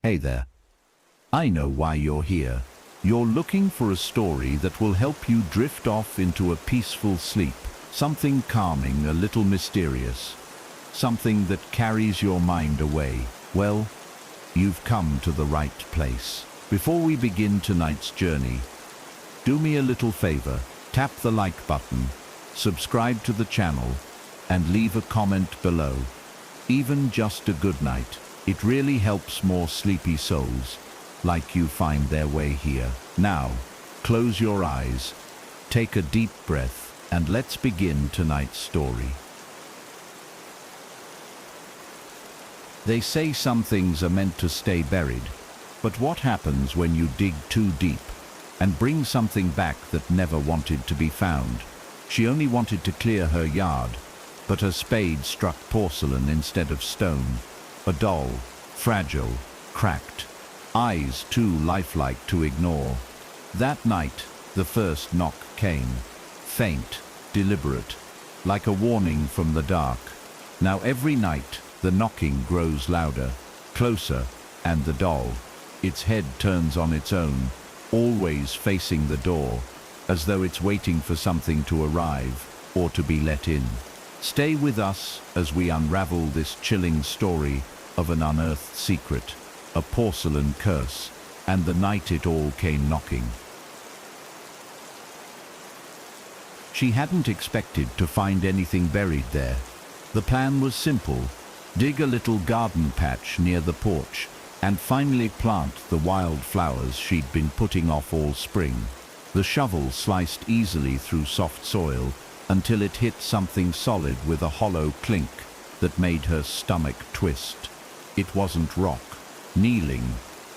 Hey there. I know why you're here. You're looking for a story that will help you drift off into a peaceful sleep. Something calming, a little mysterious. Something that carries your mind away. Well, you've come to the right place. Before we begin tonight's journey, do me a little favor. Tap the like button, subscribe to the channel, and leave a comment below. Even just a good night. It really helps more sleepy souls like you find their way here. Now, close your eyes, take a deep breath, and let's begin tonight's story. They say some things are meant to stay buried, but what happens when you dig too deep and bring something back that never wanted to be found? She only wanted to clear her yard, but her spade struck porcelain instead of stone. A doll, fragile, cracked, eyes too lifelike to ignore. That night, the first knock came, faint, deliberate, like a warning from the dark. Now every night, the knocking grows louder, closer, and the doll, its head turns on its own, always facing the door, as though it's waiting for something to arrive or to be let in. Stay with us as we unravel this chilling story of an unearthed secret, a porcelain curse, and the night it all came knocking. She hadn't expected to find anything buried there. The plan was simple: dig a little garden patch near the porch and finally plant the wild flowers she'd been putting off all spring. The shovel sliced easily through soft soil until it hit something solid with a hollow clink that made her stomach twist. It wasn't rock. Kneeling,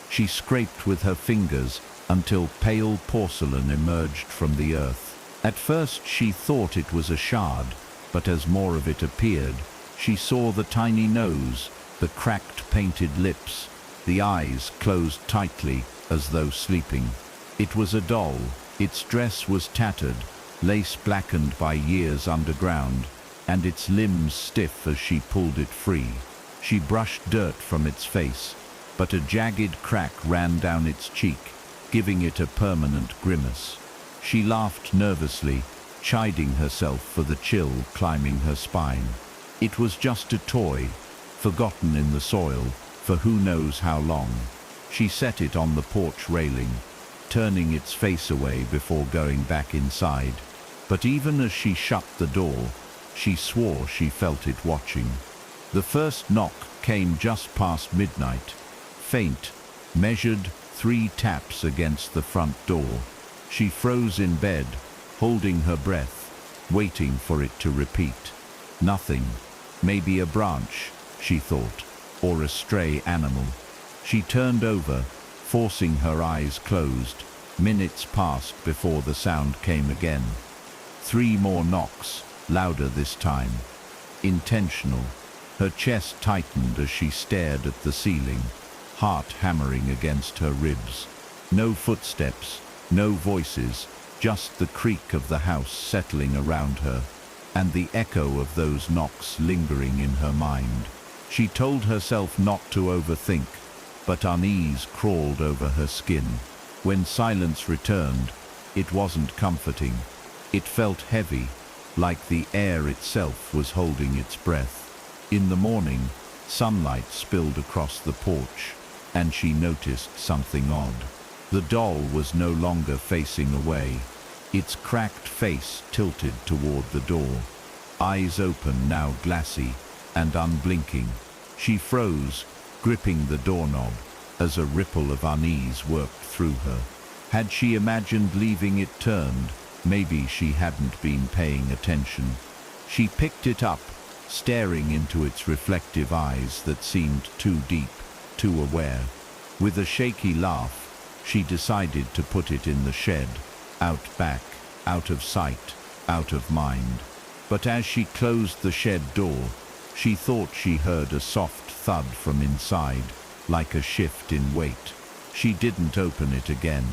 she scraped with her fingers until pale porcelain emerged from the earth. At first she thought it was a shard, but as more of it appeared, she saw the tiny nose, the cracked painted lips, the eyes closed tightly as though sleeping. It was a doll. Its dress was tattered, lace blackened by years underground, and its limbs stiff as she pulled it free. She brushed dirt from its face, but a jagged crack ran down its cheek, giving it a permanent grimace. She laughed nervously, chiding herself for the chill climbing her spine. It was just a toy, forgotten in the soil for who knows how long. She set it on the porch railing, turning its face away before going back inside. But even as she shut the door, she swore she felt it watching. The first knock came just past midnight, faint, measured 3 taps against the front door. She froze in bed, holding her breath, waiting for it to repeat. Nothing. Maybe a branch, she thought, or a stray animal. She turned over, forcing her eyes closed. Minutes passed before the sound came again. 3 more knocks, louder this time. Intentional. Her chest tightened as she stared at the ceiling, heart hammering against her ribs. No footsteps, no voices, just the creak of the house settling around her, and the echo of those knocks lingering in her mind. She told herself not to overthink, but unease crawled over her skin. When silence returned, it wasn't comforting. It felt heavy, like the air itself was holding its breath. In the morning, sunlight spilled across the porch, and she noticed something odd. The doll was no longer facing away, its cracked face tilted toward the door, eyes open, now glassy and unblinking. She froze, gripping the doorknob, as a ripple of unease worked through her. Had she imagined leaving it turned? Maybe she hadn't been paying attention. She picked it up, staring into its reflective eyes that seemed too deep, too aware. With a shaky laugh, she decided to put it in the shed, out back, out of sight, out of mind. But as she closed the shed door, she thought she heard a soft thud from inside, like a shift in weight. She didn't open it again.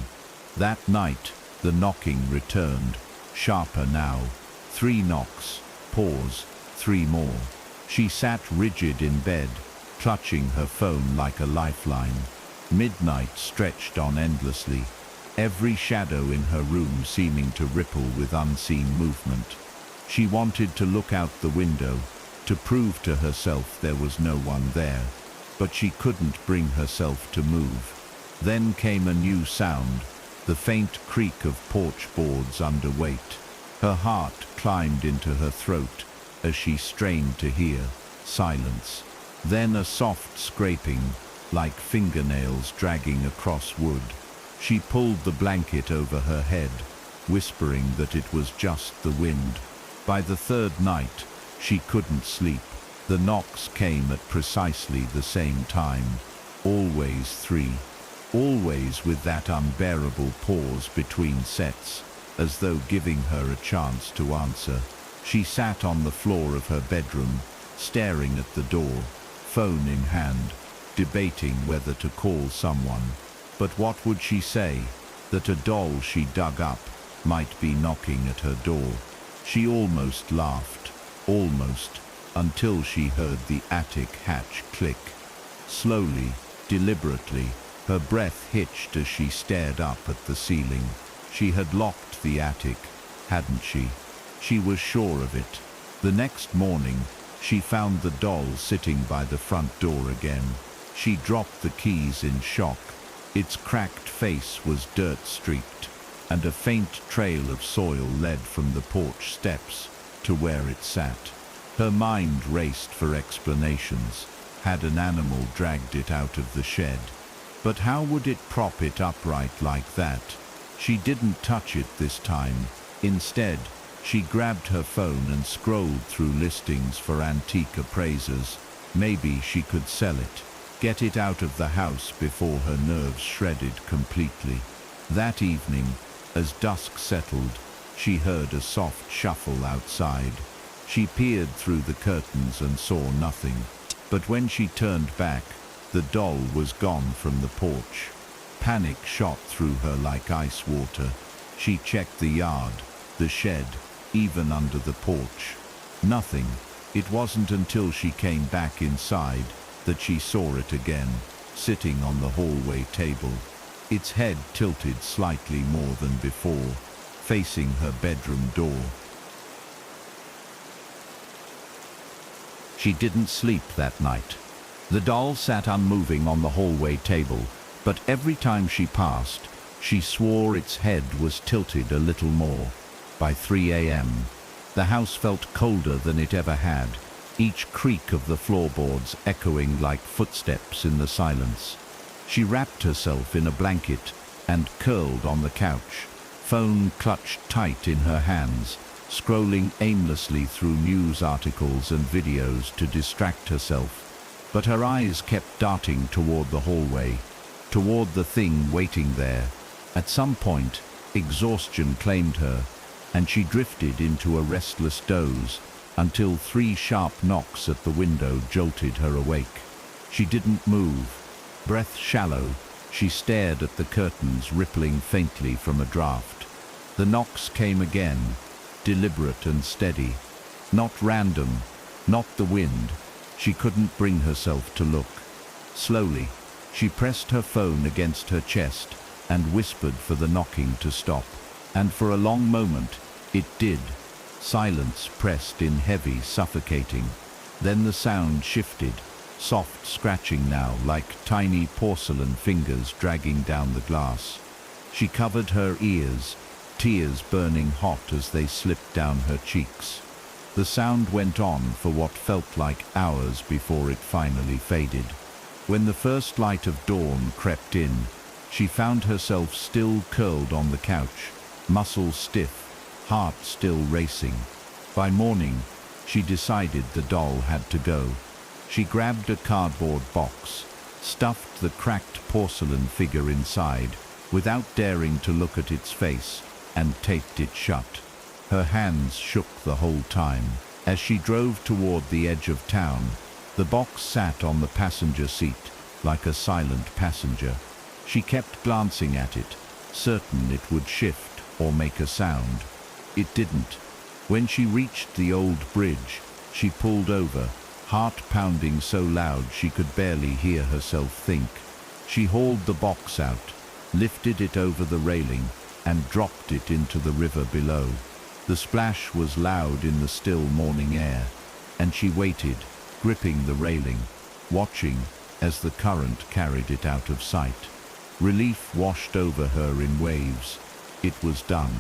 That night, the knocking returned, sharper now. 3 knocks, pause, 3 more. She sat rigid in bed, clutching her phone like a lifeline. Midnight stretched on endlessly, every shadow in her room seeming to ripple with unseen movement. She wanted to look out the window, to prove to herself there was no one there, but she couldn't bring herself to move. Then came a new sound, the faint creak of porch boards under weight. Her heart climbed into her throat as she strained to hear. Silence. Then a soft scraping, like fingernails dragging across wood. She pulled the blanket over her head, whispering that it was just the wind. By the third night, she couldn't sleep. The knocks came at precisely the same time, always 3. Always with that unbearable pause between sets, as though giving her a chance to answer. She sat on the floor of her bedroom, staring at the door, phone in hand, debating whether to call someone. But what would she say? That a doll she dug up might be knocking at her door. She almost laughed, almost, until she heard the attic hatch click. Slowly, deliberately, her breath hitched as she stared up at the ceiling. She had locked the attic, hadn't she? She was sure of it. The next morning, she found the doll sitting by the front door again. She dropped the keys in shock. Its cracked face was dirt-streaked, and a faint trail of soil led from the porch steps to where it sat. Her mind raced for explanations. Had an animal dragged it out of the shed? But how would it prop it upright like that? She didn't touch it this time. Instead, she grabbed her phone and scrolled through listings for antique appraisers. Maybe she could sell it, get it out of the house before her nerves shredded completely. That evening, as dusk settled, she heard a soft shuffle outside. She peered through the curtains and saw nothing. But when she turned back, the doll was gone from the porch. Panic shot through her like ice water. She checked the yard, the shed, even under the porch. Nothing. It wasn't until she came back inside that she saw it again, sitting on the hallway table, its head tilted slightly more than before, facing her bedroom door. She didn't sleep that night. The doll sat unmoving on the hallway table, but every time she passed, she swore its head was tilted a little more. By 3 a.m., the house felt colder than it ever had, each creak of the floorboards echoing like footsteps in the silence. She wrapped herself in a blanket and curled on the couch, phone clutched tight in her hands, scrolling aimlessly through news articles and videos to distract herself. But her eyes kept darting toward the hallway, toward the thing waiting there. At some point, exhaustion claimed her, and she drifted into a restless doze until 3 sharp knocks at the window jolted her awake. She didn't move. Breath shallow, she stared at the curtains rippling faintly from a draft. The knocks came again, deliberate and steady. Not random, not the wind. She couldn't bring herself to look. Slowly, she pressed her phone against her chest and whispered for the knocking to stop. And for a long moment, it did. Silence pressed in heavy, suffocating. Then the sound shifted, soft scratching now, like tiny porcelain fingers dragging down the glass. She covered her ears, tears burning hot as they slipped down her cheeks. The sound went on for what felt like hours before it finally faded. When the first light of dawn crept in, she found herself still curled on the couch, muscles stiff, heart still racing. By morning, she decided the doll had to go. She grabbed a cardboard box, stuffed the cracked porcelain figure inside, without daring to look at its face, and taped it shut. Her hands shook the whole time. As she drove toward the edge of town, the box sat on the passenger seat, like a silent passenger. She kept glancing at it, certain it would shift or make a sound. It didn't. When she reached the old bridge, she pulled over, heart pounding so loud she could barely hear herself think. She hauled the box out, lifted it over the railing, and dropped it into the river below. The splash was loud in the still morning air, and she waited, gripping the railing, watching as the current carried it out of sight. Relief washed over her in waves. It was done.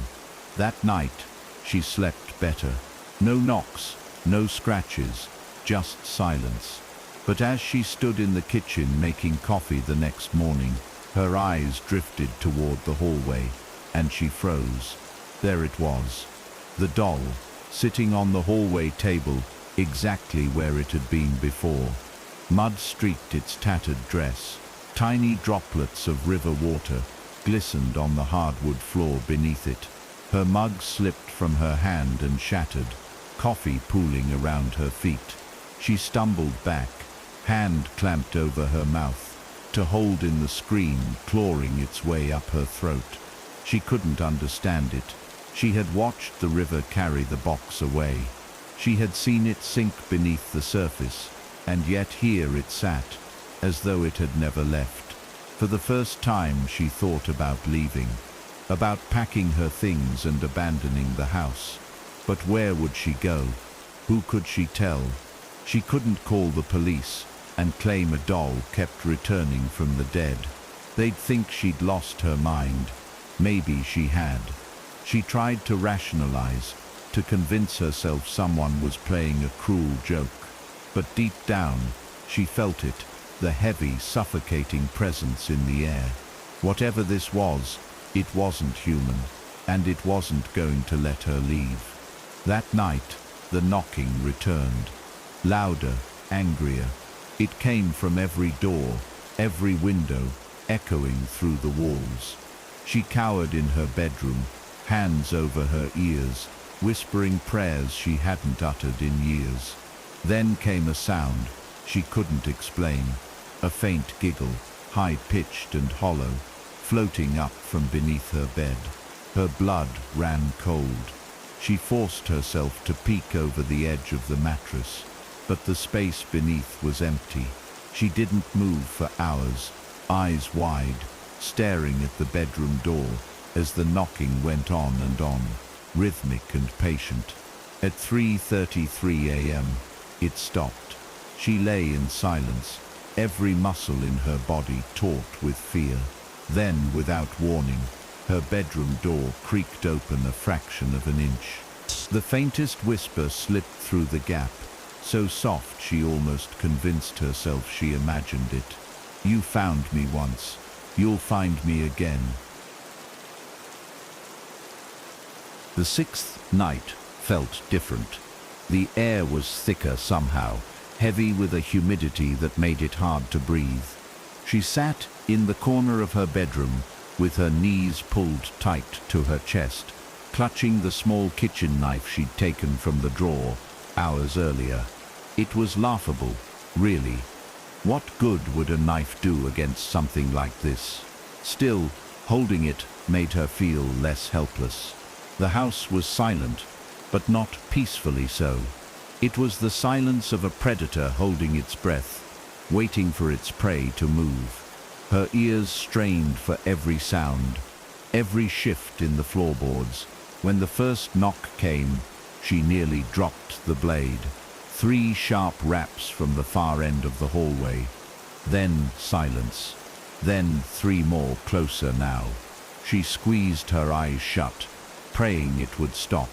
That night, she slept better. No knocks, no scratches, just silence. But as she stood in the kitchen making coffee the next morning, her eyes drifted toward the hallway, and she froze. There it was, the doll, sitting on the hallway table, exactly where it had been before. Mud streaked its tattered dress. Tiny droplets of river water glistened on the hardwood floor beneath it. Her mug slipped from her hand and shattered, coffee pooling around her feet. She stumbled back, hand clamped over her mouth, to hold in the scream clawing its way up her throat. She couldn't understand it. She had watched the river carry the box away. She had seen it sink beneath the surface, and yet here it sat, as though it had never left. For the first time she thought about leaving, about packing her things and abandoning the house. But where would she go? Who could she tell? She couldn't call the police and claim a doll kept returning from the dead. They'd think she'd lost her mind. Maybe she had. She tried to rationalize, to convince herself someone was playing a cruel joke. But deep down, she felt it, the heavy, suffocating presence in the air. Whatever this was, it wasn't human, and it wasn't going to let her leave. That night, the knocking returned. Louder, angrier. It came from every door, every window, echoing through the walls. She cowered in her bedroom, hands over her ears, whispering prayers she hadn't uttered in years. Then came a sound she couldn't explain, a faint giggle, high-pitched and hollow, floating up from beneath her bed. Her blood ran cold. She forced herself to peek over the edge of the mattress, but the space beneath was empty. She didn't move for hours, eyes wide, staring at the bedroom door as the knocking went on, rhythmic and patient. At 3:33 a.m., it stopped. She lay in silence, every muscle in her body taut with fear. Then, without warning, her bedroom door creaked open a fraction of an inch. The faintest whisper slipped through the gap, so soft she almost convinced herself she imagined it. "You found me once. You'll find me again." The sixth night felt different. The air was thicker somehow, heavy with a humidity that made it hard to breathe. She sat in the corner of her bedroom, with her knees pulled tight to her chest, clutching the small kitchen knife she'd taken from the drawer hours earlier. It was laughable, really. What good would a knife do against something like this? Still, holding it made her feel less helpless. The house was silent, but not peacefully so. It was the silence of a predator holding its breath, waiting for its prey to move. Her ears strained for every sound, every shift in the floorboards. When the first knock came, she nearly dropped the blade. 3 sharp raps from the far end of the hallway. Then silence. Then 3 more, closer now. She squeezed her eyes shut, praying it would stop.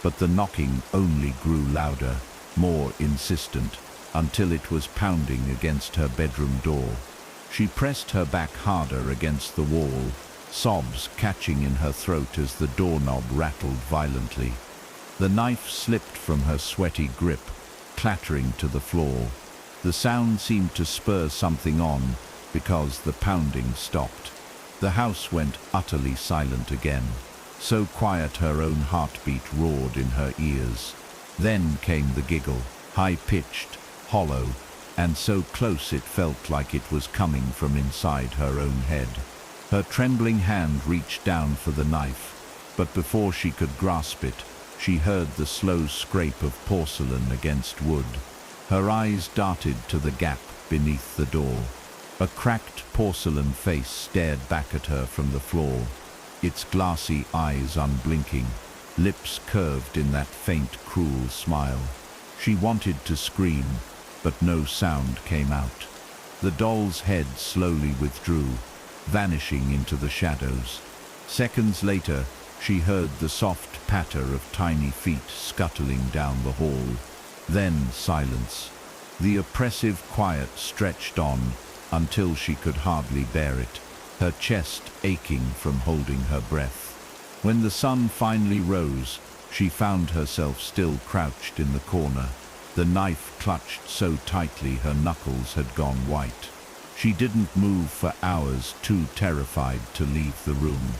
But the knocking only grew louder, more insistent, until it was pounding against her bedroom door. She pressed her back harder against the wall, sobs catching in her throat as the doorknob rattled violently. The knife slipped from her sweaty grip, clattering to the floor. The sound seemed to spur something on, because the pounding stopped. The house went utterly silent again, so quiet her own heartbeat roared in her ears. Then came the giggle, high-pitched, hollow, and so close it felt like it was coming from inside her own head. Her trembling hand reached down for the knife, but before she could grasp it, she heard the slow scrape of porcelain against wood. Her eyes darted to the gap beneath the door. A cracked porcelain face stared back at her from the floor, its glassy eyes unblinking, lips curved in that faint, cruel smile. She wanted to scream, but no sound came out. The doll's head slowly withdrew, vanishing into the shadows. Seconds later, she heard the soft patter of tiny feet scuttling down the hall. Then silence. The oppressive quiet stretched on until she could hardly bear it, her chest aching from holding her breath. When the sun finally rose, she found herself still crouched in the corner, the knife clutched so tightly her knuckles had gone white. She didn't move for hours, too terrified to leave the room.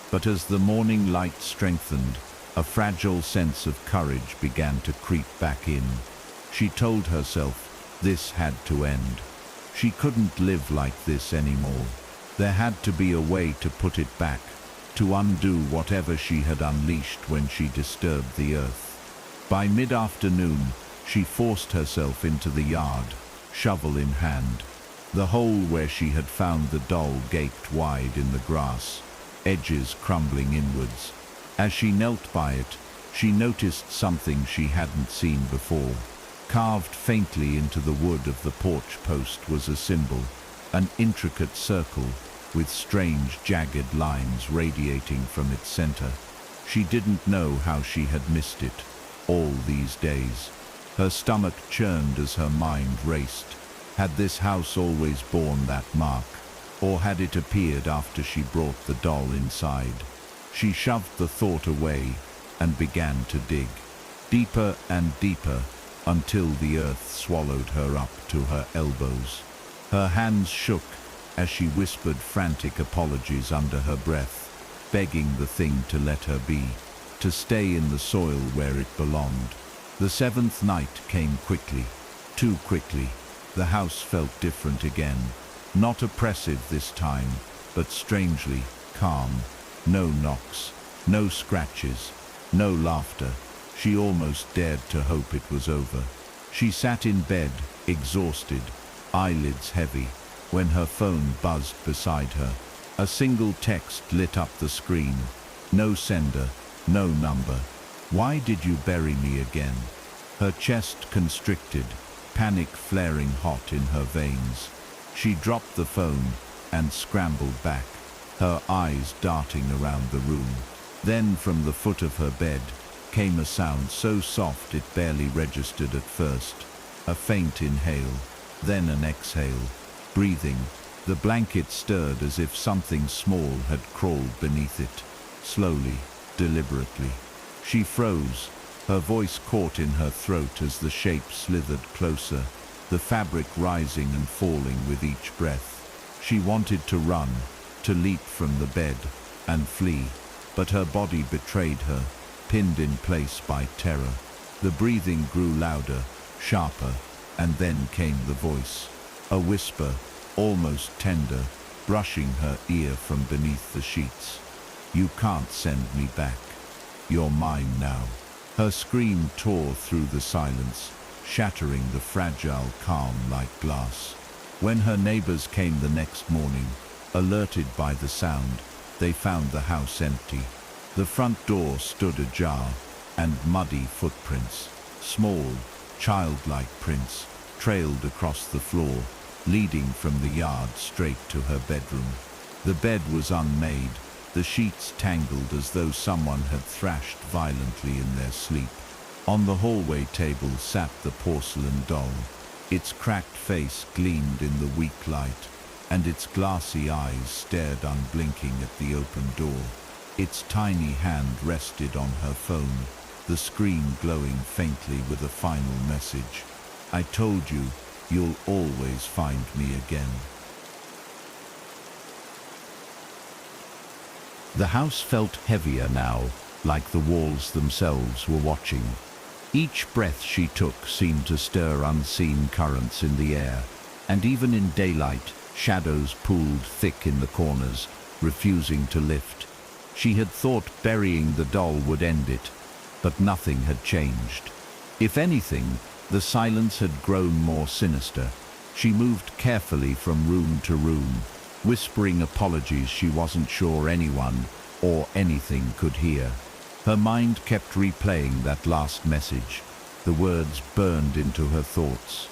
But as the morning light strengthened, a fragile sense of courage began to creep back in. She told herself this had to end. She couldn't live like this anymore. There had to be a way to put it back, to undo whatever she had unleashed when she disturbed the earth. By mid-afternoon, she forced herself into the yard, shovel in hand. The hole where she had found the doll gaped wide in the grass, edges crumbling inwards. As she knelt by it, she noticed something she hadn't seen before. Carved faintly into the wood of the porch post was a symbol, an intricate circle with strange jagged lines radiating from its center. She didn't know how she had missed it all these days. Her stomach churned as her mind raced. Had this house always borne that mark, or had it appeared after she brought the doll inside? She shoved the thought away and began to dig, deeper and deeper, until the earth swallowed her up to her elbows. Her hands shook as she whispered frantic apologies under her breath, begging the thing to let her be, to stay in the soil where it belonged. The seventh night came quickly, too quickly. The house felt different again, not oppressive this time, but strangely calm. No knocks, no scratches, no laughter. She almost dared to hope it was over. She sat in bed, exhausted, eyelids heavy, when her phone buzzed beside her. A single text lit up the screen. No sender, no number. Why did you bury me again? Her chest constricted, panic flaring hot in her veins. She dropped the phone and scrambled back, her eyes darting around the room. Then from the foot of her bed came a sound so soft it barely registered at first. A faint inhale, then an exhale. Breathing, the blanket stirred as if something small had crawled beneath it. Slowly, deliberately. She froze, her voice caught in her throat as the shape slithered closer, the fabric rising and falling with each breath. She wanted to run, to leap from the bed and flee, but her body betrayed her, pinned in place by terror. The breathing grew louder, sharper, and then came the voice. A whisper, almost tender, brushing her ear from beneath the sheets. You can't send me back. You're mine now. Her scream tore through the silence, shattering the fragile calm like glass. When her neighbors came the next morning, alerted by the sound, they found the house empty. The front door stood ajar, and muddy footprints, small, childlike prints, trailed across the floor, leading from the yard straight to her bedroom. The bed was unmade, the sheets tangled as though someone had thrashed violently in their sleep. On the hallway table sat the porcelain doll. Its cracked face gleamed in the weak light, and its glassy eyes stared unblinking at the open door. Its tiny hand rested on her phone, the screen glowing faintly with a final message. I told you, you'll always find me again. The house felt heavier now, like the walls themselves were watching. Each breath she took seemed to stir unseen currents in the air, and even in daylight, shadows pooled thick in the corners, refusing to lift. She had thought burying the doll would end it, but nothing had changed. If anything, the silence had grown more sinister. She moved carefully from room to room, whispering apologies she wasn't sure anyone or anything could hear. Her mind kept replaying that last message. The words burned into her thoughts.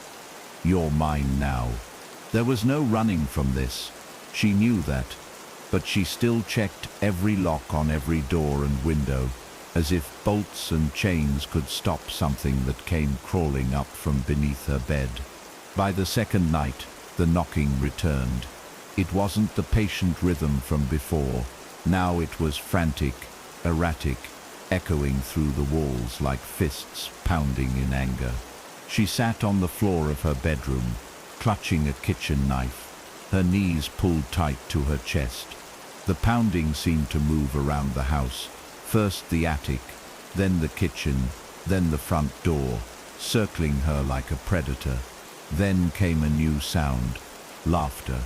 "You're mine now." There was no running from this. She knew that, but she still checked every lock on every door and window, as if bolts and chains could stop something that came crawling up from beneath her bed. By the second night, the knocking returned. It wasn't the patient rhythm from before. Now it was frantic, erratic, echoing through the walls like fists pounding in anger. She sat on the floor of her bedroom, clutching a kitchen knife, her knees pulled tight to her chest. The pounding seemed to move around the house, first the attic, then the kitchen, then the front door, circling her like a predator. Then came a new sound, laughter.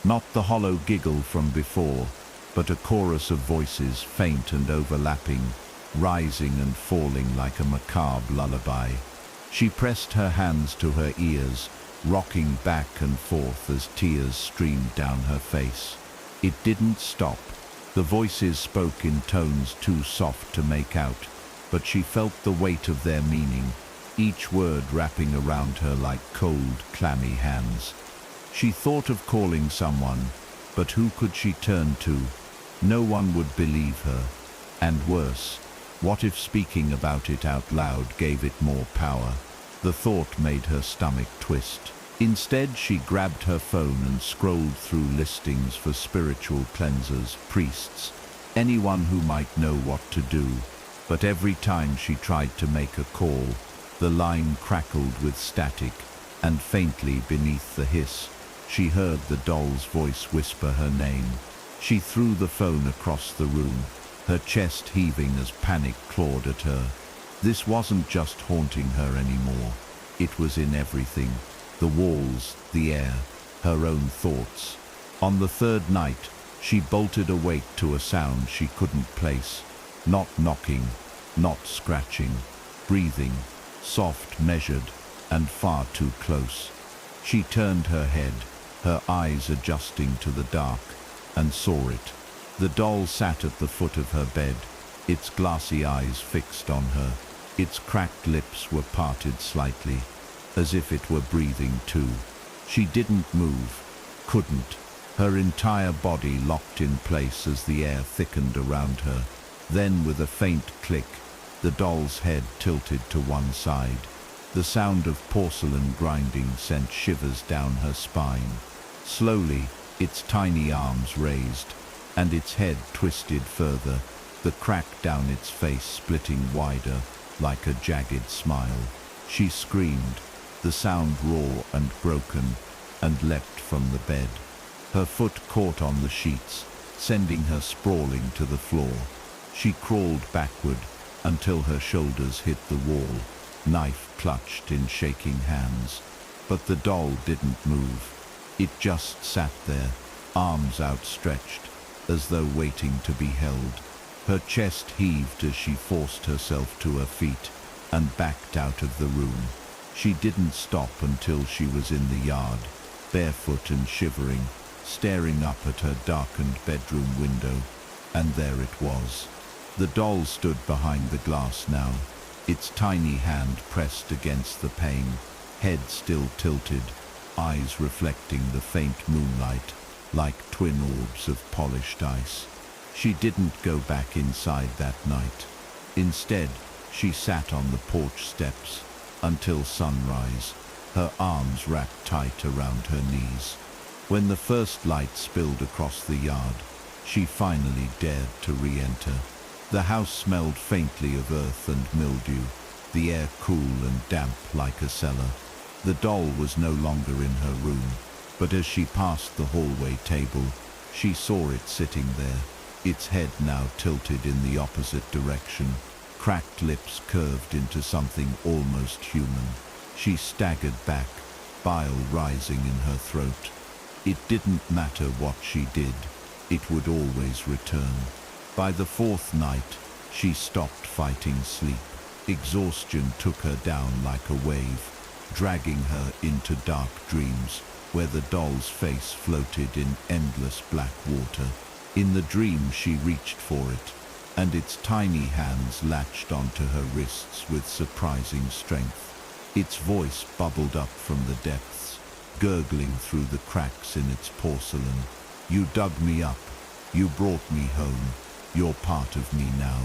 Not the hollow giggle from before, but a chorus of voices, faint and overlapping, rising and falling like a macabre lullaby. She pressed her hands to her ears, rocking back and forth as tears streamed down her face. It didn't stop. The voices spoke in tones too soft to make out, but she felt the weight of their meaning, each word wrapping around her like cold, clammy hands. She thought of calling someone, but who could she turn to? No one would believe her. And worse, what if speaking about it out loud gave it more power? The thought made her stomach twist. Instead, she grabbed her phone and scrolled through listings for spiritual cleansers, priests, anyone who might know what to do. But every time she tried to make a call, the line crackled with static, and faintly beneath the hiss, she heard the doll's voice whisper her name. She threw the phone across the room, her chest heaving as panic clawed at her. This wasn't just haunting her anymore. It was in everything. The walls, the air, her own thoughts. On the third night, she bolted awake to a sound she couldn't place. Not knocking, not scratching, breathing, soft, measured, and far too close. She turned her head, her eyes adjusting to the dark, and saw it. The doll sat at the foot of her bed, its glassy eyes fixed on her. Its cracked lips were parted slightly, as if it were breathing too. She didn't move, couldn't. Her entire body locked in place as the air thickened around her. Then, with a faint click, the doll's head tilted to one side. The sound of porcelain grinding sent shivers down her spine. Slowly, its tiny arms raised, and its head twisted further, the crack down its face splitting wider, like a jagged smile. She screamed, the sound raw and broken, and leapt from the bed. Her foot caught on the sheets, sending her sprawling to the floor. She crawled backward until her shoulders hit the wall, knife clutched in shaking hands. But the doll didn't move. It just sat there, arms outstretched, as though waiting to be held. Her chest heaved as she forced herself to her feet and backed out of the room. She didn't stop until she was in the yard, barefoot and shivering, staring up at her darkened bedroom window. And there it was. The doll stood behind the glass now, its tiny hand pressed against the pane, head still tilted, eyes reflecting the faint moonlight like twin orbs of polished ice. She didn't go back inside that night. Instead, she sat on the porch steps until sunrise, her arms wrapped tight around her knees. When the first light spilled across the yard, she finally dared to re-enter. The house smelled faintly of earth and mildew, the air cool and damp like a cellar. The doll was no longer in her room, but as she passed the hallway table, she saw it sitting there, its head now tilted in the opposite direction, cracked lips curved into something almost human. She staggered back, bile rising in her throat. It didn't matter what she did, it would always return. By the fourth night, she stopped fighting sleep. Exhaustion took her down like a wave. dragging her into dark dreams where the doll's face floated in endless black water. In the dream she reached for it, and its tiny hands latched onto her wrists with surprising strength. Its voice bubbled up from the depths, gurgling through the cracks in its porcelain. "You dug me up. You brought me home. You're part of me now."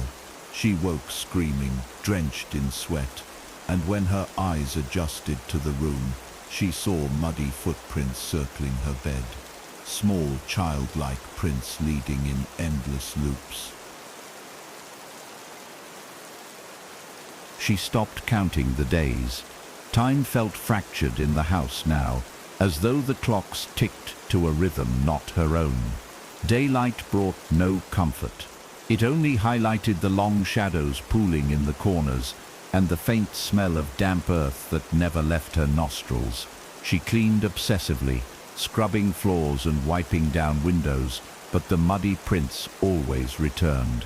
She woke screaming, drenched in sweat, and when her eyes adjusted to the room, she saw muddy footprints circling her bed. Small, childlike prints leading in endless loops. She stopped counting the days. Time felt fractured in the house now, as though the clocks ticked to a rhythm not her own. Daylight brought no comfort. It only highlighted the long shadows pooling in the corners and the faint smell of damp earth that never left her nostrils. She cleaned obsessively, scrubbing floors and wiping down windows, but the muddy prints always returned.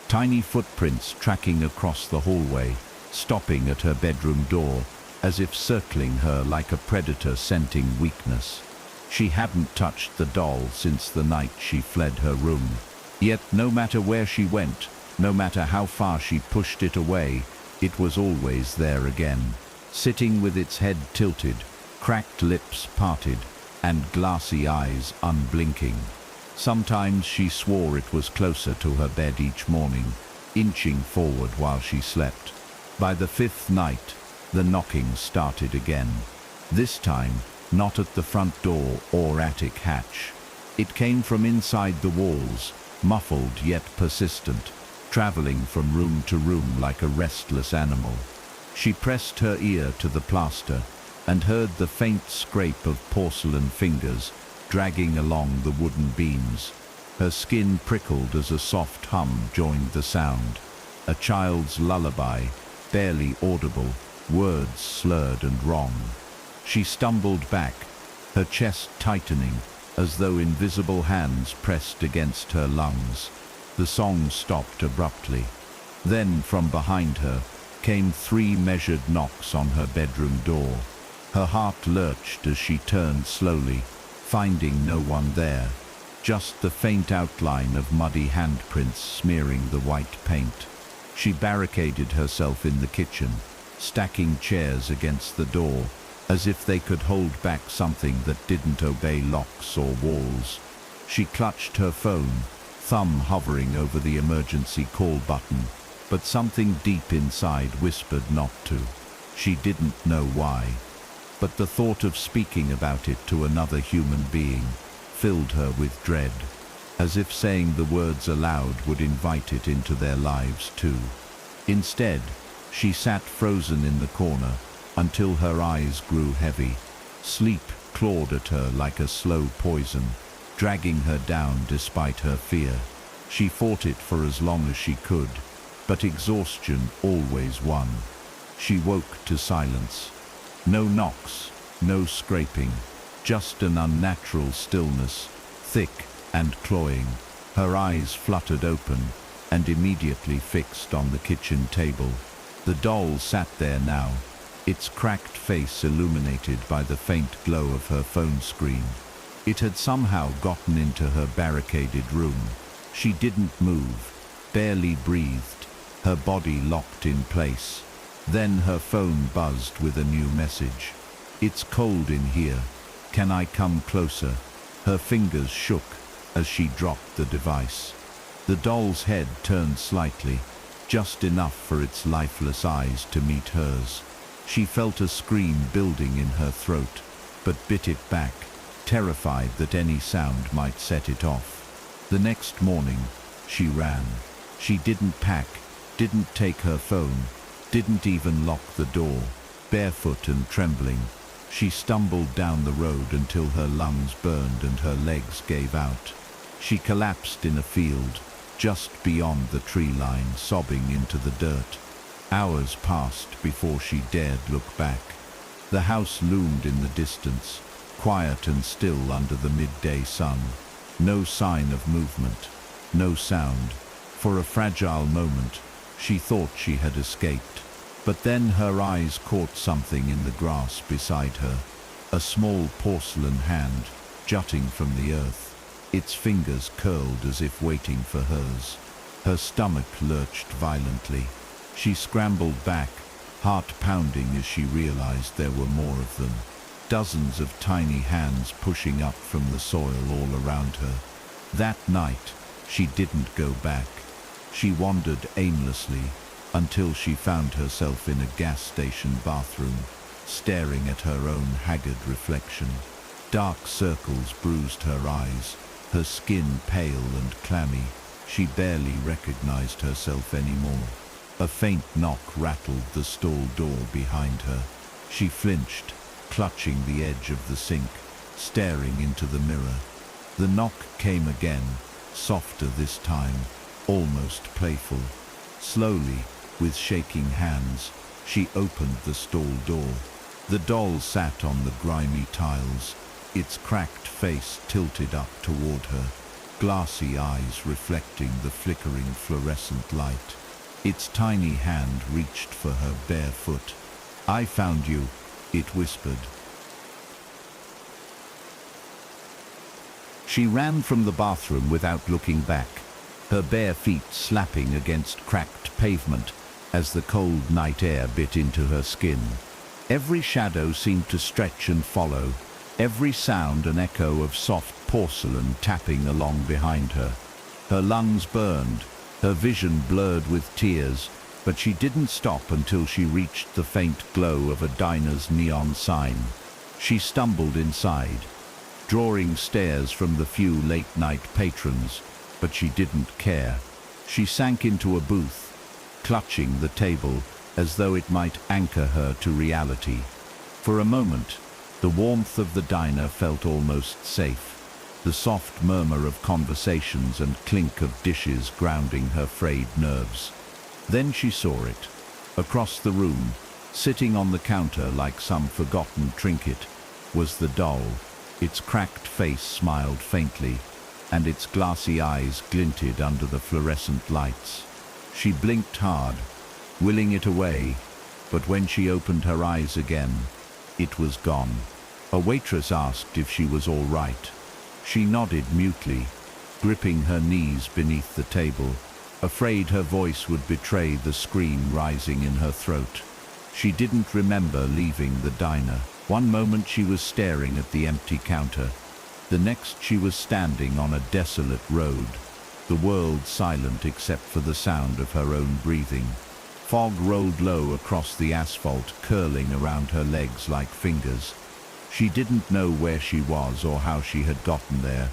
Tiny footprints tracking across the hallway, stopping at her bedroom door, as if circling her like a predator scenting weakness. She hadn't touched the doll since the night she fled her room. Yet no matter where she went, no matter how far she pushed it away, it was always there again, sitting with its head tilted, cracked lips parted, and glassy eyes unblinking. Sometimes she swore it was closer to her bed each morning, inching forward while she slept. By the fifth night, the knocking started again. This time, not at the front door or attic hatch. It came from inside the walls, muffled yet persistent, traveling from room to room like a restless animal. She pressed her ear to the plaster and heard the faint scrape of porcelain fingers dragging along the wooden beams. Her skin prickled as a soft hum joined the sound. A child's lullaby, barely audible, words slurred and wrong. She stumbled back, her chest tightening, as though invisible hands pressed against her lungs. The song stopped abruptly. Then, from behind her, came 3 measured knocks on her bedroom door. Her heart lurched as she turned slowly, finding no one there, just the faint outline of muddy handprints smearing the white paint. She barricaded herself in the kitchen, stacking chairs against the door, as if they could hold back something that didn't obey locks or walls. She clutched her phone, thumb hovering over the emergency call button, but something deep inside whispered not to. She didn't know why, but the thought of speaking about it to another human being filled her with dread, as if saying the words aloud would invite it into their lives too. Instead, she sat frozen in the corner until her eyes grew heavy. Sleep clawed at her like a slow poison, dragging her down despite her fear. She fought it for as long as she could, but exhaustion always won. She woke to silence. No knocks, no scraping, just an unnatural stillness, thick and cloying. Her eyes fluttered open and immediately fixed on the kitchen table. The doll sat there now, its cracked face illuminated by the faint glow of her phone screen. It had somehow gotten into her barricaded room. She didn't move, barely breathed, her body locked in place. Then her phone buzzed with a new message. "It's cold in here. Can I come closer?" Her fingers shook as she dropped the device. The doll's head turned slightly, just enough for its lifeless eyes to meet hers. She felt a scream building in her throat, but bit it back, terrified that any sound might set it off. The next morning, she ran. She didn't pack, didn't take her phone, didn't even lock the door. Barefoot and trembling, she stumbled down the road until her lungs burned and her legs gave out. She collapsed in a field, just beyond the tree line, sobbing into the dirt. Hours passed before she dared look back. The house loomed in the distance, quiet and still under the midday sun. No sign of movement, no sound. For a fragile moment, she thought she had escaped. But then her eyes caught something in the grass beside her, a small porcelain hand jutting from the earth, its fingers curled as if waiting for hers. Her stomach lurched violently. She scrambled back, heart pounding as she realized there were more of them. Dozens of tiny hands pushing up from the soil all around her. That night, she didn't go back. She wandered aimlessly until she found herself in a gas station bathroom, staring at her own haggard reflection. Dark circles bruised her eyes, her skin pale and clammy. She barely recognized herself anymore. A faint knock rattled the stall door behind her. She flinched, clutching the edge of the sink, staring into the mirror. The knock came again, softer this time, almost playful. Slowly, with shaking hands, she opened the stall door. The doll sat on the grimy tiles, its cracked face tilted up toward her, glassy eyes reflecting the flickering fluorescent light. Its tiny hand reached for her bare foot. "I found you," it whispered. She ran from the bathroom without looking back, her bare feet slapping against cracked pavement as the cold night air bit into her skin. Every shadow seemed to stretch and follow, every sound an echo of soft porcelain tapping along behind her. Her lungs burned, her vision blurred with tears, but she didn't stop until she reached the faint glow of a diner's neon sign. She stumbled inside, drawing stares from the few late-night patrons, but she didn't care. She sank into a booth, clutching the table as though it might anchor her to reality. For a moment, the warmth of the diner felt almost safe, the soft murmur of conversations and clink of dishes grounding her frayed nerves. Then she saw it. Across the room, sitting on the counter like some forgotten trinket, was the doll. Its cracked face smiled faintly, and its glassy eyes glinted under the fluorescent lights. She blinked hard, willing it away, but when she opened her eyes again, it was gone. A waitress asked if she was all right. She nodded mutely, gripping her knees beneath the table, afraid her voice would betray the scream rising in her throat. She didn't remember leaving the diner. One moment she was staring at the empty counter. The next she was standing on a desolate road, the world silent except for the sound of her own breathing. Fog rolled low across the asphalt, curling around her legs like fingers. She didn't know where she was or how she had gotten there,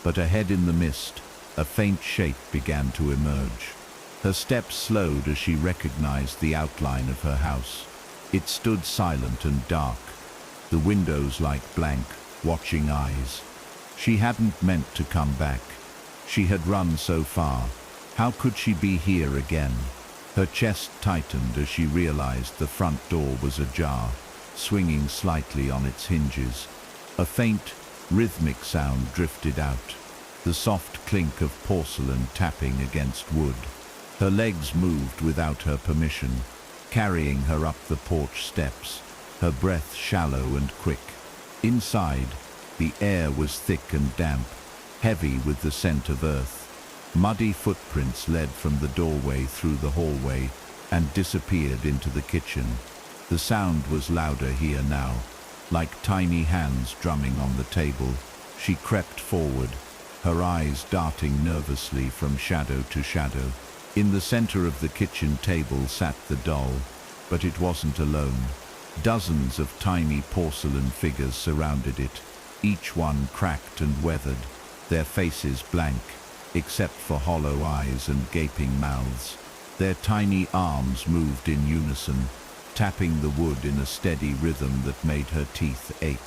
but ahead in the mist, a faint shape began to emerge. Her steps slowed as she recognized the outline of her house. It stood silent and dark, the windows like blank, watching eyes. She hadn't meant to come back. She had run so far. How could she be here again? Her chest tightened as she realized the front door was ajar, swinging slightly on its hinges. A faint, rhythmic sound drifted out, the soft clink of porcelain tapping against wood. Her legs moved without her permission, carrying her up the porch steps, her breath shallow and quick. Inside, the air was thick and damp, heavy with the scent of earth. Muddy footprints led from the doorway through the hallway and disappeared into the kitchen. The sound was louder here now, like tiny hands drumming on the table. She crept forward, her eyes darting nervously from shadow to shadow. In the center of the kitchen table sat the doll, but it wasn't alone. Dozens of tiny porcelain figures surrounded it, each one cracked and weathered, their faces blank, except for hollow eyes and gaping mouths. Their tiny arms moved in unison, tapping the wood in a steady rhythm that made her teeth ache.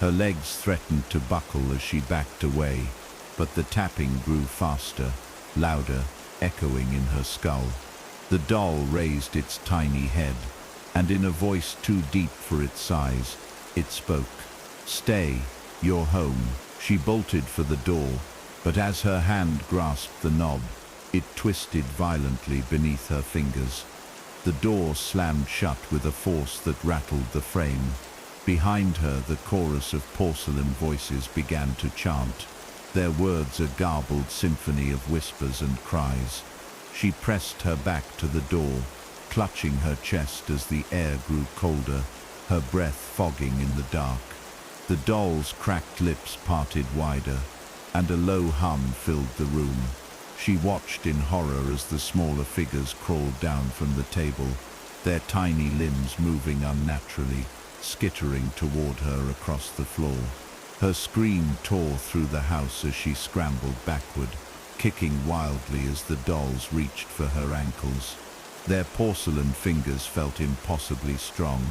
Her legs threatened to buckle as she backed away, but the tapping grew faster, louder, echoing in her skull. The doll raised its tiny head, and in a voice too deep for its size, it spoke. "Stay, you're home." She bolted for the door, but as her hand grasped the knob, it twisted violently beneath her fingers. The door slammed shut with a force that rattled the frame. Behind her, the chorus of porcelain voices began to chant, their words a garbled symphony of whispers and cries. She pressed her back to the door, clutching her chest as the air grew colder, her breath fogging in the dark. The doll's cracked lips parted wider, and a low hum filled the room. She watched in horror as the smaller figures crawled down from the table, their tiny limbs moving unnaturally, skittering toward her across the floor. Her scream tore through the house as she scrambled backward, kicking wildly as the dolls reached for her ankles. Their porcelain fingers felt impossibly strong,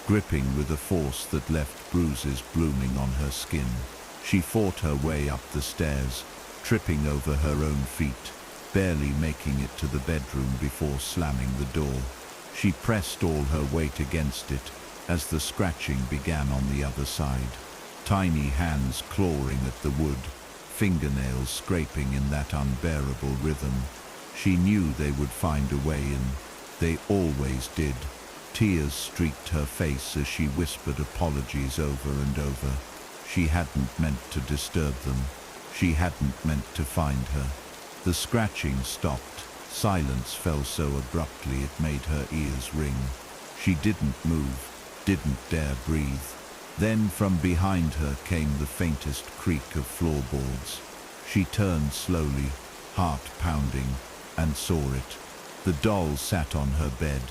gripping with a force that left bruises blooming on her skin. She fought her way up the stairs, tripping over her own feet, barely making it to the bedroom before slamming the door. She pressed all her weight against it as the scratching began on the other side. Tiny hands clawing at the wood, fingernails scraping in that unbearable rhythm. She knew they would find a way in. They always did. Tears streaked her face as she whispered apologies over and over. She hadn't meant to disturb them. She hadn't meant to find her. The scratching stopped. Silence fell so abruptly it made her ears ring. She didn't move, didn't dare breathe. Then from behind her came the faintest creak of floorboards. She turned slowly, heart pounding, and saw it. The doll sat on her bed,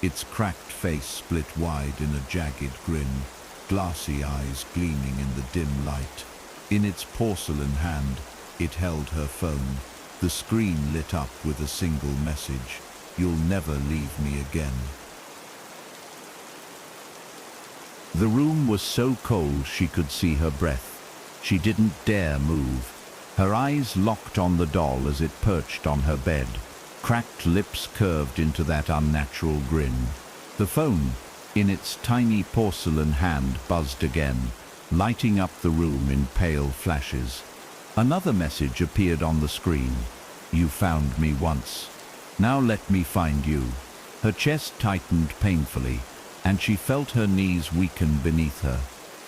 its cracked face split wide in a jagged grin, glassy eyes gleaming in the dim light. In its porcelain hand, it held her phone. The screen lit up with a single message: "You'll never leave me again." The room was so cold she could see her breath. She didn't dare move. Her eyes locked on the doll as it perched on her bed. Cracked lips curved into that unnatural grin. The phone, in its tiny porcelain hand, buzzed again, lighting up the room in pale flashes. Another message appeared on the screen. "You found me once. Now let me find you." Her chest tightened painfully, and she felt her knees weaken beneath her.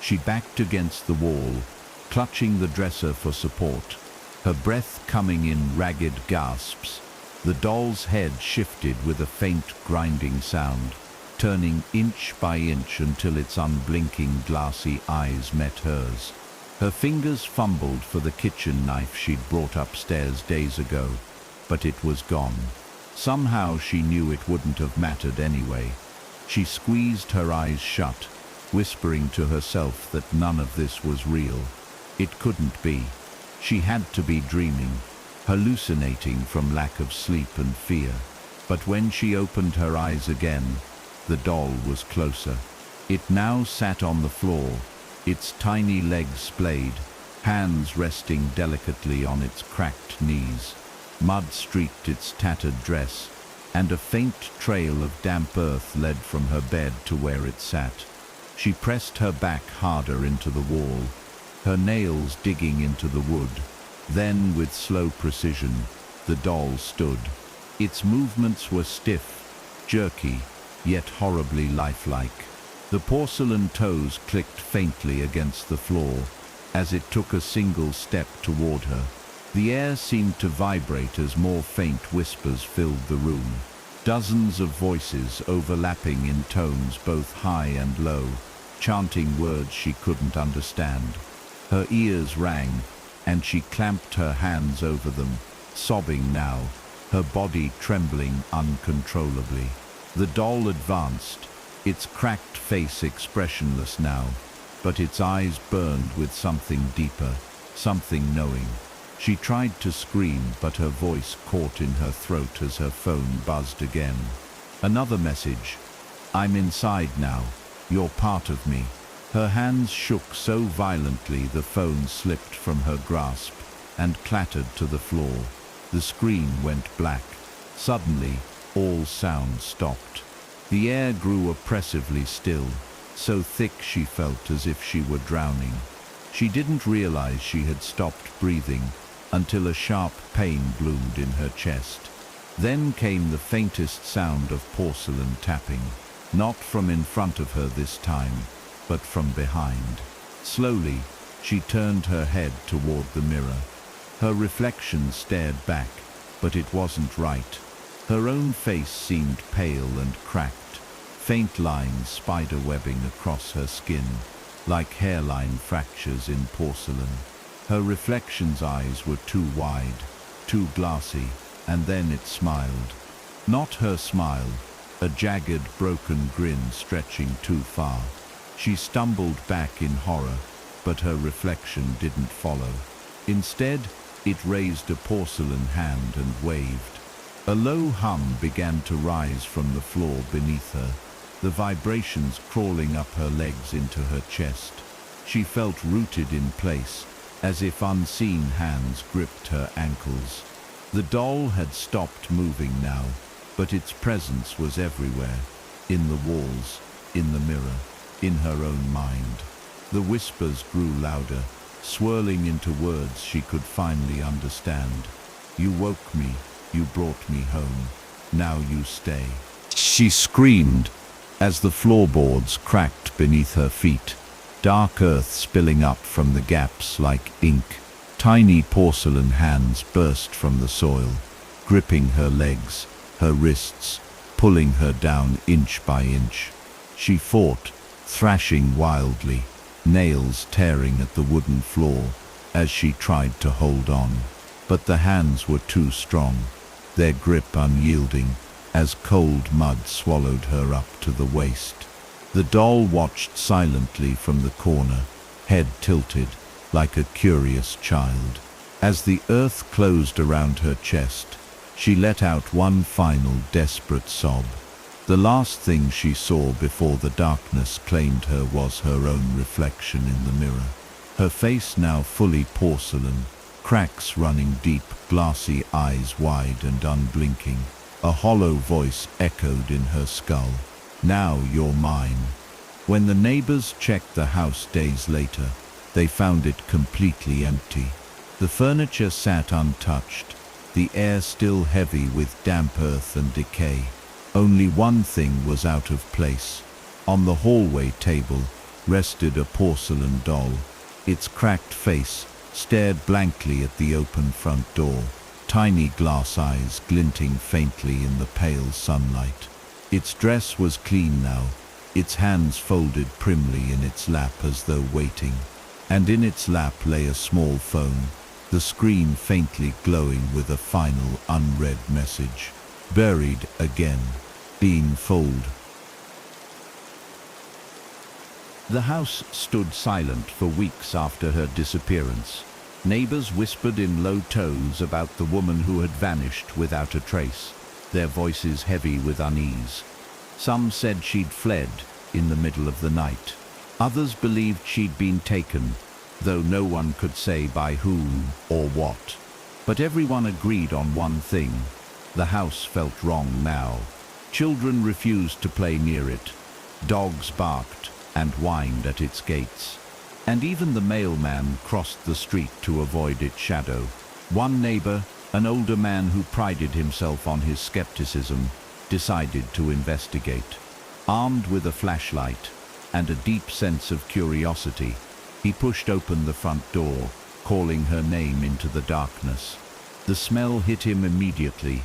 She backed against the wall, clutching the dresser for support, her breath coming in ragged gasps. The doll's head shifted with a faint grinding sound, turning inch by inch until its unblinking glassy eyes met hers. Her fingers fumbled for the kitchen knife she'd brought upstairs days ago, but it was gone. Somehow she knew it wouldn't have mattered anyway. She squeezed her eyes shut, whispering to herself that none of this was real. It couldn't be. She had to be dreaming, hallucinating from lack of sleep and fear. But when she opened her eyes again, the doll was closer. It now sat on the floor, its tiny legs splayed, hands resting delicately on its cracked knees. Mud streaked its tattered dress, and a faint trail of damp earth led from her bed to where it sat. She pressed her back harder into the wall, her nails digging into the wood. Then, with slow precision, the doll stood. Its movements were stiff, jerky, yet horribly lifelike. The porcelain toes clicked faintly against the floor as it took a single step toward her. The air seemed to vibrate as more faint whispers filled the room. Dozens of voices overlapping in tones both high and low, chanting words she couldn't understand. Her ears rang, and she clamped her hands over them, sobbing now, her body trembling uncontrollably. The doll advanced, its cracked face expressionless now, but its eyes burned with something deeper, something knowing. She tried to scream, but her voice caught in her throat as her phone buzzed again. Another message: "I'm inside now. You're part of me." Her hands shook so violently the phone slipped from her grasp and clattered to the floor. The screen went black. Suddenly, all sound stopped. The air grew oppressively still, so thick she felt as if she were drowning. She didn't realize she had stopped breathing until a sharp pain bloomed in her chest. Then came the faintest sound of porcelain tapping, not from in front of her this time, but from behind. Slowly, she turned her head toward the mirror. Her reflection stared back, but it wasn't right. Her own face seemed pale and cracked, faint lines spider-webbing across her skin, like hairline fractures in porcelain. Her reflection's eyes were too wide, too glassy, and then it smiled. Not her smile, a jagged, broken grin stretching too far. She stumbled back in horror, but her reflection didn't follow. Instead, it raised a porcelain hand and waved. A low hum began to rise from the floor beneath her, the vibrations crawling up her legs into her chest. She felt rooted in place, as if unseen hands gripped her ankles. The doll had stopped moving now, but its presence was everywhere, in the walls, in the mirror, in her own mind. The whispers grew louder, swirling into words she could finally understand. "You woke me, you brought me home, now you stay." She screamed as the floorboards cracked beneath her feet, dark earth spilling up from the gaps like ink. Tiny porcelain hands burst from the soil, gripping her legs, her wrists, pulling her down inch by inch. She fought, thrashing wildly, nails tearing at the wooden floor as she tried to hold on. But the hands were too strong, their grip unyielding, as cold mud swallowed her up to the waist. The doll watched silently from the corner, head tilted, like a curious child. As the earth closed around her chest, she let out one final desperate sob. The last thing she saw before the darkness claimed her was her own reflection in the mirror. Her face now fully porcelain, cracks running deep, glassy eyes wide and unblinking. A hollow voice echoed in her skull. "Now you're mine." When the neighbors checked the house days later, they found it completely empty. The furniture sat untouched, the air still heavy with damp earth and decay. Only one thing was out of place. On the hallway table rested a porcelain doll. Its cracked face stared blankly at the open front door, tiny glass eyes glinting faintly in the pale sunlight. Its dress was clean now, its hands folded primly in its lap as though waiting. And in its lap lay a small phone, the screen faintly glowing with a final unread message. "Buried again. Being fold." The house stood silent for weeks after her disappearance. Neighbors whispered in low tones about the woman who had vanished without a trace, their voices heavy with unease. Some said she'd fled in the middle of the night. Others believed she'd been taken, though no one could say by whom or what. But everyone agreed on one thing: the house felt wrong now. Children refused to play near it. Dogs barked and whined at its gates. And even the mailman crossed the street to avoid its shadow. One neighbor, an older man who prided himself on his skepticism, decided to investigate. Armed with a flashlight and a deep sense of curiosity, he pushed open the front door, calling her name into the darkness. The smell hit him immediately,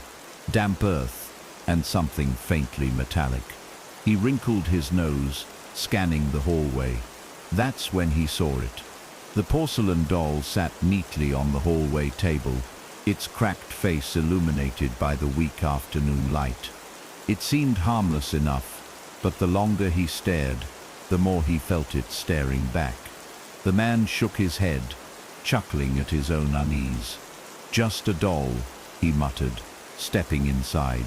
damp earth and something faintly metallic. He wrinkled his nose, scanning the hallway. That's when he saw it. The porcelain doll sat neatly on the hallway table, its cracked face illuminated by the weak afternoon light. It seemed harmless enough, but the longer he stared, the more he felt it staring back. The man shook his head, chuckling at his own unease. "Just a doll," he muttered, stepping inside.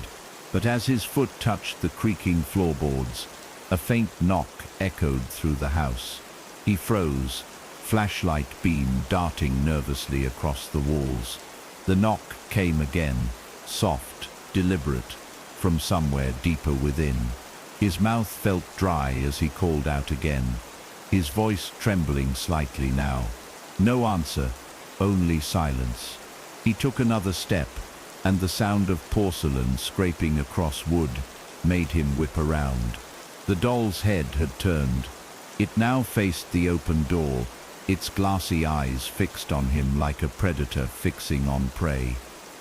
But as his foot touched the creaking floorboards, a faint knock echoed through the house. He froze, flashlight beam darting nervously across the walls. The knock came again, soft, deliberate, from somewhere deeper within. His mouth felt dry as he called out again, his voice trembling slightly now. No answer, only silence. He took another step, and the sound of porcelain scraping across wood made him whip around. The doll's head had turned. It now faced the open door, its glassy eyes fixed on him like a predator fixing on prey.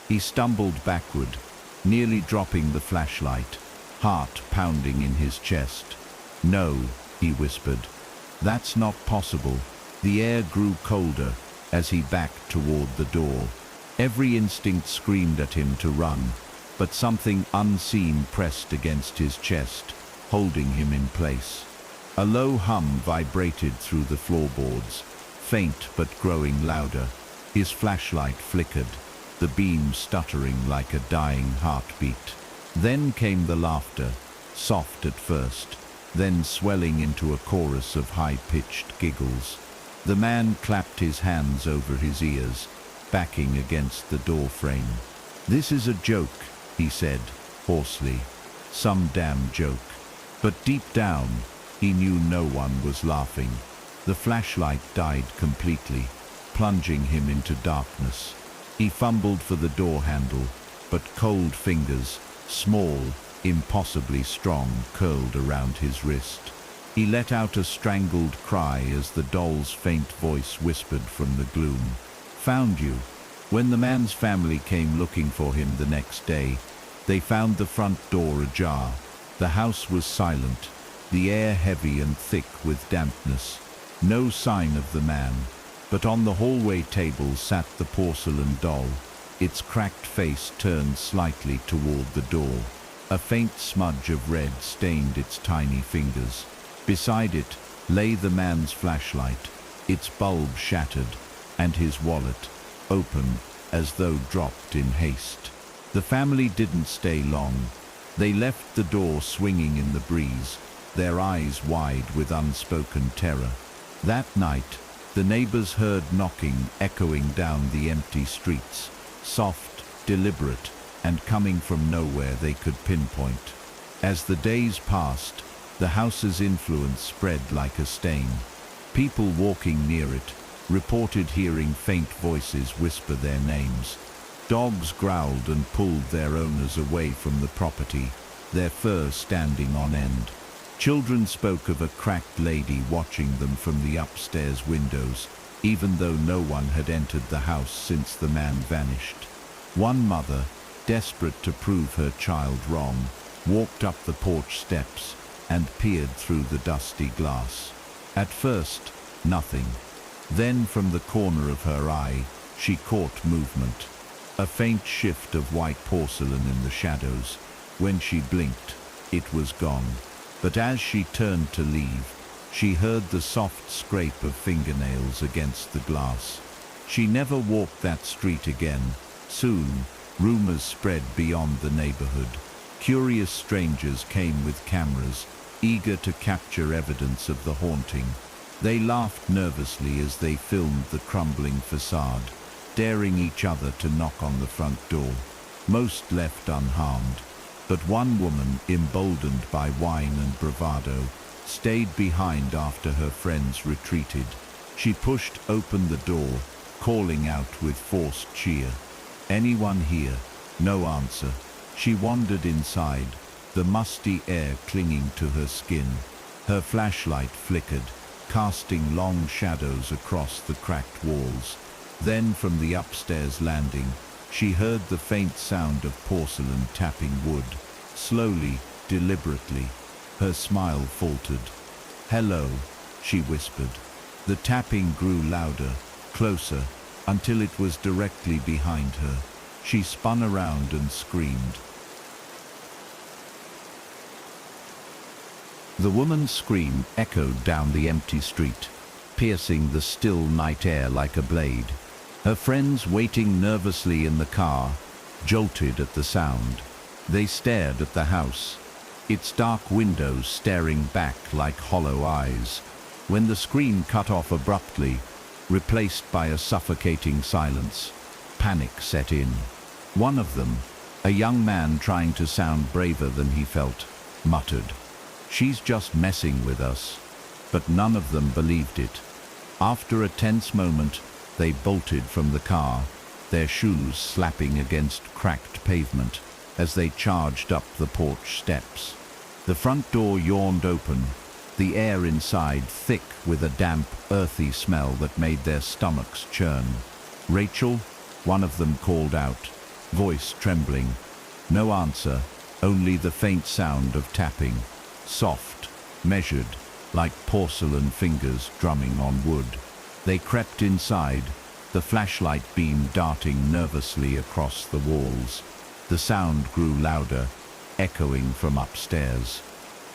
He stumbled backward, nearly dropping the flashlight, heart pounding in his chest. "No," he whispered. "That's not possible." The air grew colder as he backed toward the door. Every instinct screamed at him to run, but something unseen pressed against his chest, holding him in place. A low hum vibrated through the floorboards, faint but growing louder. His flashlight flickered, the beam stuttering like a dying heartbeat. Then came the laughter, soft at first, then swelling into a chorus of high-pitched giggles. The man clapped his hands over his ears, backing against the door frame. "This is a joke," he said, hoarsely. "Some damn joke." But deep down, he knew no one was laughing. The flashlight died completely, plunging him into darkness. He fumbled for the door handle, but cold fingers, small, impossibly strong, curled around his wrist. He let out a strangled cry as the doll's faint voice whispered from the gloom. "Found you." When the man's family came looking for him the next day, they found the front door ajar. The house was silent, the air heavy and thick with dampness. No sign of the man, but on the hallway table sat the porcelain doll, its cracked face turned slightly toward the door. A faint smudge of red stained its tiny fingers. Beside it lay the man's flashlight, its bulb shattered, and his wallet, open as though dropped in haste. The family didn't stay long. They left the door swinging in the breeze, their eyes wide with unspoken terror. That night, the neighbors heard knocking echoing down the empty streets, soft, deliberate, and coming from nowhere they could pinpoint. As the days passed, the house's influence spread like a stain. People walking near it reported hearing faint voices whisper their names. Dogs growled and pulled their owners away from the property, their fur standing on end. Children spoke of a cracked lady watching them from the upstairs windows, even though no one had entered the house since the man vanished. One mother, desperate to prove her child wrong, walked up the porch steps and peered through the dusty glass. At first, nothing. Then from the corner of her eye, she caught movement. A faint shift of white porcelain in the shadows. When she blinked, it was gone. But as she turned to leave, she heard the soft scrape of fingernails against the glass. She never walked that street again. Soon, rumors spread beyond the neighborhood. Curious strangers came with cameras, eager to capture evidence of the haunting. They laughed nervously as they filmed the crumbling facade, daring each other to knock on the front door. Most left unharmed, but one woman, emboldened by wine and bravado, stayed behind after her friends retreated. She pushed open the door, calling out with forced cheer. "Anyone here?" No answer. She wandered inside, the musty air clinging to her skin. Her flashlight flickered, casting long shadows across the cracked walls. Then from the upstairs landing, she heard the faint sound of porcelain tapping wood. Slowly, deliberately, her smile faltered. "Hello," she whispered. The tapping grew louder, closer, until it was directly behind her. She spun around and screamed. The woman's scream echoed down the empty street, piercing the still night air like a blade. Her friends, waiting nervously in the car, jolted at the sound. They stared at the house, its dark windows staring back like hollow eyes. When the scream cut off abruptly, replaced by a suffocating silence, panic set in. One of them, a young man trying to sound braver than he felt, muttered, "She's just messing with us." But none of them believed it. After a tense moment, they bolted from the car, their shoes slapping against cracked pavement as they charged up the porch steps. The front door yawned open, the air inside thick with a damp, earthy smell that made their stomachs churn. "Rachel?" one of them called out, voice trembling. No answer, only the faint sound of tapping, soft, measured, like porcelain fingers drumming on wood. They crept inside, the flashlight beam darting nervously across the walls. The sound grew louder, echoing from upstairs.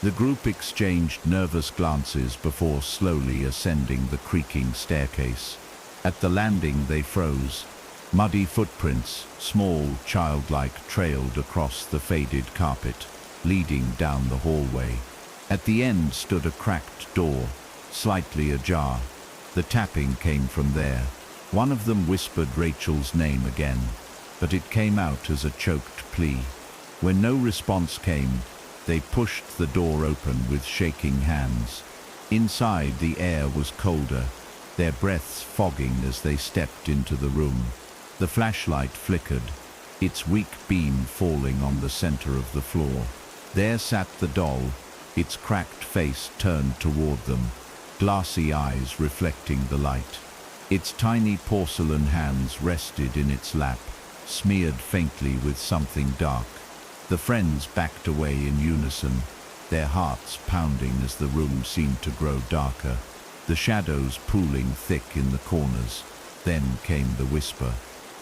The group exchanged nervous glances before slowly ascending the creaking staircase. At the landing they froze. Muddy footprints, small, childlike, trailed across the faded carpet, leading down the hallway. At the end stood a cracked door, slightly ajar. The tapping came from there. One of them whispered Rachel's name again, but it came out as a choked plea. When no response came, they pushed the door open with shaking hands. Inside, the air was colder, their breaths fogging as they stepped into the room. The flashlight flickered, its weak beam falling on the center of the floor. There sat the doll, its cracked face turned toward them, glassy eyes reflecting the light. Its tiny porcelain hands rested in its lap, smeared faintly with something dark. The friends backed away in unison, their hearts pounding as the room seemed to grow darker, the shadows pooling thick in the corners. Then came the whisper,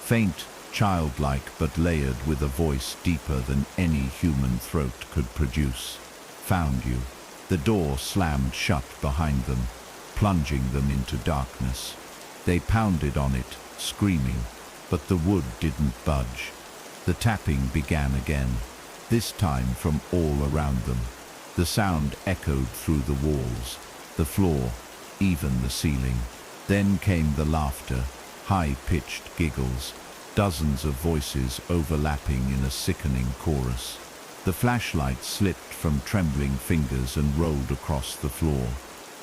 faint, childlike, but layered with a voice deeper than any human throat could produce. "Found you." The door slammed shut behind them, plunging them into darkness. They pounded on it, screaming, but the wood didn't budge. The tapping began again, this time from all around them. The sound echoed through the walls, the floor, even the ceiling. Then came the laughter, high-pitched giggles, dozens of voices overlapping in a sickening chorus. The flashlight slipped from trembling fingers and rolled across the floor.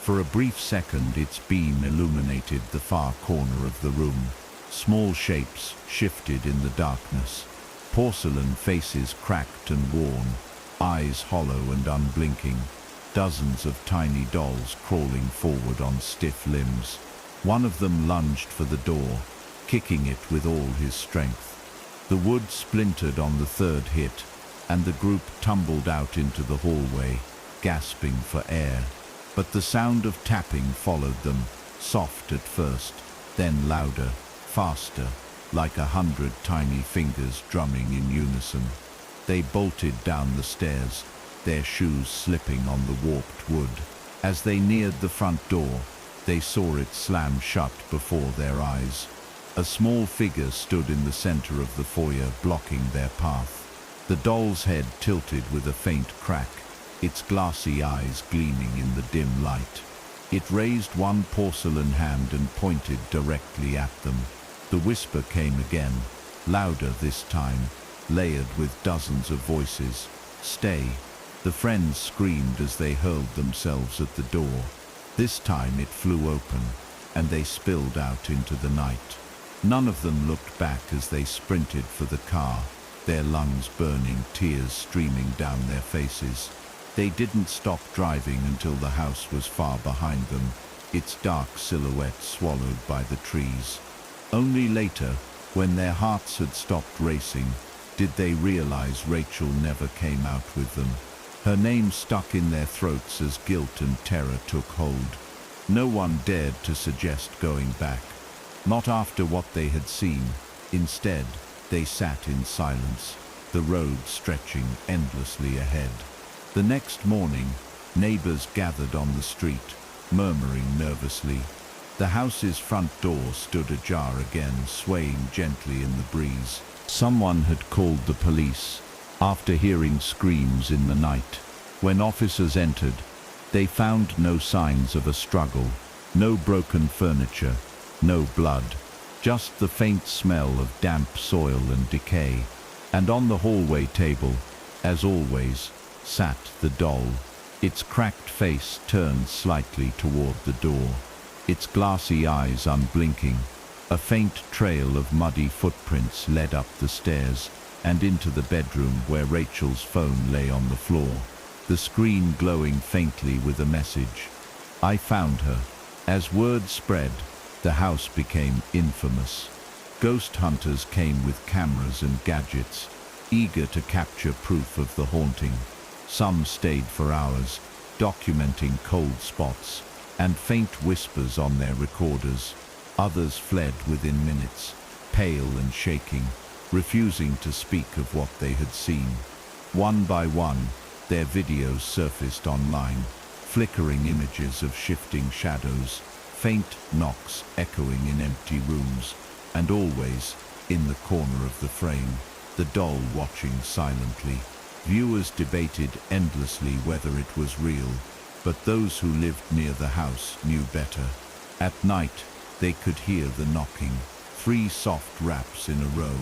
For a brief second, its beam illuminated the far corner of the room. Small shapes shifted in the darkness. Porcelain faces cracked and worn, eyes hollow and unblinking. Dozens of tiny dolls crawling forward on stiff limbs. One of them lunged for the door, kicking it with all his strength. The wood splintered on the third hit, and the group tumbled out into the hallway, gasping for air. But the sound of tapping followed them, soft at first, then louder, faster, like 100 tiny fingers drumming in unison. They bolted down the stairs, their shoes slipping on the warped wood. As they neared the front door, they saw it slam shut before their eyes. A small figure stood in the center of the foyer, blocking their path. The doll's head tilted with a faint crack, its glassy eyes gleaming in the dim light. It raised one porcelain hand and pointed directly at them. The whisper came again, louder this time, layered with dozens of voices. "Stay." The friends screamed as they hurled themselves at the door. This time it flew open, and they spilled out into the night. None of them looked back as they sprinted for the car, their lungs burning, tears streaming down their faces. They didn't stop driving until the house was far behind them, its dark silhouette swallowed by the trees. Only later, when their hearts had stopped racing, did they realize Rachel never came out with them. Her name stuck in their throats as guilt and terror took hold. No one dared to suggest going back, not after what they had seen. Instead, they sat in silence, the road stretching endlessly ahead. The next morning, neighbors gathered on the street, murmuring nervously. The house's front door stood ajar again, swaying gently in the breeze. Someone had called the police after hearing screams in the night. When officers entered, they found no signs of a struggle, no broken furniture, no blood, just the faint smell of damp soil and decay. And on the hallway table, as always, sat the doll, its cracked face turned slightly toward the door, its glassy eyes unblinking, A faint trail of muddy footprints led up the stairs and into the bedroom where Rachel's phone lay on the floor, the screen glowing faintly with a message. I found her. As word spread, the house became infamous. Ghost hunters came with cameras and gadgets, eager to capture proof of the haunting. Some stayed for hours, documenting cold spots and faint whispers on their recorders. Others fled within minutes, pale and shaking, refusing to speak of what they had seen. One by one, their videos surfaced online, flickering images of shifting shadows, faint knocks echoing in empty rooms, and always, in the corner of the frame, the doll watching silently. Viewers debated endlessly whether it was real, but those who lived near the house knew better. At night, they could hear the knocking, 3 soft raps in a row,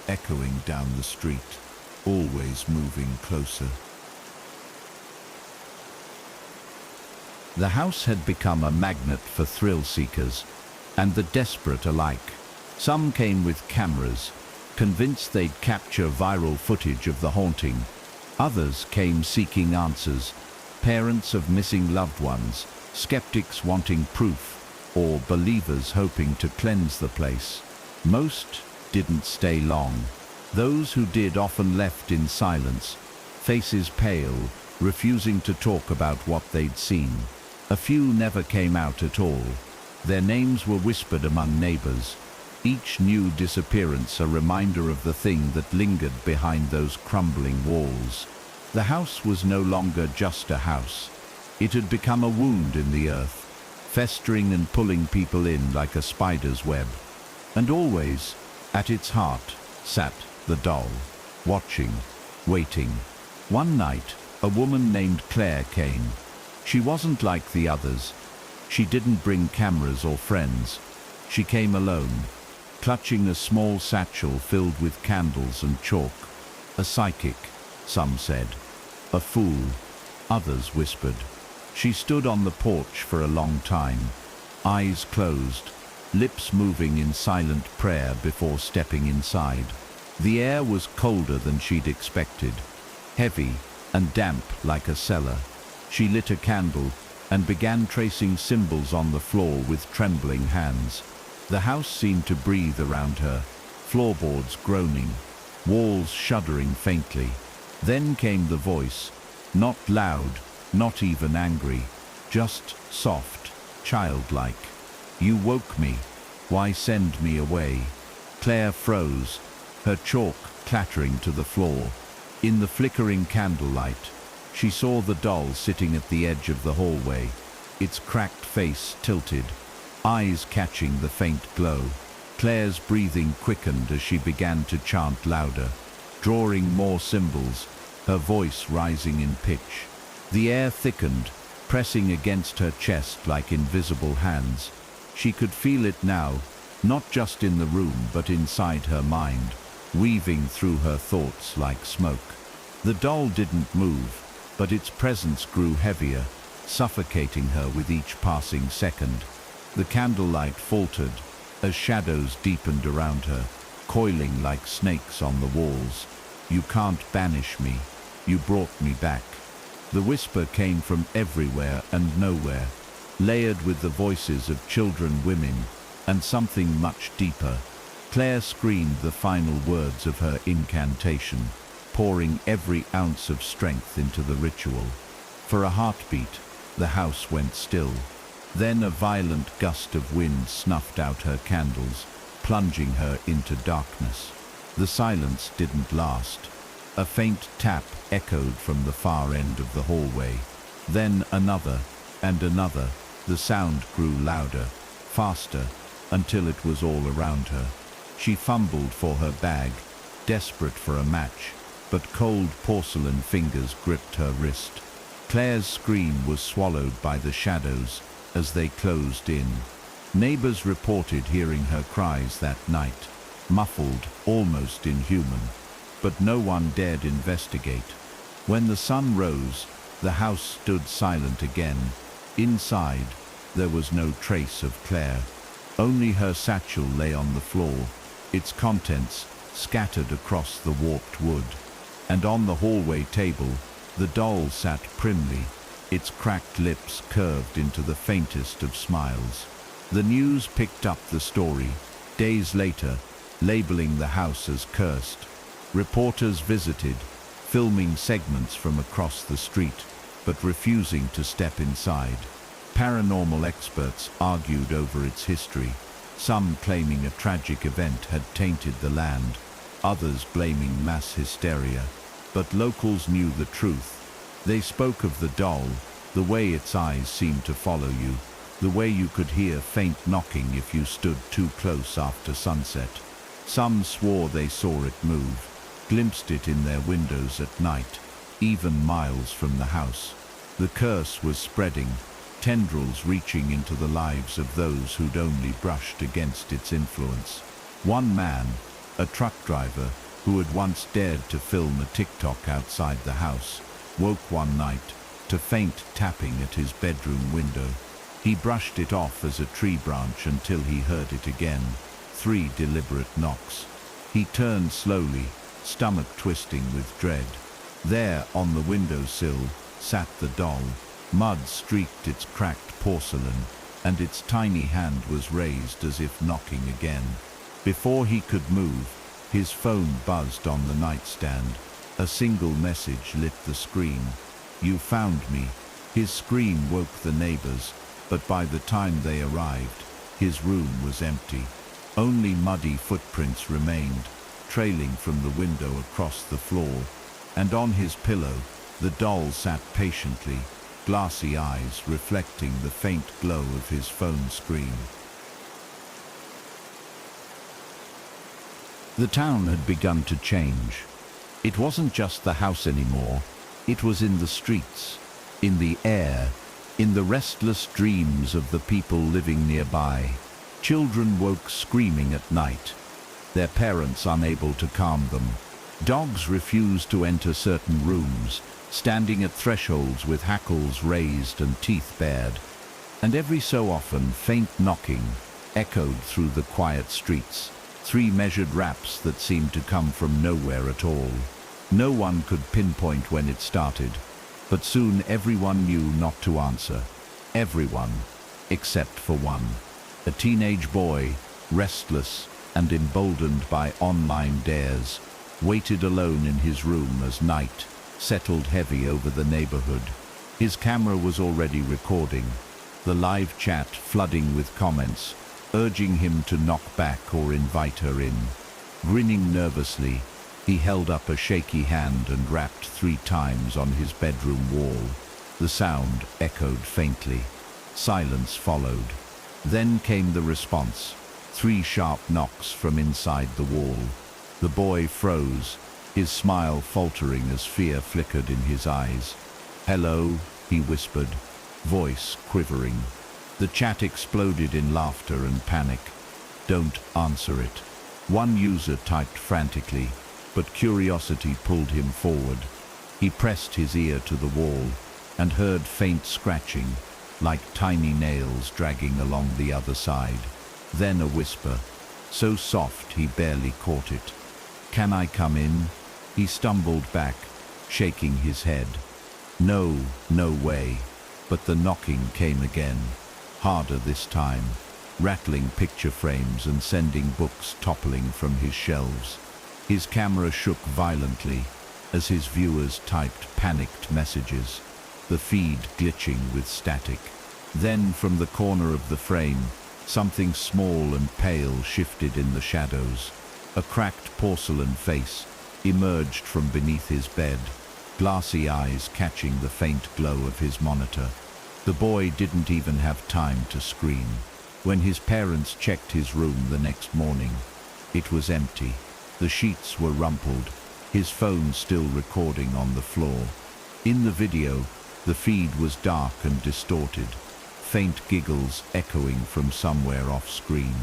echoing down the street, always moving closer. The house had become a magnet for thrill seekers, and the desperate alike. Some came with cameras, convinced they'd capture viral footage of the haunting. Others came seeking answers, parents of missing loved ones, skeptics wanting proof, or believers hoping to cleanse the place. Most didn't stay long. Those who did often left in silence, faces pale, refusing to talk about what they'd seen. A few never came out at all. Their names were whispered among neighbors, each new disappearance a reminder of the thing that lingered behind those crumbling walls. The house was no longer just a house. It had become a wound in the earth, festering and pulling people in like a spider's web. And always, at its heart, sat the doll, watching, waiting. One night, a woman named Claire came. She wasn't like the others. She didn't bring cameras or friends. She came alone, clutching a small satchel filled with candles and chalk. A psychic, some said. A fool, others whispered. She stood on the porch for a long time, eyes closed, lips moving in silent prayer before stepping inside. The air was colder than she'd expected, heavy and damp like a cellar. She lit a candle and began tracing symbols on the floor with trembling hands. The house seemed to breathe around her, floorboards groaning, walls shuddering faintly. Then came the voice, not loud, not even angry, just soft, childlike. "You woke me. Why send me away?" Claire froze, her chalk clattering to the floor. In the flickering candlelight, she saw the doll sitting at the edge of the hallway, its cracked face tilted, eyes catching the faint glow. Claire's breathing quickened as she began to chant louder, drawing more symbols, her voice rising in pitch. The air thickened, pressing against her chest like invisible hands. She could feel it now, not just in the room but inside her mind, weaving through her thoughts like smoke. The doll didn't move, but its presence grew heavier, suffocating her with each passing second. The candlelight faltered as shadows deepened around her, coiling like snakes on the walls. "You can't banish me. You brought me back." The whisper came from everywhere and nowhere, layered with the voices of children, women, and something much deeper. Claire screamed the final words of her incantation, pouring every ounce of strength into the ritual. For a heartbeat, the house went still. Then a violent gust of wind snuffed out her candles, plunging her into darkness. The silence didn't last. A faint tap echoed from the far end of the hallway. Then another, and another. The sound grew louder, faster, until it was all around her. She fumbled for her bag, desperate for a match, but cold porcelain fingers gripped her wrist. Claire's scream was swallowed by the shadows as they closed in. Neighbors reported hearing her cries that night, muffled, almost inhuman, but no one dared investigate. When the sun rose, the house stood silent again. Inside, there was no trace of Claire. Only her satchel lay on the floor, its contents scattered across the warped wood. And on the hallway table, the doll sat primly, its cracked lips curved into the faintest of smiles. The news picked up the story, days later, labeling the house as cursed. Reporters visited, filming segments from across the street, but refusing to step inside. Paranormal experts argued over its history, some claiming a tragic event had tainted the land, others blaming mass hysteria. But locals knew the truth. They spoke of the doll, the way its eyes seemed to follow you, the way you could hear faint knocking if you stood too close after sunset. Some swore they saw it move, glimpsed it in their windows at night, even miles from the house. The curse was spreading, tendrils reaching into the lives of those who'd only brushed against its influence. One man, a truck driver, who had once dared to film a TikTok outside the house, woke one night to faint tapping at his bedroom window. He brushed it off as a tree branch until he heard it again, 3 deliberate knocks. He turned slowly, stomach twisting with dread. There, on the windowsill, sat the doll. Mud streaked its cracked porcelain, and its tiny hand was raised as if knocking again. Before he could move, his phone buzzed on the nightstand. A single message lit the screen. "You found me." His scream woke the neighbors, but by the time they arrived, his room was empty. Only muddy footprints remained, trailing from the window across the floor, and on his pillow, the doll sat patiently, glassy eyes reflecting the faint glow of his phone screen. The town had begun to change. It wasn't just the house anymore. It was in the streets, in the air, in the restless dreams of the people living nearby. Children woke screaming at night, their parents unable to calm them. Dogs refused to enter certain rooms, standing at thresholds with hackles raised and teeth bared. And every so often, faint knocking echoed through the quiet streets, 3 measured raps that seemed to come from nowhere at all. No one could pinpoint when it started, but soon everyone knew not to answer. Everyone, except for one. A teenage boy, restless and emboldened by online dares, waited alone in his room as night settled heavy over the neighborhood. His camera was already recording, the live chat flooding with comments, urging him to knock back or invite her in. Grinning nervously, he held up a shaky hand and rapped 3 times on his bedroom wall. The sound echoed faintly. Silence followed. Then came the response, 3 sharp knocks from inside the wall. The boy froze, his smile faltering as fear flickered in his eyes. "Hello," he whispered, voice quivering. The chat exploded in laughter and panic. "Don't answer it." One user typed frantically, but curiosity pulled him forward. He pressed his ear to the wall and heard faint scratching, like tiny nails dragging along the other side. Then a whisper, so soft he barely caught it. "Can I come in?" He stumbled back, shaking his head. No, no way. But the knocking came again, harder this time, rattling picture frames and sending books toppling from his shelves. His camera shook violently as his viewers typed panicked messages, the feed glitching with static. Then from the corner of the frame, something small and pale shifted in the shadows. A cracked porcelain face emerged from beneath his bed, glassy eyes catching the faint glow of his monitor. The boy didn't even have time to scream. When his parents checked his room the next morning, it was empty. The sheets were rumpled, his phone still recording on the floor. In the video, the feed was dark and distorted, faint giggles echoing from somewhere off-screen.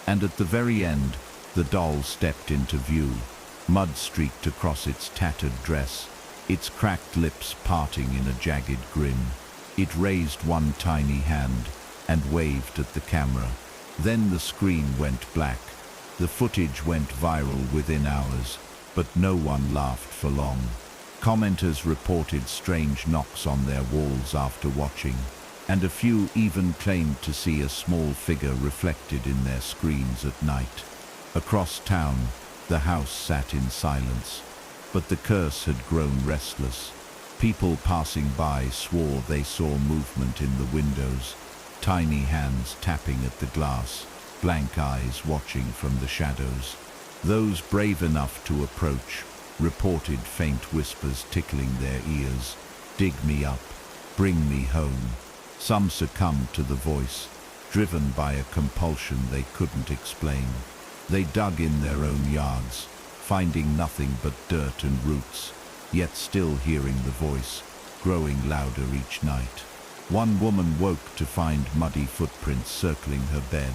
And at the very end, the doll stepped into view, mud streaked across its tattered dress, its cracked lips parting in a jagged grin. It raised one tiny hand and waved at the camera. Then the screen went black. The footage went viral within hours, but no one laughed for long. Commenters reported strange knocks on their walls after watching, and a few even claimed to see a small figure reflected in their screens at night. Across town, the house sat in silence, but the curse had grown restless. People passing by swore they saw movement in the windows, tiny hands tapping at the glass, blank eyes watching from the shadows. Those brave enough to approach reported faint whispers tickling their ears. "Dig me up, bring me home." Some succumbed to the voice, driven by a compulsion they couldn't explain. They dug in their own yards, finding nothing but dirt and roots, yet still hearing the voice, growing louder each night. One woman woke to find muddy footprints circling her bed.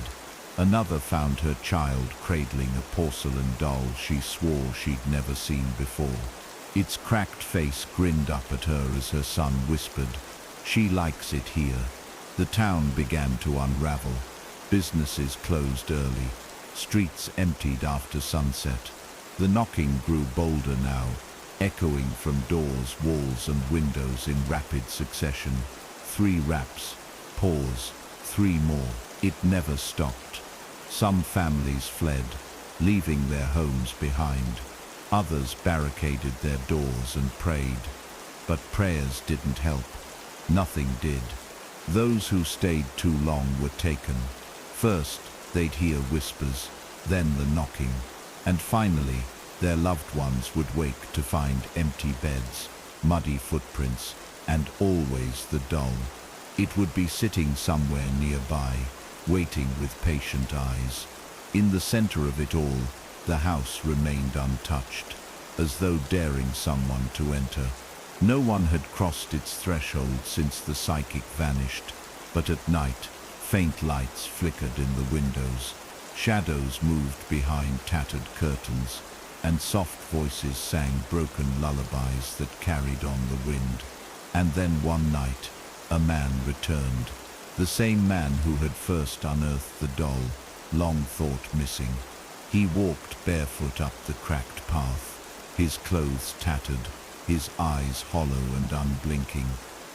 Another found her child cradling a porcelain doll she swore she'd never seen before. Its cracked face grinned up at her as her son whispered, "She likes it here." The town began to unravel. Businesses closed early. Streets emptied after sunset. The knocking grew bolder now, echoing from doors, walls, and windows in rapid succession. 3 raps, pause, 3 more. It never stopped. Some families fled, leaving their homes behind. Others barricaded their doors and prayed. But prayers didn't help. Nothing did. Those who stayed too long were taken. First, they'd hear whispers, then the knocking, and finally, their loved ones would wake to find empty beds, muddy footprints, and always the doll. It would be sitting somewhere nearby, waiting with patient eyes. In the center of it all, the house remained untouched, as though daring someone to enter. No one had crossed its threshold since the psychic vanished, but at night, faint lights flickered in the windows. Shadows moved behind tattered curtains, and soft voices sang broken lullabies that carried on the wind. And then one night, a man returned. The same man who had first unearthed the doll, long thought missing. He walked barefoot up the cracked path, his clothes tattered, his eyes hollow and unblinking.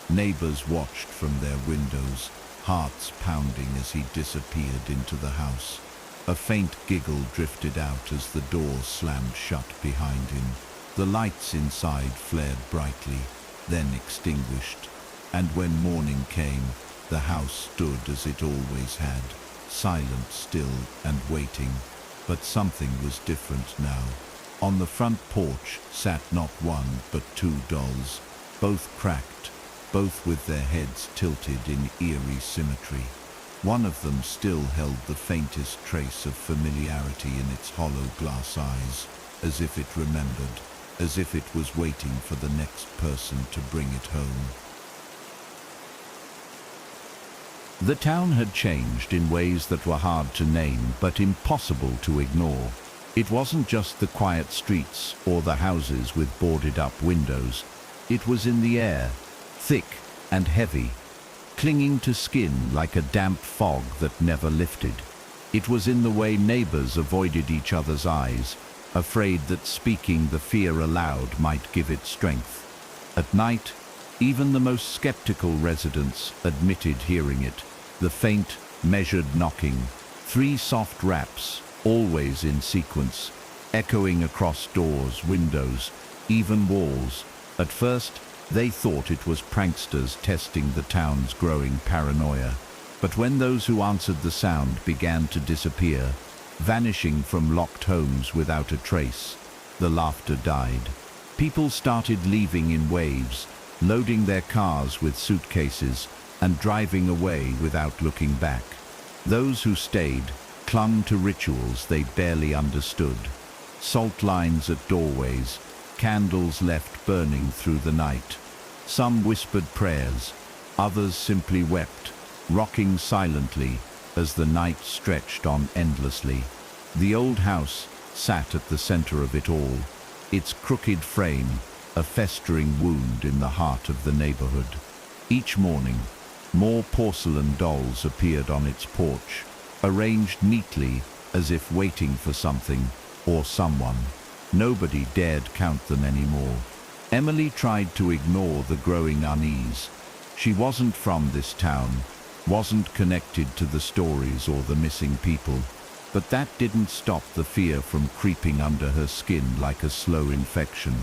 Neighbors watched from their windows, hearts pounding as he disappeared into the house. A faint giggle drifted out as the door slammed shut behind him. The lights inside flared brightly, then extinguished, and when morning came, the house stood as it always had, silent, still, and waiting. But something was different now. On the front porch sat not one but 2 dolls, both cracked, both with their heads tilted in eerie symmetry. One of them still held the faintest trace of familiarity in its hollow glass eyes, as if it remembered, as if it was waiting for the next person to bring it home. The town had changed in ways that were hard to name but impossible to ignore. It wasn't just the quiet streets or the houses with boarded-up windows. It was in the air, thick and heavy, clinging to skin like a damp fog that never lifted. It was in the way neighbors avoided each other's eyes, afraid that speaking the fear aloud might give it strength. At night, even the most skeptical residents admitted hearing it, the faint, measured knocking, 3 soft raps, always in sequence, echoing across doors, windows, even walls. At first, they thought it was pranksters testing the town's growing paranoia. But when those who answered the sound began to disappear, vanishing from locked homes without a trace, the laughter died. People started leaving in waves, loading their cars with suitcases and driving away without looking back. Those who stayed clung to rituals they barely understood. Salt lines at doorways, candles left burning through the night. Some whispered prayers, others simply wept, rocking silently as the night stretched on endlessly. The old house sat at the center of it all, its crooked frame a festering wound in the heart of the neighborhood. Each morning, more porcelain dolls appeared on its porch, arranged neatly as if waiting for something or someone. Nobody dared count them anymore. Emily tried to ignore the growing unease. She wasn't from this town, wasn't connected to the stories or the missing people, but that didn't stop the fear from creeping under her skin like a slow infection.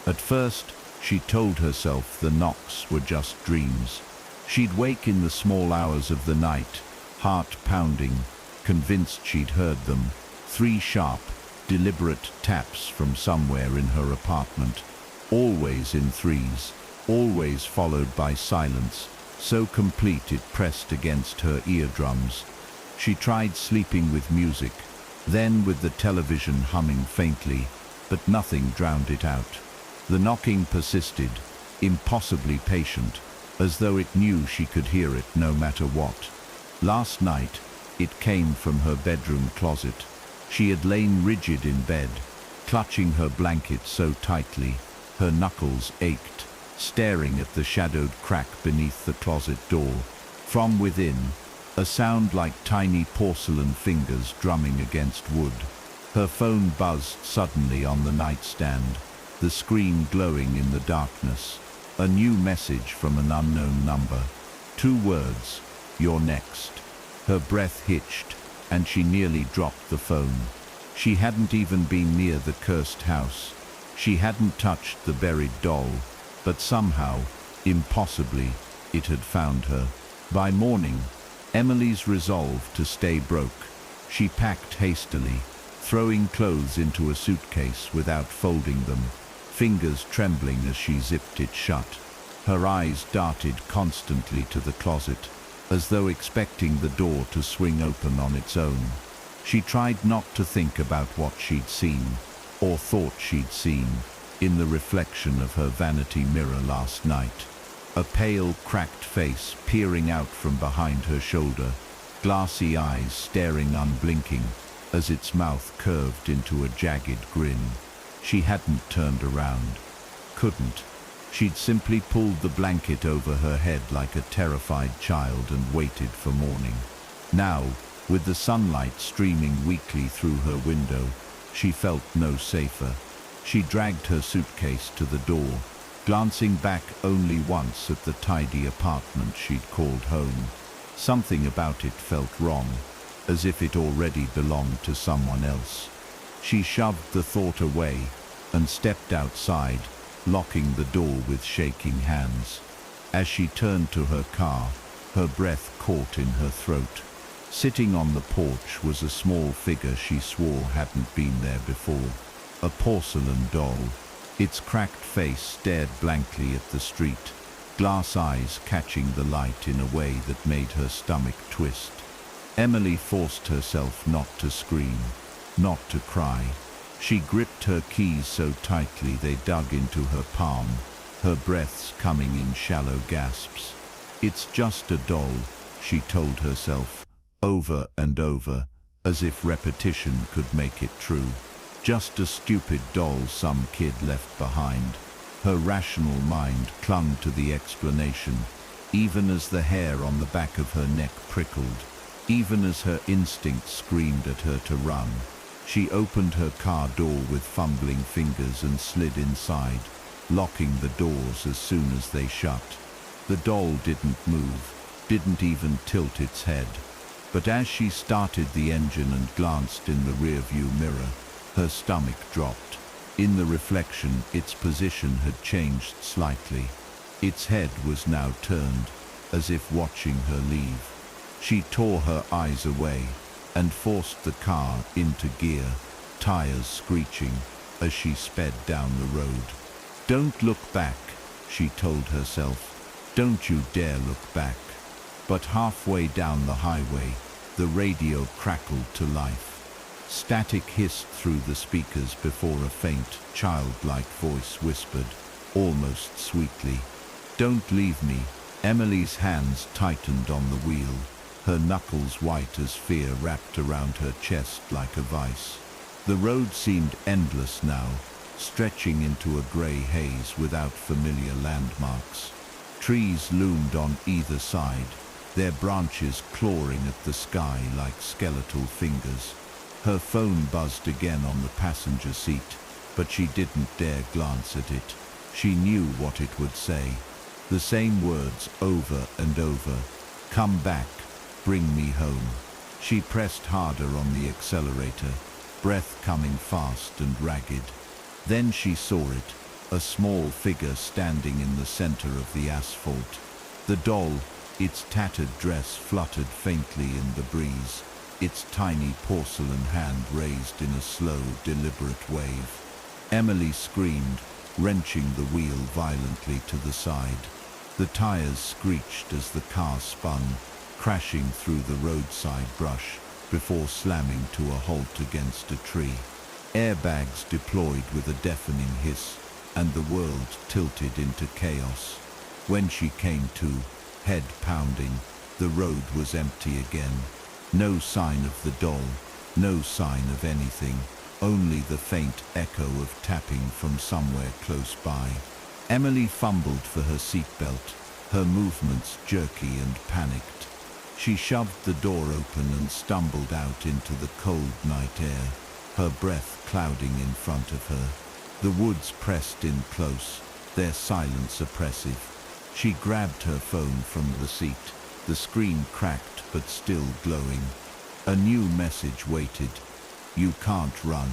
At first, she told herself the knocks were just dreams. She'd wake in the small hours of the night, heart pounding, convinced she'd heard them. 3 sharp, deliberate taps from somewhere in her apartment, always in threes, always followed by silence, so complete it pressed against her eardrums. She tried sleeping with music, then with the television humming faintly, but nothing drowned it out. The knocking persisted, impossibly patient, as though it knew she could hear it no matter what. Last night, it came from her bedroom closet. She had lain rigid in bed, clutching her blanket so tightly, her knuckles ached, staring at the shadowed crack beneath the closet door. From within, a sound like tiny porcelain fingers drumming against wood. Her phone buzzed suddenly on the nightstand, the screen glowing in the darkness. A new message from an unknown number. 2 words, "You're next." Her breath hitched, and she nearly dropped the phone. She hadn't even been near the cursed house. She hadn't touched the buried doll, but somehow, impossibly, it had found her. By morning, Emily's resolve to stay broke. She packed hastily, throwing clothes into a suitcase without folding them, fingers trembling as she zipped it shut. Her eyes darted constantly to the closet, as though expecting the door to swing open on its own. She tried not to think about what she'd seen, or thought she'd seen, in the reflection of her vanity mirror last night. A pale, cracked face peering out from behind her shoulder, glassy eyes staring unblinking, as its mouth curved into a jagged grin. She hadn't turned around. Couldn't. She'd simply pulled the blanket over her head like a terrified child and waited for morning. Now, with the sunlight streaming weakly through her window, she felt no safer. She dragged her suitcase to the door, glancing back only once at the tidy apartment she'd called home. Something about it felt wrong, as if it already belonged to someone else. She shoved the thought away and stepped outside, locking the door with shaking hands. As she turned to her car, her breath caught in her throat. Sitting on the porch was a small figure she swore hadn't been there before. A porcelain doll. Its cracked face stared blankly at the street, glass eyes catching the light in a way that made her stomach twist. Emily forced herself not to scream, not to cry. She gripped her keys so tightly they dug into her palm, her breaths coming in shallow gasps. "It's just a doll," she told herself, over and over, as if repetition could make it true. Just a stupid doll some kid left behind. Her rational mind clung to the explanation, even as the hair on the back of her neck prickled, even as her instinct screamed at her to run. She opened her car door with fumbling fingers and slid inside, locking the doors as soon as they shut. The doll didn't move, didn't even tilt its head. But as she started the engine and glanced in the rearview mirror, her stomach dropped. In the reflection, its position had changed slightly. Its head was now turned, as if watching her leave. She tore her eyes away and forced the car into gear, tires screeching as she sped down the road. "Don't look back," she told herself. "Don't you dare look back." But halfway down the highway, the radio crackled to life. Static hissed through the speakers before a faint, childlike voice whispered, almost sweetly, "Don't leave me." Emily's hands tightened on the wheel, her knuckles white as fear wrapped around her chest like a vice. The road seemed endless now, stretching into a grey haze without familiar landmarks. Trees loomed on either side, their branches clawing at the sky like skeletal fingers. Her phone buzzed again on the passenger seat, but she didn't dare glance at it. She knew what it would say. The same words over and over. "Come back. Bring me home." She pressed harder on the accelerator, breath coming fast and ragged. Then she saw it, a small figure standing in the center of the asphalt. The doll, its tattered dress fluttered faintly in the breeze, its tiny porcelain hand raised in a slow, deliberate wave. Emily screamed, wrenching the wheel violently to the side. The tires screeched as the car spun, crashing through the roadside brush before slamming to a halt against a tree. Airbags deployed with a deafening hiss, and the world tilted into chaos. When she came to, head pounding, the road was empty again. No sign of the doll, no sign of anything, only the faint echo of tapping from somewhere close by. Emily fumbled for her seatbelt, her movements jerky and panicked. She shoved the door open and stumbled out into the cold night air, her breath clouding in front of her. The woods pressed in close, their silence oppressive. She grabbed her phone from the seat, the screen cracked but still glowing. A new message waited. "You can't run."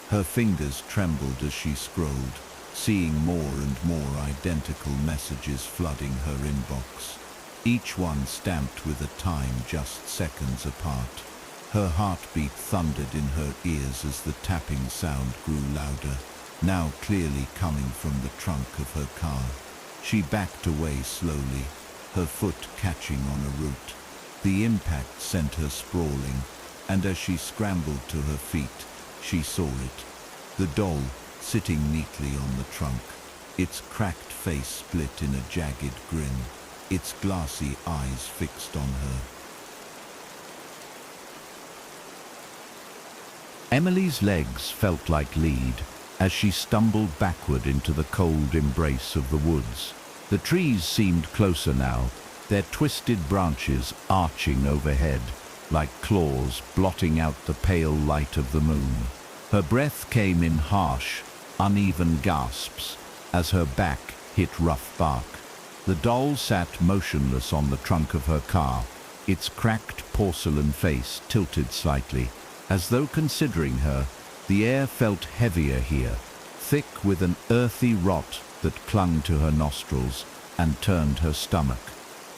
Her fingers trembled as she scrolled, seeing more and more identical messages flooding her inbox. Each one stamped with a time just seconds apart. Her heartbeat thundered in her ears as the tapping sound grew louder, now clearly coming from the trunk of her car. She backed away slowly, her foot catching on a root. The impact sent her sprawling, and as she scrambled to her feet, she saw it. The doll, sitting neatly on the trunk, its cracked face split in a jagged grin, its glassy eyes fixed on her. Emily's legs felt like lead as she stumbled backward into the cold embrace of the woods. The trees seemed closer now, their twisted branches arching overhead, like claws blotting out the pale light of the moon. Her breath came in harsh, uneven gasps as her back hit rough bark. The doll sat motionless on the trunk of her car, its cracked porcelain face tilted slightly. As though considering her, the air felt heavier here, thick with an earthy rot that clung to her nostrils and turned her stomach.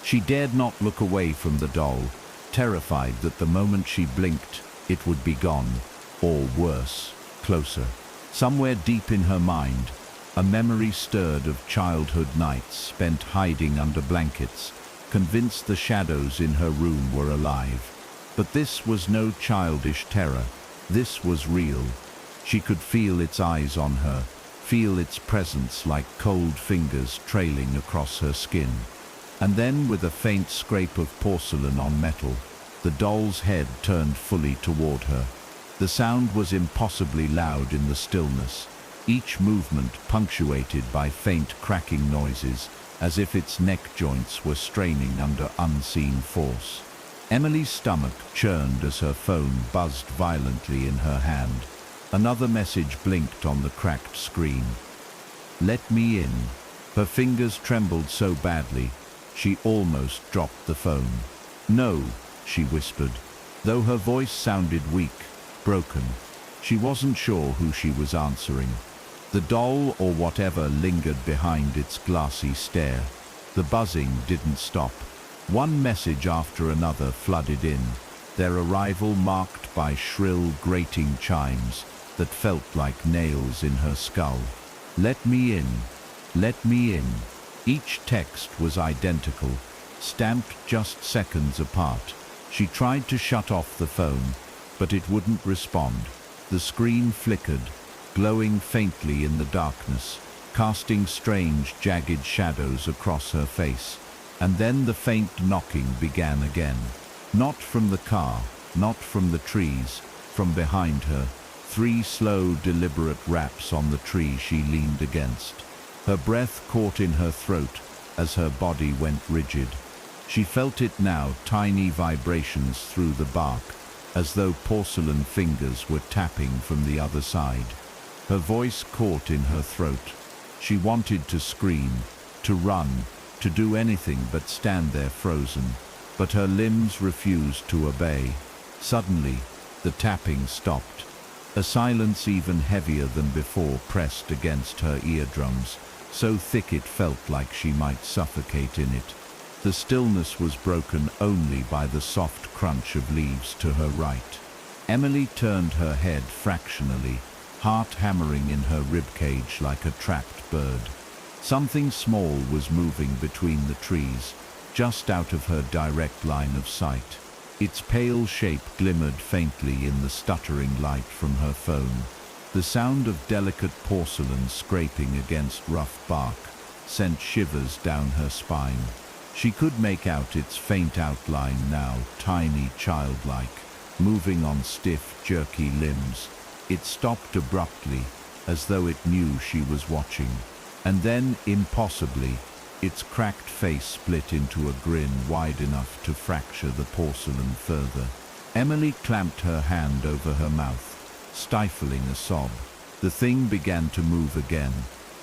She dared not look away from the doll, terrified that the moment she blinked, it would be gone, or worse, closer. Somewhere deep in her mind, a memory stirred of childhood nights spent hiding under blankets, convinced the shadows in her room were alive. But this was no childish terror. This was real. She could feel its eyes on her, feel its presence like cold fingers trailing across her skin. And then, with a faint scrape of porcelain on metal, the doll's head turned fully toward her. The sound was impossibly loud in the stillness, each movement punctuated by faint cracking noises, as if its neck joints were straining under unseen force. Emily's stomach churned as her phone buzzed violently in her hand. Another message blinked on the cracked screen. "Let me in." Her fingers trembled so badly, she almost dropped the phone. "No," she whispered, though her voice sounded weak, broken. She wasn't sure who she was answering. The doll or whatever lingered behind its glassy stare. The buzzing didn't stop. One message after another flooded in, their arrival marked by shrill, grating chimes that felt like nails in her skull. "Let me in. Let me in." Each text was identical, stamped just seconds apart. She tried to shut off the phone, but it wouldn't respond. The screen flickered, glowing faintly in the darkness, casting strange, jagged shadows across her face. And then the faint knocking began again. Not from the car, not from the trees, from behind her. 3 slow, deliberate raps on the tree she leaned against. Her breath caught in her throat as her body went rigid. She felt it now, tiny vibrations through the bark, as though porcelain fingers were tapping from the other side. Her voice caught in her throat. She wanted to scream, to run, to do anything but stand there frozen, but her limbs refused to obey. Suddenly, the tapping stopped. A silence even heavier than before pressed against her eardrums, so thick it felt like she might suffocate in it. The stillness was broken only by the soft crunch of leaves to her right. Emily turned her head fractionally, heart hammering in her ribcage like a trapped bird. Something small was moving between the trees, just out of her direct line of sight. Its pale shape glimmered faintly in the stuttering light from her phone. The sound of delicate porcelain scraping against rough bark sent shivers down her spine. She could make out its faint outline now, tiny, childlike, moving on stiff, jerky limbs. It stopped abruptly, as though it knew she was watching. And then, impossibly, its cracked face split into a grin wide enough to fracture the porcelain further. Emily clamped her hand over her mouth, stifling a sob. The thing began to move again,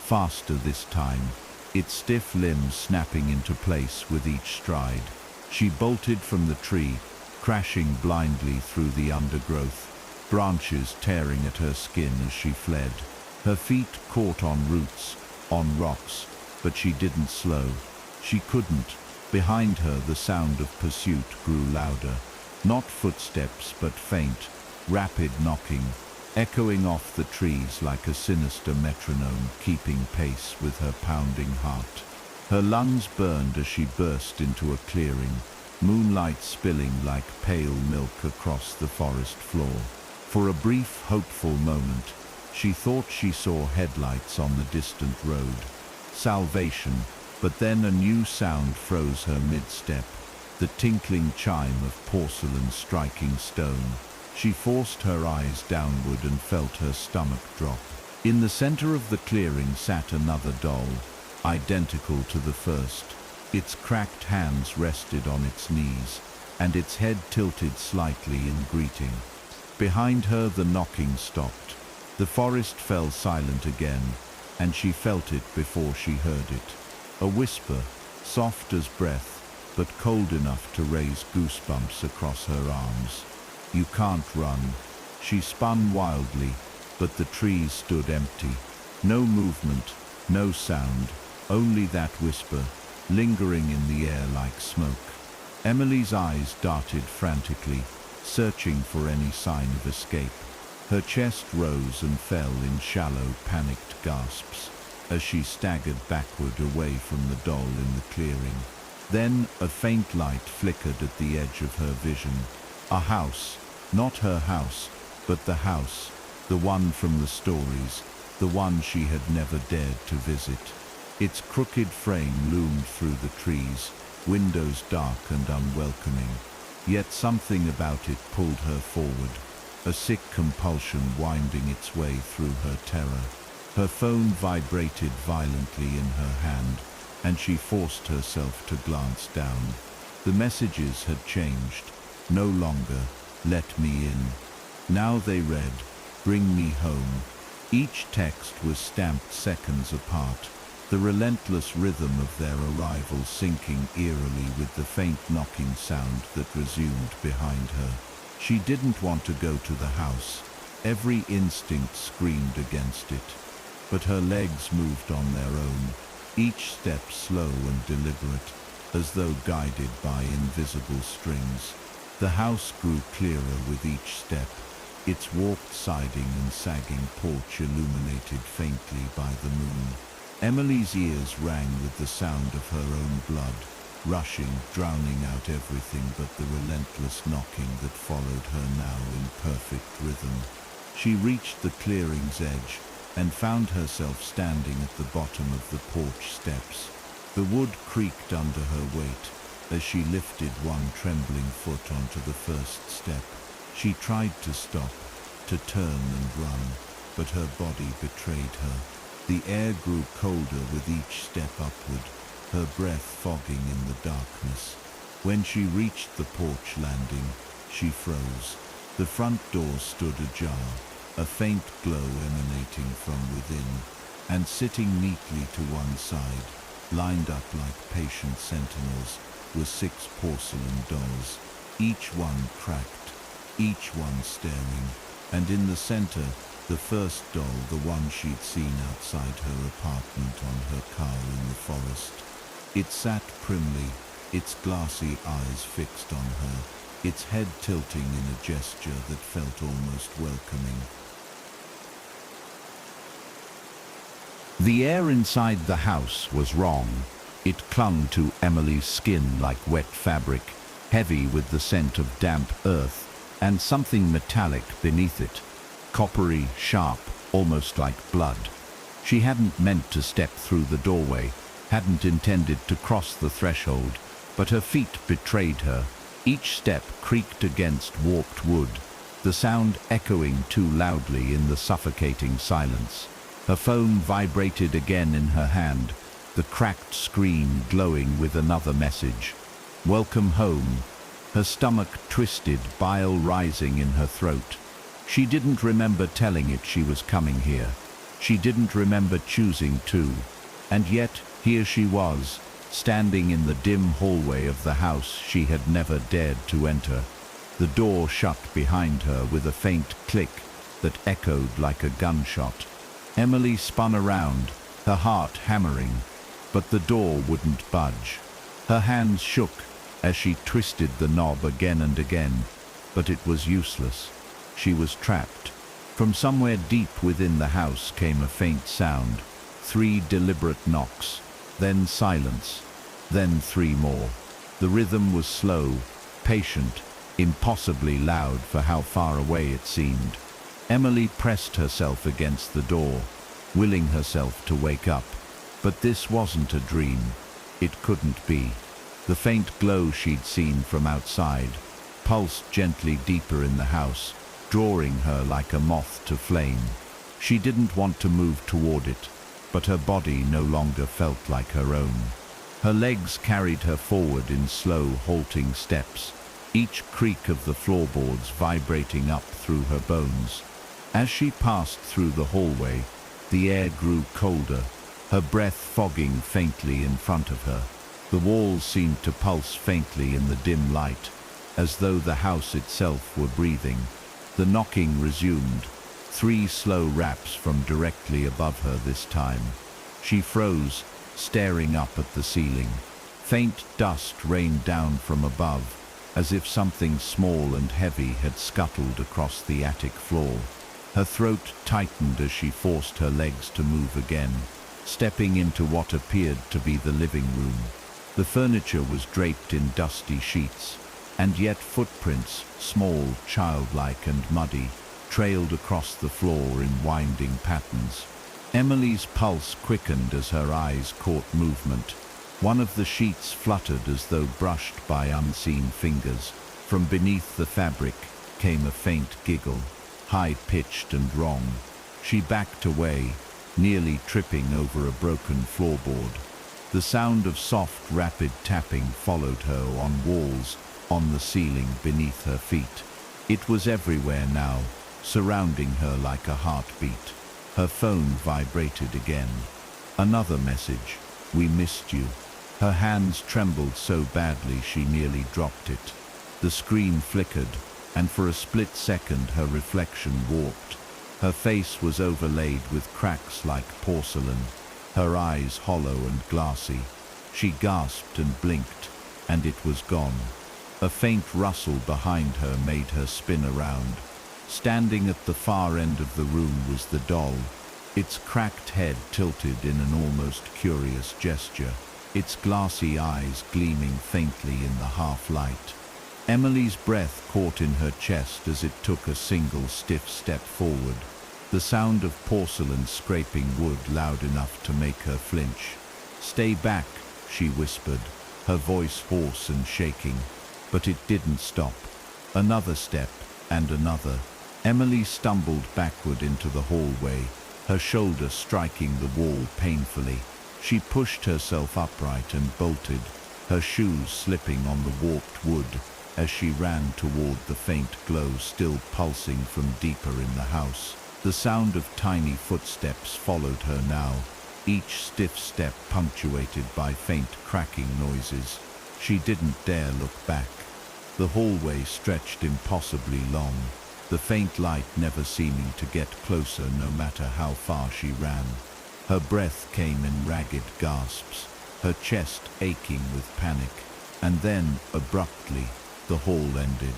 faster this time, its stiff limbs snapping into place with each stride. She bolted from the tree, crashing blindly through the undergrowth, branches tearing at her skin as she fled. Her feet caught on roots, on rocks, but she didn't slow. She couldn't. Behind her the sound of pursuit grew louder. Not footsteps, but faint, rapid knocking, echoing off the trees like a sinister metronome keeping pace with her pounding heart. Her lungs burned as she burst into a clearing, moonlight spilling like pale milk across the forest floor. For a brief, hopeful moment, she thought she saw headlights on the distant road. Salvation, but then a new sound froze her mid-step, the tinkling chime of porcelain striking stone. She forced her eyes downward and felt her stomach drop. In the center of the clearing sat another doll, identical to the first. Its cracked hands rested on its knees, and its head tilted slightly in greeting. Behind her the knocking stopped. The forest fell silent again, and she felt it before she heard it. A whisper, soft as breath, but cold enough to raise goosebumps across her arms. "You can't run." She spun wildly, but the trees stood empty. No movement, no sound, only that whisper, lingering in the air like smoke. Emily's eyes darted frantically, searching for any sign of escape. Her chest rose and fell in shallow, panicked gasps as she staggered backward away from the doll in the clearing. Then a faint light flickered at the edge of her vision. A house, not her house, but the house, the one from the stories, the one she had never dared to visit. Its crooked frame loomed through the trees, windows dark and unwelcoming. Yet something about it pulled her forward, a sick compulsion winding its way through her terror. Her phone vibrated violently in her hand, and she forced herself to glance down. The messages had changed. No longer, "Let me in." Now they read, "Bring me home." Each text was stamped seconds apart, the relentless rhythm of their arrival syncing eerily with the faint knocking sound that resumed behind her. She didn't want to go to the house. Every instinct screamed against it. But her legs moved on their own, each step slow and deliberate, as though guided by invisible strings. The house grew clearer with each step, its warped siding and sagging porch illuminated faintly by the moon. Emily's ears rang with the sound of her own blood, rushing, drowning out everything but the relentless knocking that followed her now in perfect rhythm. She reached the clearing's edge and found herself standing at the bottom of the porch steps. The wood creaked under her weight as she lifted one trembling foot onto the first step. She tried to stop, to turn and run, but her body betrayed her. The air grew colder with each step upward, her breath fogging in the darkness. When she reached the porch landing, she froze. The front door stood ajar, a faint glow emanating from within, and sitting neatly to one side, lined up like patient sentinels, were 6 porcelain dolls, each one cracked, each one staring, and in the center, the first doll, the one she'd seen outside her apartment on her car in the forest. It sat primly, its glassy eyes fixed on her, its head tilting in a gesture that felt almost welcoming. The air inside the house was wrong. It clung to Emily's skin like wet fabric, heavy with the scent of damp earth, and something metallic beneath it, coppery, sharp, almost like blood. She hadn't meant to step through the doorway, hadn't intended to cross the threshold, but her feet betrayed her. Each step creaked against warped wood, the sound echoing too loudly in the suffocating silence. Her phone vibrated again in her hand, the cracked screen glowing with another message. Welcome home. Her stomach twisted, bile rising in her throat. She didn't remember telling it she was coming here. She didn't remember choosing to. And yet, here she was, standing in the dim hallway of the house she had never dared to enter. The door shut behind her with a faint click that echoed like a gunshot. Emily spun around, her heart hammering, but the door wouldn't budge. Her hands shook as she twisted the knob again and again, but it was useless. She was trapped. From somewhere deep within the house came a faint sound, 3 deliberate knocks, then silence, then 3 more. The rhythm was slow, patient, impossibly loud for how far away it seemed. Emily pressed herself against the door, willing herself to wake up. But this wasn't a dream. It couldn't be. The faint glow she'd seen from outside pulsed gently deeper in the house, drawing her like a moth to flame. She didn't want to move toward it, but her body no longer felt like her own. Her legs carried her forward in slow, halting steps, each creak of the floorboards vibrating up through her bones. As she passed through the hallway, the air grew colder, her breath fogging faintly in front of her. The walls seemed to pulse faintly in the dim light, as though the house itself were breathing. The knocking resumed, 3 slow raps from directly above her this time. She froze, staring up at the ceiling. Faint dust rained down from above, as if something small and heavy had scuttled across the attic floor. Her throat tightened as she forced her legs to move again, stepping into what appeared to be the living room. The furniture was draped in dusty sheets, and yet footprints, small, childlike and muddy, trailed across the floor in winding patterns. Emily's pulse quickened as her eyes caught movement. One of the sheets fluttered as though brushed by unseen fingers. From beneath the fabric came a faint giggle, high-pitched and wrong. She backed away, nearly tripping over a broken floorboard. The sound of soft, rapid tapping followed her on walls, on the ceiling beneath her feet. It was everywhere now, surrounding her like a heartbeat. Her phone vibrated again. Another message. We missed you. Her hands trembled so badly she nearly dropped it. The screen flickered, and for a split second her reflection warped. Her face was overlaid with cracks like porcelain, her eyes hollow and glassy. She gasped and blinked, and it was gone. A faint rustle behind her made her spin around. Standing at the far end of the room was the doll, its cracked head tilted in an almost curious gesture, its glassy eyes gleaming faintly in the half-light. Emily's breath caught in her chest as it took a single stiff step forward, the sound of porcelain scraping wood loud enough to make her flinch. "Stay back," she whispered, her voice hoarse and shaking, but it didn't stop. Another step, and another. Emily stumbled backward into the hallway, her shoulder striking the wall painfully. She pushed herself upright and bolted, her shoes slipping on the warped wood as she ran toward the faint glow still pulsing from deeper in the house. The sound of tiny footsteps followed her now, each stiff step punctuated by faint cracking noises. She didn't dare look back. The hallway stretched impossibly long, the faint light never seeming to get closer no matter how far she ran. Her breath came in ragged gasps, her chest aching with panic, and then, abruptly, the hall ended.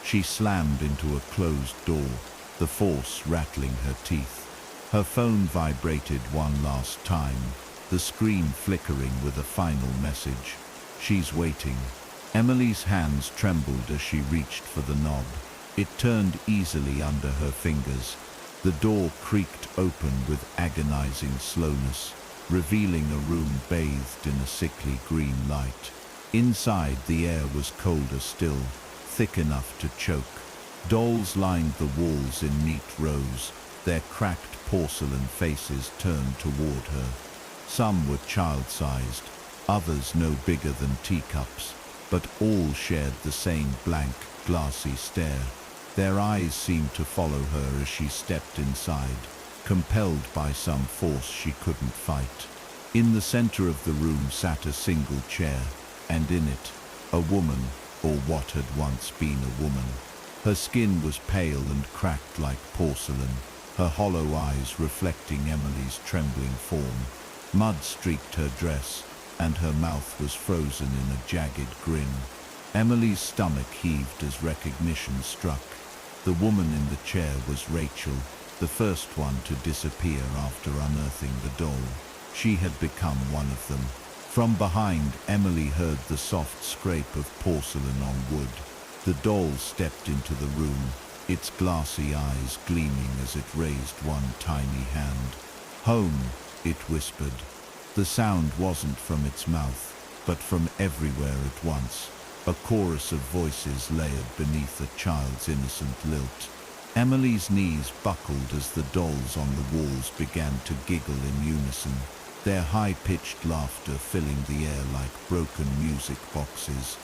She slammed into a closed door, the force rattling her teeth. Her phone vibrated one last time, the screen flickering with a final message. She's waiting. Emily's hands trembled as she reached for the knob. It turned easily under her fingers. The door creaked open with agonizing slowness, revealing a room bathed in a sickly green light. Inside, the air was colder still, thick enough to choke. Dolls lined the walls in neat rows, their cracked porcelain faces turned toward her. Some were child-sized, others no bigger than teacups, but all shared the same blank, glassy stare. Their eyes seemed to follow her as she stepped inside, compelled by some force she couldn't fight. In the center of the room sat a single chair, and in it, a woman, or what had once been a woman. Her skin was pale and cracked like porcelain, her hollow eyes reflecting Emily's trembling form. Mud streaked her dress, and her mouth was frozen in a jagged grin. Emily's stomach heaved as recognition struck. The woman in the chair was Rachel, the first one to disappear after unearthing the doll. She had become one of them. From behind, Emily heard the soft scrape of porcelain on wood. The doll stepped into the room, its glassy eyes gleaming as it raised one tiny hand. "Home," it whispered. The sound wasn't from its mouth, but from everywhere at once. A chorus of voices layered beneath a child's innocent lilt. Emily's knees buckled as the dolls on the walls began to giggle in unison, their high-pitched laughter filling the air like broken music boxes.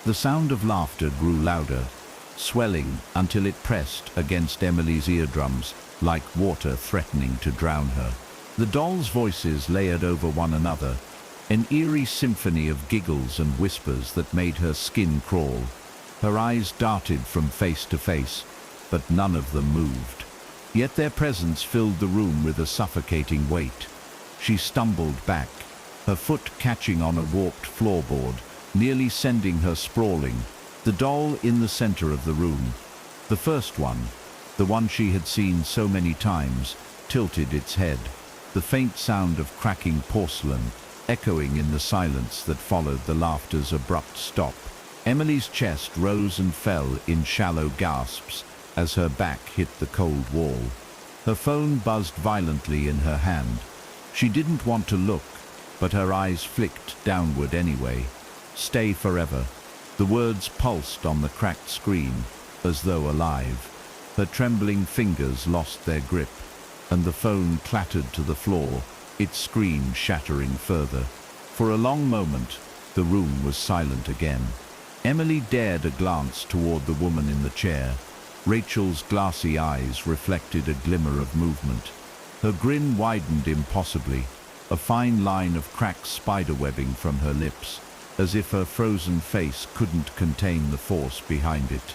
The sound of laughter grew louder, swelling until it pressed against Emily's eardrums like water threatening to drown her. The dolls' voices layered over one another, an eerie symphony of giggles and whispers that made her skin crawl. Her eyes darted from face to face, but none of them moved. Yet their presence filled the room with a suffocating weight. She stumbled back, her foot catching on a warped floorboard, nearly sending her sprawling. The doll in the center of the room, the first one, the one she had seen so many times, tilted its head, the faint sound of cracking porcelain echoing in the silence that followed the laughter's abrupt stop. Emily's chest rose and fell in shallow gasps as her back hit the cold wall. Her phone buzzed violently in her hand. She didn't want to look, but her eyes flicked downward anyway. "Stay forever." The words pulsed on the cracked screen, as though alive. Her trembling fingers lost their grip, and the phone clattered to the floor, its screen shattering further. For a long moment, the room was silent again. Emily dared a glance toward the woman in the chair. Rachel's glassy eyes reflected a glimmer of movement. Her grin widened impossibly, a fine line of cracked spiderwebbing from her lips, as if her frozen face couldn't contain the force behind it.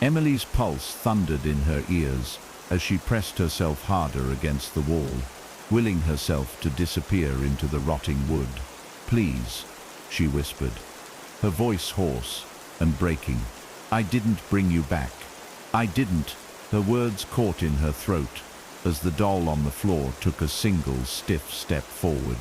Emily's pulse thundered in her ears as she pressed herself harder against the wall, willing herself to disappear into the rotting wood. "Please," she whispered, her voice hoarse and breaking. "I didn't bring you back. I didn't." Her words caught in her throat as the doll on the floor took a single stiff step forward.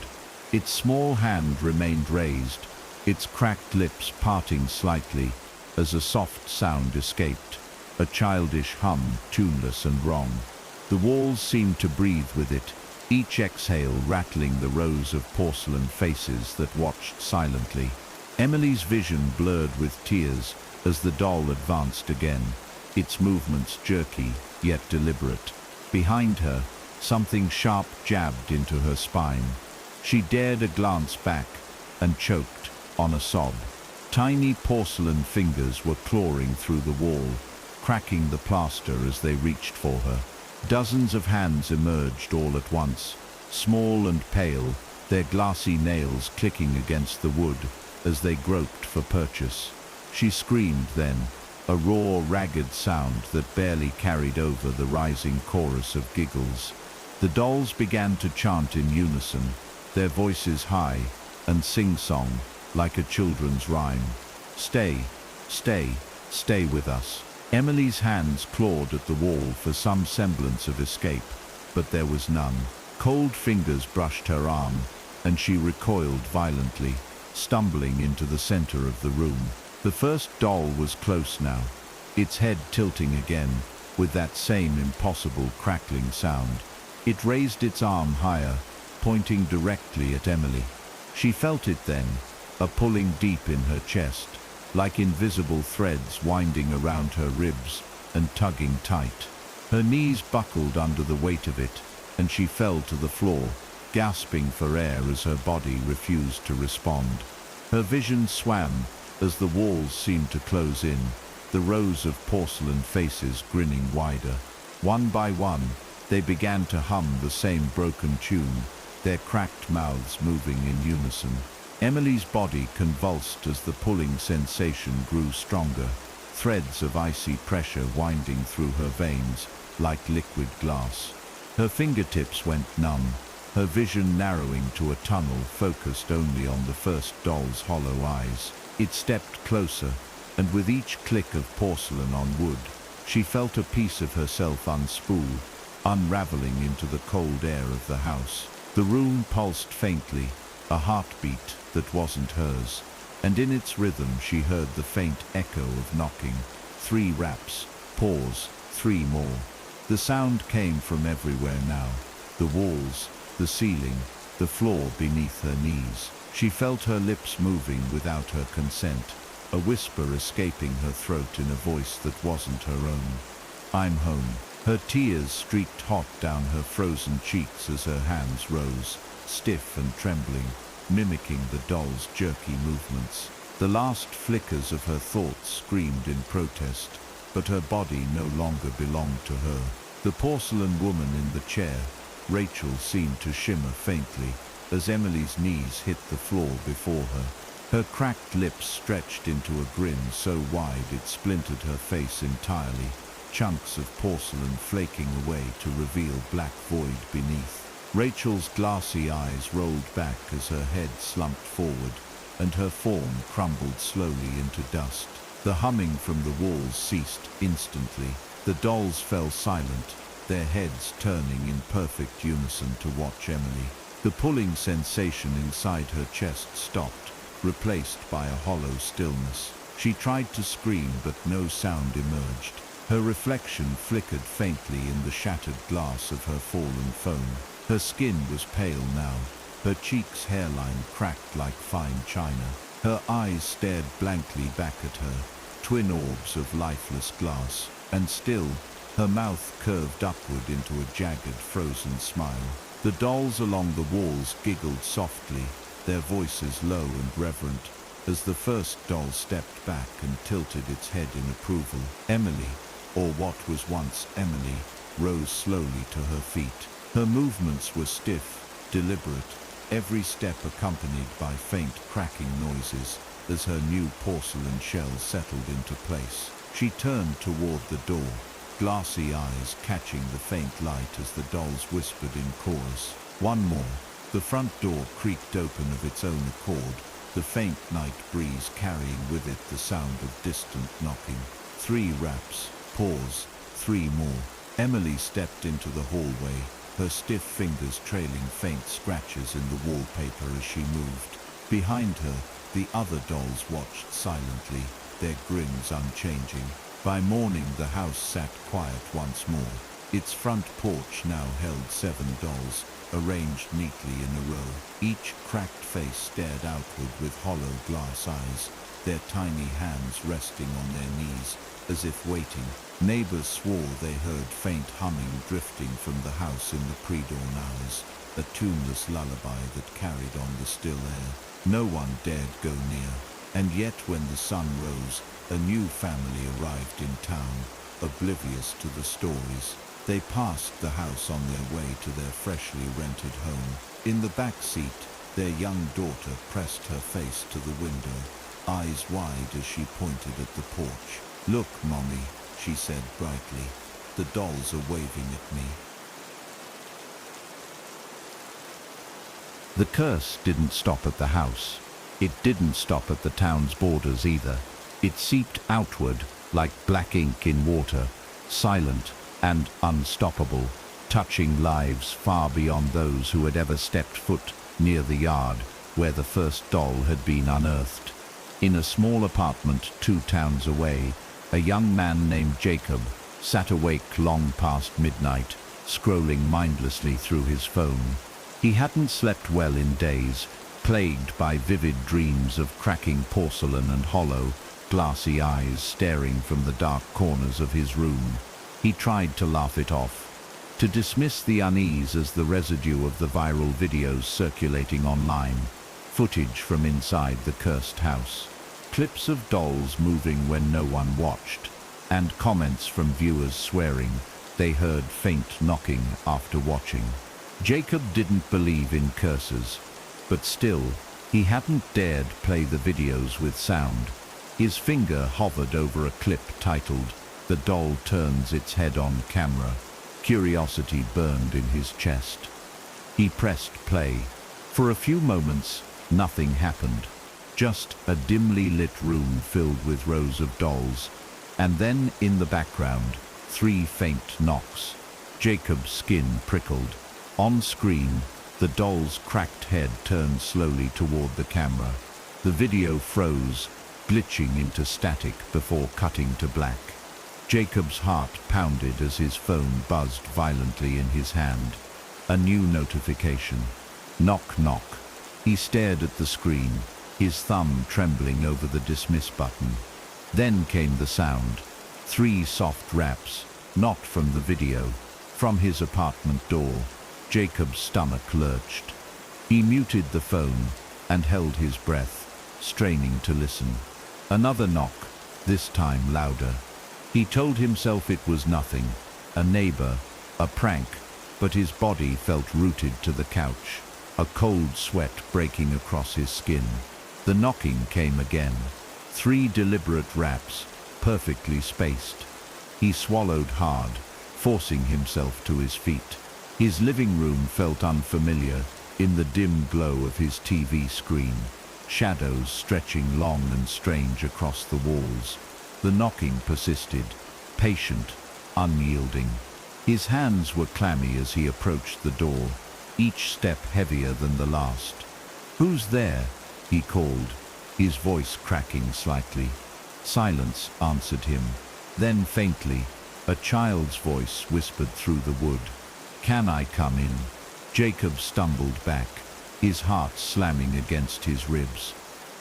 Its small hand remained raised, its cracked lips parting slightly as a soft sound escaped, a childish hum, tuneless and wrong. The walls seemed to breathe with it, each exhale rattling the rows of porcelain faces that watched silently. Emily's vision blurred with tears as the doll advanced again, its movements jerky yet deliberate. Behind her, something sharp jabbed into her spine. She dared a glance back and choked on a sob. Tiny porcelain fingers were clawing through the wall, cracking the plaster as they reached for her. Dozens of hands emerged all at once, small and pale, their glassy nails clicking against the wood as they groped for purchase. She screamed then, a raw, ragged sound that barely carried over the rising chorus of giggles. The dolls began to chant in unison, their voices high and sing-song like a children's rhyme. Stay, stay, stay with us. Emily's hands clawed at the wall for some semblance of escape, but there was none. Cold fingers brushed her arm, and she recoiled violently, stumbling into the center of the room. The first doll was close now, its head tilting again, with that same impossible crackling sound. It raised its arm higher, pointing directly at Emily. She felt it then, a pulling deep in her chest, like invisible threads winding around her ribs and tugging tight. Her knees buckled under the weight of it, and she fell to the floor, gasping for air as her body refused to respond. Her vision swam as the walls seemed to close in, the rows of porcelain faces grinning wider. One by one, they began to hum the same broken tune, their cracked mouths moving in unison. Emily's body convulsed as the pulling sensation grew stronger, threads of icy pressure winding through her veins like liquid glass. Her fingertips went numb, her vision narrowing to a tunnel focused only on the first doll's hollow eyes. It stepped closer, and with each click of porcelain on wood, she felt a piece of herself unspool, unraveling into the cold air of the house. The room pulsed faintly, a heartbeat that wasn't hers, and in its rhythm she heard the faint echo of knocking. 3 raps, pause, 3 more. The sound came from everywhere now, the walls, the ceiling, the floor beneath her knees. She felt her lips moving without her consent, a whisper escaping her throat in a voice that wasn't her own. I'm home. Her tears streaked hot down her frozen cheeks as her hands rose, stiff and trembling, mimicking the doll's jerky movements. The last flickers of her thoughts screamed in protest, but her body no longer belonged to her. The porcelain woman in the chair, Rachel, seemed to shimmer faintly as Emily's knees hit the floor before her. Her cracked lips stretched into a grin so wide it splintered her face entirely, chunks of porcelain flaking away to reveal black void beneath. Rachel's glassy eyes rolled back as her head slumped forward, and her form crumbled slowly into dust. The humming from the walls ceased instantly. The dolls fell silent, their heads turning in perfect unison to watch Emily. The pulling sensation inside her chest stopped, replaced by a hollow stillness. She tried to scream, but no sound emerged. Her reflection flickered faintly in the shattered glass of her fallen phone. Her skin was pale now, her cheeks' hairline cracked like fine china. Her eyes stared blankly back at her, twin orbs of lifeless glass, and still, her mouth curved upward into a jagged, frozen smile. The dolls along the walls giggled softly, their voices low and reverent, as the first doll stepped back and tilted its head in approval. Emily, or what was once Emily, rose slowly to her feet. Her movements were stiff, deliberate, every step accompanied by faint cracking noises as her new porcelain shell settled into place. She turned toward the door, glassy eyes catching the faint light as the dolls whispered in chorus. One more. The front door creaked open of its own accord, the faint night breeze carrying with it the sound of distant knocking. 3 raps, pause, 3 more. Emily stepped into the hallway, her stiff fingers trailing faint scratches in the wallpaper as she moved. Behind her, the other dolls watched silently, their grins unchanging. By morning the house sat quiet once more. Its front porch now held 7 dolls, arranged neatly in a row. Each cracked face stared outward with hollow glass eyes, their tiny hands resting on their knees, as if waiting. Neighbors swore they heard faint humming drifting from the house in the pre-dawn hours, a tuneless lullaby that carried on the still air. No one dared go near, and yet when the sun rose, a new family arrived in town, oblivious to the stories. They passed the house on their way to their freshly rented home. In the back seat, their young daughter pressed her face to the window, eyes wide as she pointed at the porch. "Look, Mommy," she said brightly. "The dolls are waving at me." The curse didn't stop at the house. It didn't stop at the town's borders either. It seeped outward like black ink in water, silent and unstoppable, touching lives far beyond those who had ever stepped foot near the yard where the first doll had been unearthed. In a small apartment 2 towns away, a young man named Jacob sat awake long past midnight, scrolling mindlessly through his phone. He hadn't slept well in days, plagued by vivid dreams of cracking porcelain and hollow, glassy eyes staring from the dark corners of his room. He tried to laugh it off, to dismiss the unease as the residue of the viral videos circulating online, footage from inside the cursed house, clips of dolls moving when no one watched, and comments from viewers swearing they heard faint knocking after watching. Jacob didn't believe in curses, but still, he hadn't dared play the videos with sound. His finger hovered over a clip titled, "The Doll Turns Its Head on Camera." Curiosity burned in his chest. He pressed play. For a few moments, nothing happened. Just a dimly lit room filled with rows of dolls, and then in the background, 3 faint knocks. Jacob's skin prickled. On screen, the doll's cracked head turned slowly toward the camera. The video froze, glitching into static before cutting to black. Jacob's heart pounded as his phone buzzed violently in his hand. A new notification. Knock, knock. He stared at the screen, his thumb trembling over the dismiss button. Then came the sound. 3 soft raps, not from the video, from his apartment door. Jacob's stomach lurched. He muted the phone and held his breath, straining to listen. Another knock, this time louder. He told himself it was nothing, a neighbor, a prank, but his body felt rooted to the couch, a cold sweat breaking across his skin. The knocking came again, 3 deliberate raps, perfectly spaced. He swallowed hard, forcing himself to his feet. His living room felt unfamiliar in the dim glow of his TV screen, shadows stretching long and strange across the walls. The knocking persisted, patient, unyielding. His hands were clammy as he approached the door, each step heavier than the last. "Who's there?" he called, his voice cracking slightly. Silence answered him. Then faintly, a child's voice whispered through the wood. "Can I come in?" Jacob stumbled back, his heart slamming against his ribs.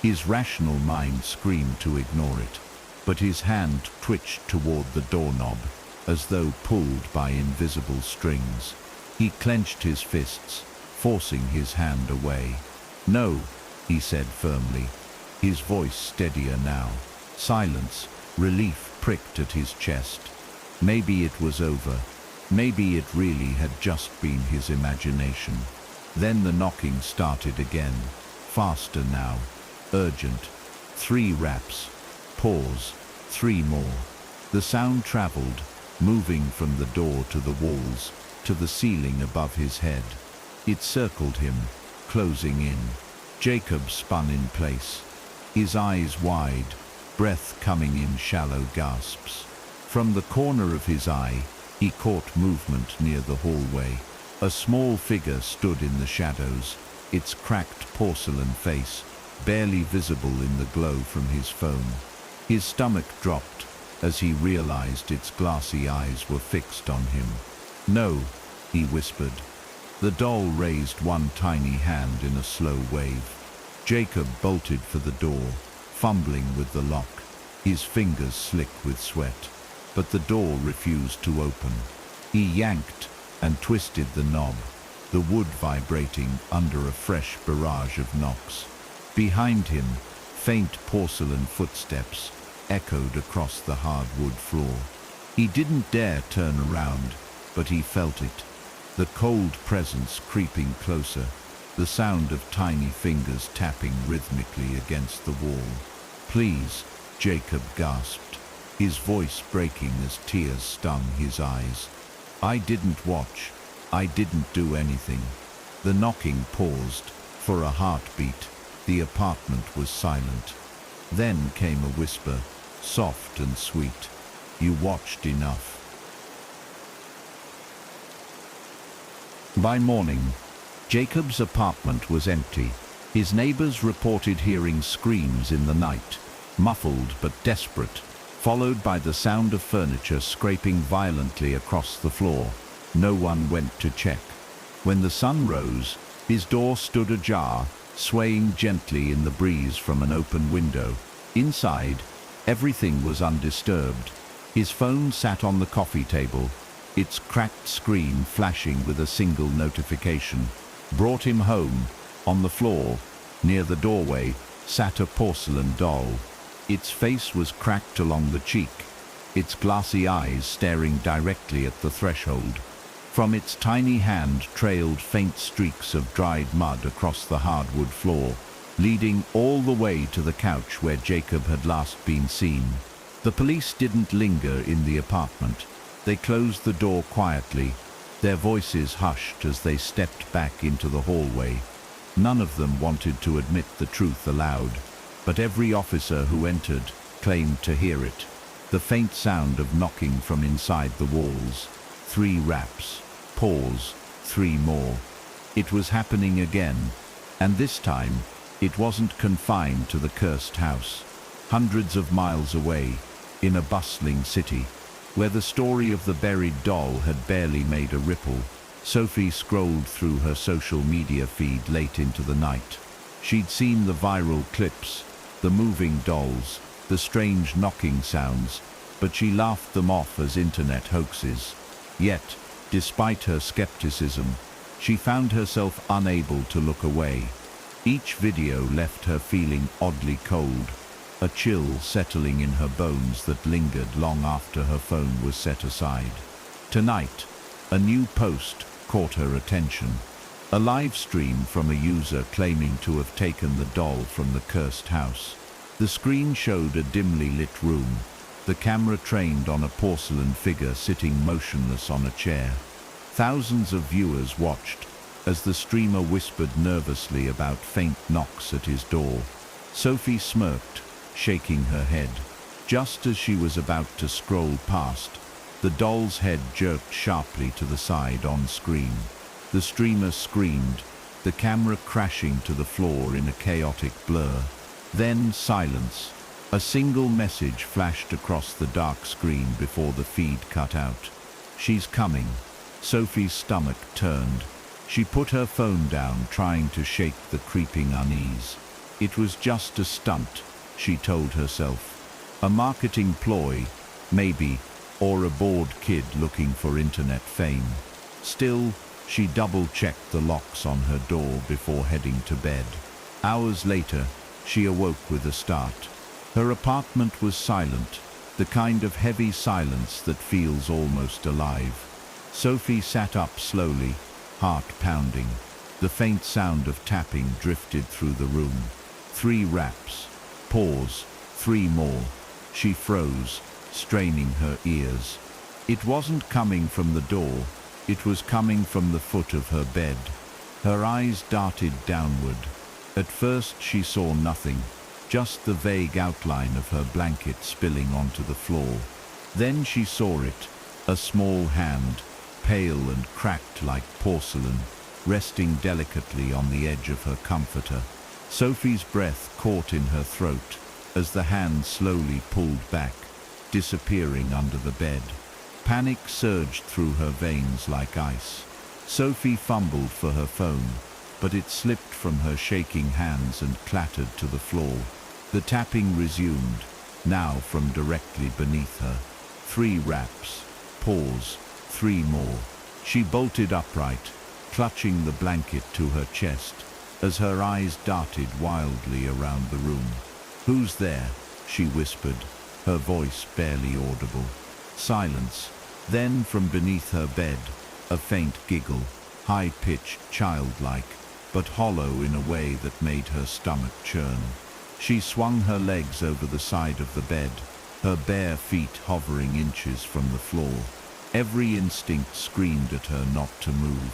His rational mind screamed to ignore it, but his hand twitched toward the doorknob, as though pulled by invisible strings. He clenched his fists, forcing his hand away. "No," he said firmly, his voice steadier now. Silence, relief pricked at his chest. Maybe it was over. Maybe it really had just been his imagination. Then the knocking started again, faster now, urgent. 3 raps. Pause. 3 more. The sound traveled, moving from the door to the walls, to the ceiling above his head. It circled him, closing in. Jacob spun in place, his eyes wide, breath coming in shallow gasps. From the corner of his eye, he caught movement near the hallway. A small figure stood in the shadows, its cracked porcelain face barely visible in the glow from his phone. His stomach dropped as he realized its glassy eyes were fixed on him. "No," he whispered. The doll raised one tiny hand in a slow wave. Jacob bolted for the door, fumbling with the lock, his fingers slick with sweat. But the door refused to open. He yanked and twisted the knob, the wood vibrating under a fresh barrage of knocks. Behind him, faint porcelain footsteps echoed across the hardwood floor. He didn't dare turn around, but he felt it. The cold presence creeping closer, the sound of tiny fingers tapping rhythmically against the wall. "Please," Jacob gasped, his voice breaking as tears stung his eyes. "I didn't watch. I didn't do anything." The knocking paused. For a heartbeat, the apartment was silent. Then came a whisper, soft and sweet. "You watched enough." By morning, Jacob's apartment was empty. His neighbors reported hearing screams in the night, muffled but desperate, followed by the sound of furniture scraping violently across the floor. No one went to check. When the sun rose, his door stood ajar, swaying gently in the breeze from an open window. Inside, everything was undisturbed. His phone sat on the coffee table, its cracked screen flashing with a single notification. Brought him home. On the floor, near the doorway, sat a porcelain doll. Its face was cracked along the cheek, its glassy eyes staring directly at the threshold. From its tiny hand trailed faint streaks of dried mud across the hardwood floor, leading all the way to the couch where Jacob had last been seen. The police didn't linger in the apartment. They closed the door quietly, their voices hushed as they stepped back into the hallway. None of them wanted to admit the truth aloud, but every officer who entered claimed to hear it. The faint sound of knocking from inside the walls. 3 raps. Pause. 3 more. It was happening again, and this time it wasn't confined to the cursed house. Hundreds of miles away, in a bustling city, where the story of the buried doll had barely made a ripple, Sophie scrolled through her social media feed late into the night. She'd seen the viral clips, the moving dolls, the strange knocking sounds, but she laughed them off as internet hoaxes. Yet, despite her skepticism, she found herself unable to look away. Each video left her feeling oddly cold, a chill settling in her bones that lingered long after her phone was set aside. Tonight, a new post caught her attention. A live stream from a user claiming to have taken the doll from the cursed house. The screen showed a dimly lit room, the camera trained on a porcelain figure sitting motionless on a chair. Thousands of viewers watched as the streamer whispered nervously about faint knocks at his door. Sophie smirked, shaking her head. Just as she was about to scroll past, the doll's head jerked sharply to the side on screen. The streamer screamed, the camera crashing to the floor in a chaotic blur. Then silence. A single message flashed across the dark screen before the feed cut out. "She's coming." Sophie's stomach turned. She put her phone down, trying to shake the creeping unease. It was just a stunt, she told herself. A marketing ploy, maybe, or a bored kid looking for internet fame. Still, she double-checked the locks on her door before heading to bed. Hours later, she awoke with a start. Her apartment was silent, the kind of heavy silence that feels almost alive. Sophie sat up slowly, heart pounding. The faint sound of tapping drifted through the room. 3 raps. Pause. 3 more. She froze, straining her ears. It wasn't coming from the door. It was coming from the foot of her bed. Her eyes darted downward. At first she saw nothing, just the vague outline of her blanket spilling onto the floor. Then she saw it, a small hand, pale and cracked like porcelain, resting delicately on the edge of her comforter. Sophie's breath caught in her throat as the hand slowly pulled back, disappearing under the bed. Panic surged through her veins like ice. Sophie fumbled for her phone, but it slipped from her shaking hands and clattered to the floor. The tapping resumed, now from directly beneath her. 3 raps. Pause. 3 more. She bolted upright, clutching the blanket to her chest, as her eyes darted wildly around the room. "Who's there?" she whispered, her voice barely audible. Silence. Then from beneath her bed, a faint giggle, high-pitched, childlike, but hollow in a way that made her stomach churn. She swung her legs over the side of the bed, her bare feet hovering inches from the floor. Every instinct screamed at her not to move,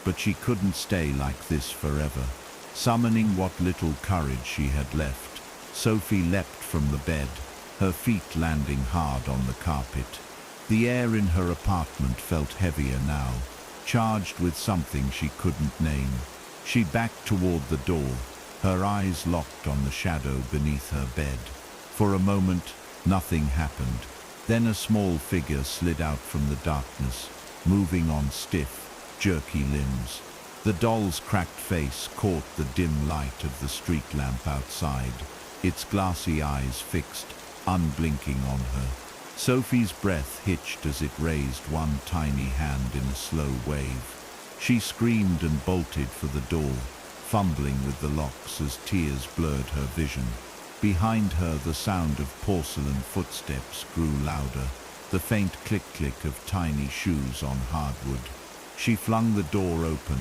but she couldn't stay like this forever. Summoning what little courage she had left, Sophie leapt from the bed, her feet landing hard on the carpet. The air in her apartment felt heavier now, charged with something she couldn't name. She backed toward the door, her eyes locked on the shadow beneath her bed. For a moment, nothing happened. Then a small figure slid out from the darkness, moving on stiff, jerky limbs. The doll's cracked face caught the dim light of the street lamp outside, its glassy eyes fixed, unblinking on her. Sophie's breath hitched as it raised one tiny hand in a slow wave. She screamed and bolted for the door, fumbling with the locks as tears blurred her vision. Behind her, the sound of porcelain footsteps grew louder, the faint click-click of tiny shoes on hardwood. She flung the door open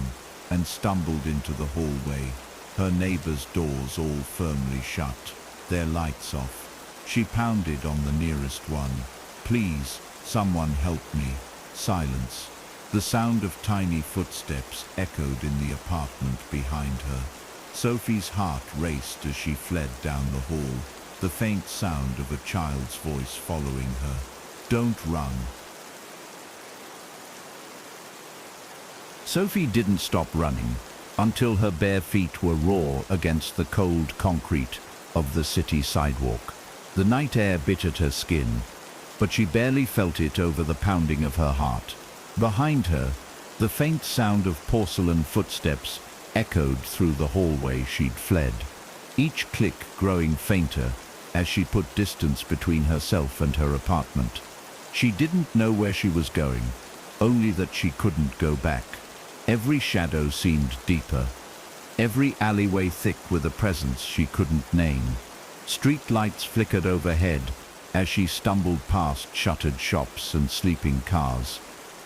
and stumbled into the hallway, her neighbors' doors all firmly shut, their lights off. She pounded on the nearest one. "Please, someone help me." Silence. The sound of tiny footsteps echoed in the apartment behind her. Sophie's heart raced as she fled down the hall, the faint sound of a child's voice following her. "Don't run." Sophie didn't stop running until her bare feet were raw against the cold concrete of the city sidewalk. The night air bit at her skin, but she barely felt it over the pounding of her heart. Behind her, the faint sound of porcelain footsteps echoed through the hallway she'd fled, each click growing fainter as she put distance between herself and her apartment. She didn't know where she was going, only that she couldn't go back. Every shadow seemed deeper, every alleyway thick with a presence she couldn't name. Street lights flickered overhead as she stumbled past shuttered shops and sleeping cars,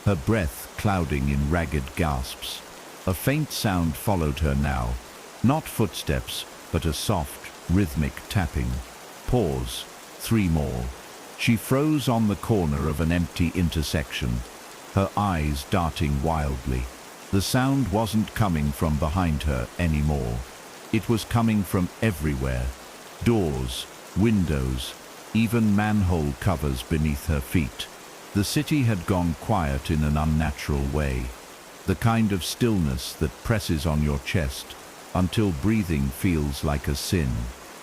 her breath clouding in ragged gasps. A faint sound followed her now, not footsteps, but a soft, rhythmic tapping. Pause. 3 more. She froze on the corner of an empty intersection, her eyes darting wildly. The sound wasn't coming from behind her anymore. It was coming from everywhere. Doors, windows, even manhole covers beneath her feet. The city had gone quiet in an unnatural way, the kind of stillness that presses on your chest until breathing feels like a sin.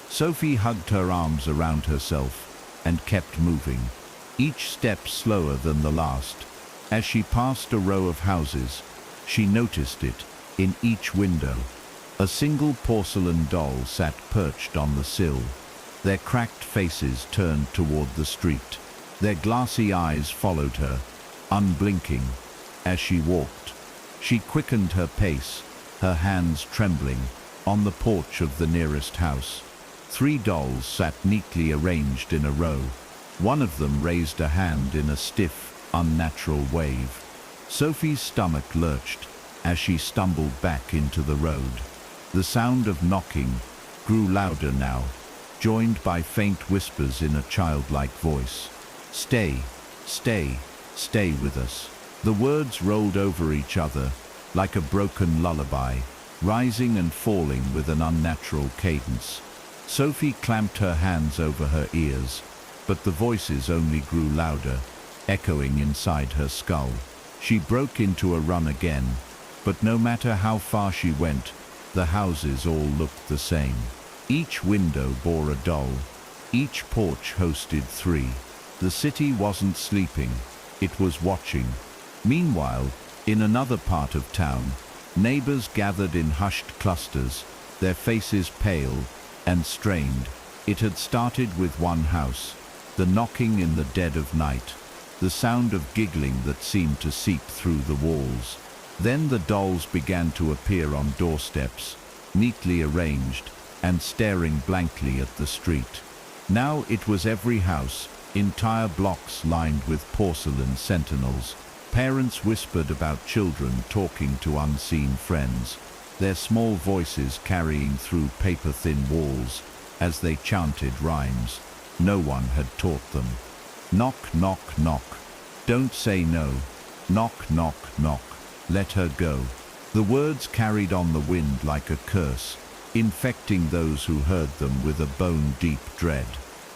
Sophie hugged her arms around herself and kept moving, each step slower than the last. As she passed a row of houses, she noticed it in each window. A single porcelain doll sat perched on the sill, their cracked faces turned toward the street. Their glassy eyes followed her, unblinking, as she walked. She quickened her pace, her hands trembling, on the porch of the nearest house. 3 dolls sat neatly arranged in a row. One of them raised a hand in a stiff, unnatural wave. Sophie's stomach lurched as she stumbled back into the road. The sound of knocking grew louder now, joined by faint whispers in a childlike voice. "Stay, stay, stay with us." The words rolled over each other like a broken lullaby, rising and falling with an unnatural cadence. Sophie clamped her hands over her ears, but the voices only grew louder, echoing inside her skull. She broke into a run again, but no matter how far she went, the houses all looked the same. Each window bore a doll, each porch hosted 3. The city wasn't sleeping, it was watching. Meanwhile, in another part of town, neighbors gathered in hushed clusters, their faces pale and strained. It had started with one house, the knocking in the dead of night, the sound of giggling that seemed to seep through the walls. Then the dolls began to appear on doorsteps, neatly arranged and staring blankly at the street. Now it was every house, entire blocks lined with porcelain sentinels. Parents whispered about children talking to unseen friends, their small voices carrying through paper-thin walls as they chanted rhymes no one had taught them. Knock, knock, knock. Don't say no. Knock, knock, knock. Let her go. The words carried on the wind like a curse, infecting those who heard them with a bone-deep dread.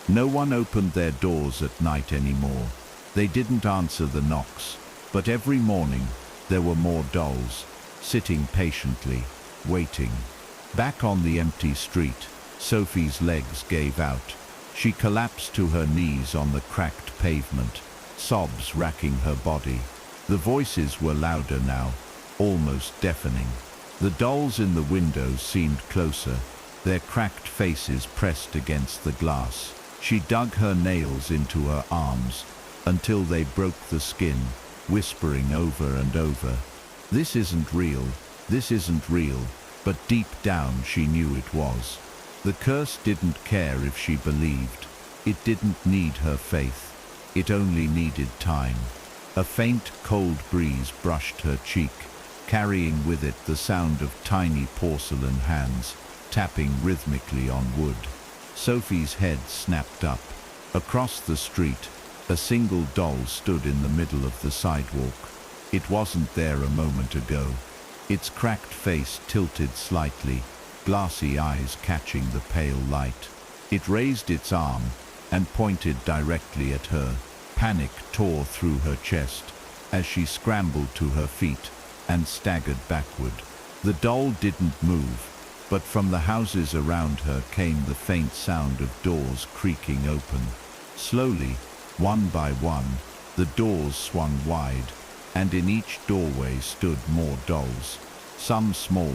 No one opened their doors at night anymore. They didn't answer the knocks, but every morning there were more dolls, sitting patiently, waiting. Back on the empty street, Sophie's legs gave out. She collapsed to her knees on the cracked pavement, sobs racking her body. The voices were louder now, almost deafening. The dolls in the windows seemed closer, their cracked faces pressed against the glass. She dug her nails into her arms until they broke the skin, whispering over and over, "This isn't real, this isn't real," but deep down she knew it was. The curse didn't care if she believed. It didn't need her faith. It only needed time. A faint, cold breeze brushed her cheek, carrying with it the sound of tiny porcelain hands tapping rhythmically on wood. Sophie's head snapped up. Across the street, a single doll stood in the middle of the sidewalk. It wasn't there a moment ago. Its cracked face tilted slightly, glassy eyes catching the pale light. It raised its arm and pointed directly at her. Panic tore through her chest as she scrambled to her feet and staggered backward. The doll didn't move, but from the houses around her came the faint sound of doors creaking open. Slowly, one by one, the doors swung wide, and in each doorway stood more dolls, some small,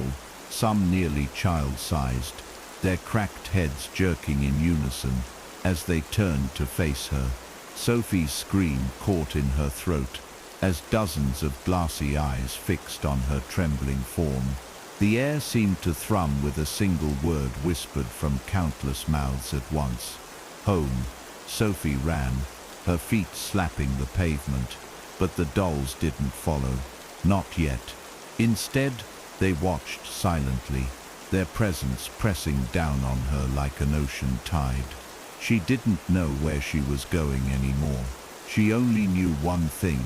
some nearly child-sized, their cracked heads jerking in unison as they turned to face her. Sophie's scream caught in her throat as dozens of glassy eyes fixed on her trembling form. The air seemed to thrum with a single word whispered from countless mouths at once. Home. Sophie ran, her feet slapping the pavement, but the dolls didn't follow. Not yet. Instead, they watched silently, their presence pressing down on her like an ocean tide. She didn't know where she was going anymore. She only knew one thing: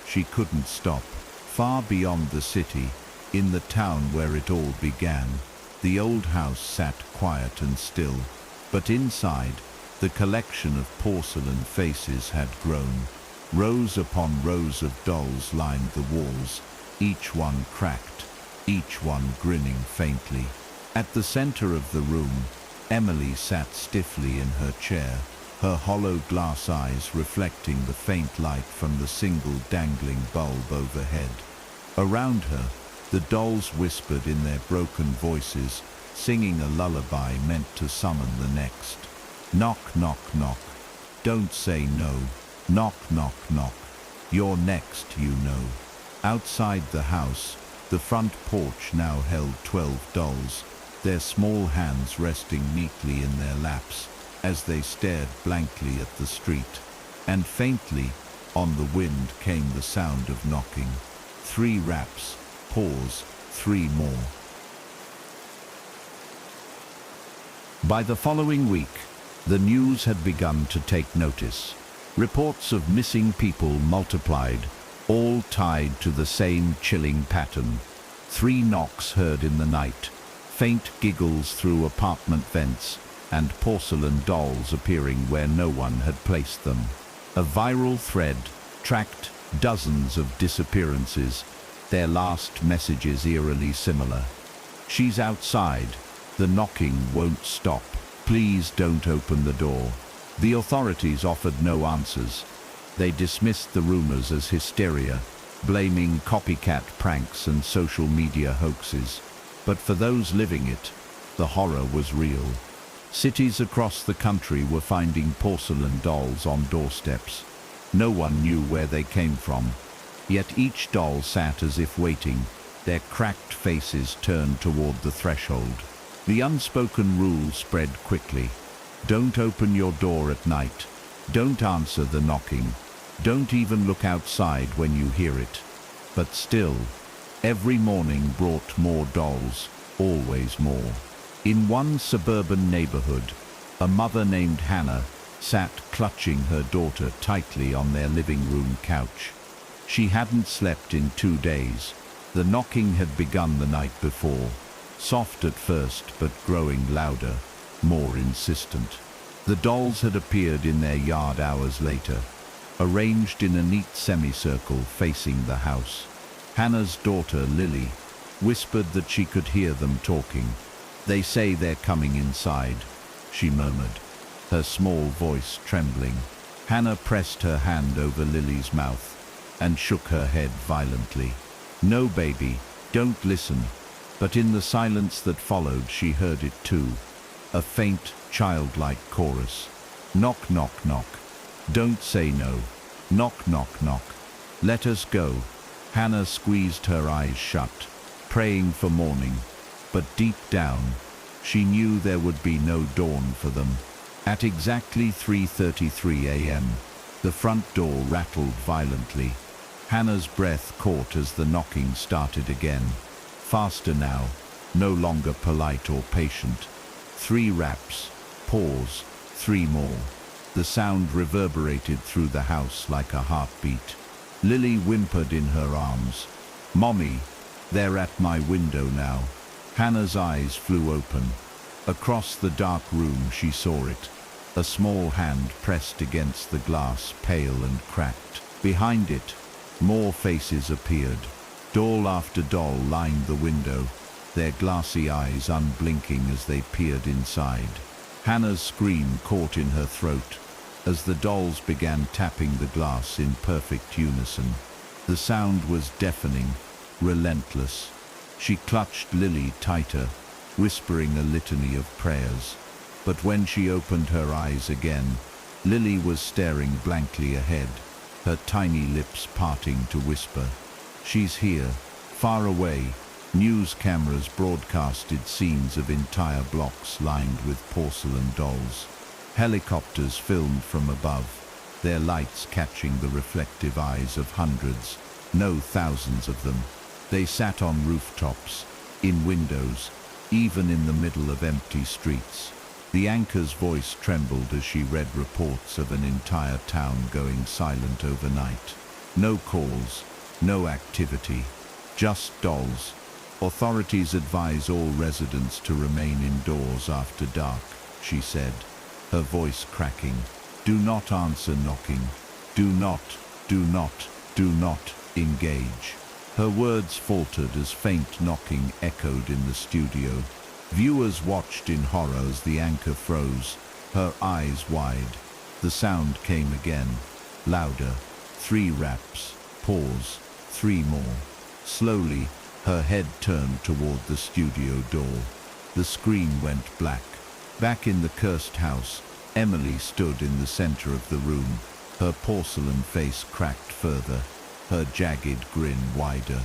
she couldn't stop. Far beyond the city, in the town where it all began, the old house sat quiet and still, but inside, the collection of porcelain faces had grown. Rows upon rows of dolls lined the walls, each one cracked, each one grinning faintly. At the center of the room, Emily sat stiffly in her chair, her hollow glass eyes reflecting the faint light from the single dangling bulb overhead. Around her, the dolls whispered in their broken voices, singing a lullaby meant to summon the next. Knock, knock, knock. Don't say no. Knock, knock, knock. You're next, you know. Outside the house, the front porch now held 12 dolls, their small hands resting neatly in their laps as they stared blankly at the street. And faintly, on the wind came the sound of knocking. 3 raps, pause, 3 more. By the following week, the news had begun to take notice. Reports of missing people multiplied, all tied to the same chilling pattern. 3 knocks heard in the night, faint giggles through apartment vents, and porcelain dolls appearing where no one had placed them. A viral thread tracked dozens of disappearances, their last messages eerily similar. She's outside. The knocking won't stop. Please don't open the door. The authorities offered no answers. They dismissed the rumors as hysteria, blaming copycat pranks and social media hoaxes. But for those living it, the horror was real. Cities across the country were finding porcelain dolls on doorsteps. No one knew where they came from, yet each doll sat as if waiting, their cracked faces turned toward the threshold. The unspoken rule spread quickly. Don't open your door at night. Don't answer the knocking. Don't even look outside when you hear it. But still, every morning brought more dolls, always more. In one suburban neighborhood, a mother named Hannah sat clutching her daughter tightly on their living room couch. She hadn't slept in 2 days. The knocking had begun the night before, soft at first but growing louder, more insistent. The dolls had appeared in their yard hours later, arranged in a neat semicircle facing the house. Hannah's daughter, Lily, whispered that she could hear them talking. "They say they're coming inside," she murmured, her small voice trembling. Hannah pressed her hand over Lily's mouth and shook her head violently. "No, baby, don't listen." But in the silence that followed, she heard it too, a faint, childlike chorus. "Knock, knock, knock. Don't say no. Knock, knock, knock. Let us go." Hannah squeezed her eyes shut, praying for morning, but deep down, she knew there would be no dawn for them. At exactly 3:33 a.m., the front door rattled violently. Hannah's breath caught as the knocking started again. Faster now, no longer polite or patient. 3 raps, pause, 3 more. The sound reverberated through the house like a heartbeat. Lily whimpered in her arms. "Mommy, they're at my window now." Hannah's eyes flew open. Across the dark room she saw it, a small hand pressed against the glass, pale and cracked. Behind it, more faces appeared. Doll after doll lined the window, their glassy eyes unblinking as they peered inside. Hannah's scream caught in her throat as the dolls began tapping the glass in perfect unison. The sound was deafening, relentless. She clutched Lily tighter, whispering a litany of prayers. But when she opened her eyes again, Lily was staring blankly ahead, her tiny lips parting to whisper. "She's here." Far away, news cameras broadcasted scenes of entire blocks lined with porcelain dolls. Helicopters filmed from above, their lights catching the reflective eyes of hundreds, no thousands of them. They sat on rooftops, in windows, even in the middle of empty streets. The anchor's voice trembled as she read reports of an entire town going silent overnight. No calls, no activity, just dolls. "Authorities advise all residents to remain indoors after dark," she said, her voice cracking. "Do not answer knocking. Do not engage." Her words faltered as faint knocking echoed in the studio. Viewers watched in horror as the anchor froze, her eyes wide. The sound came again, louder. 3 raps, pause, 3 more. Slowly, her head turned toward the studio door. The screen went black. Back in the cursed house, Emily stood in the center of the room, her porcelain face cracked further, her jagged grin wider.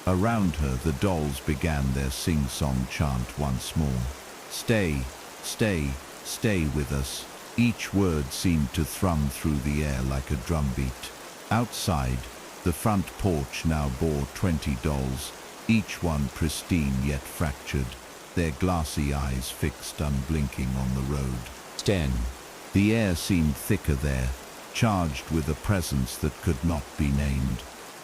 Around her, the dolls began their sing-song chant once more. "Stay, stay, stay with us." Each word seemed to thrum through the air like a drumbeat. Outside, the front porch now bore 20 dolls, each one pristine yet fractured, their glassy eyes fixed unblinking on the road. 10. The air seemed thicker there, charged with a presence that could not be named.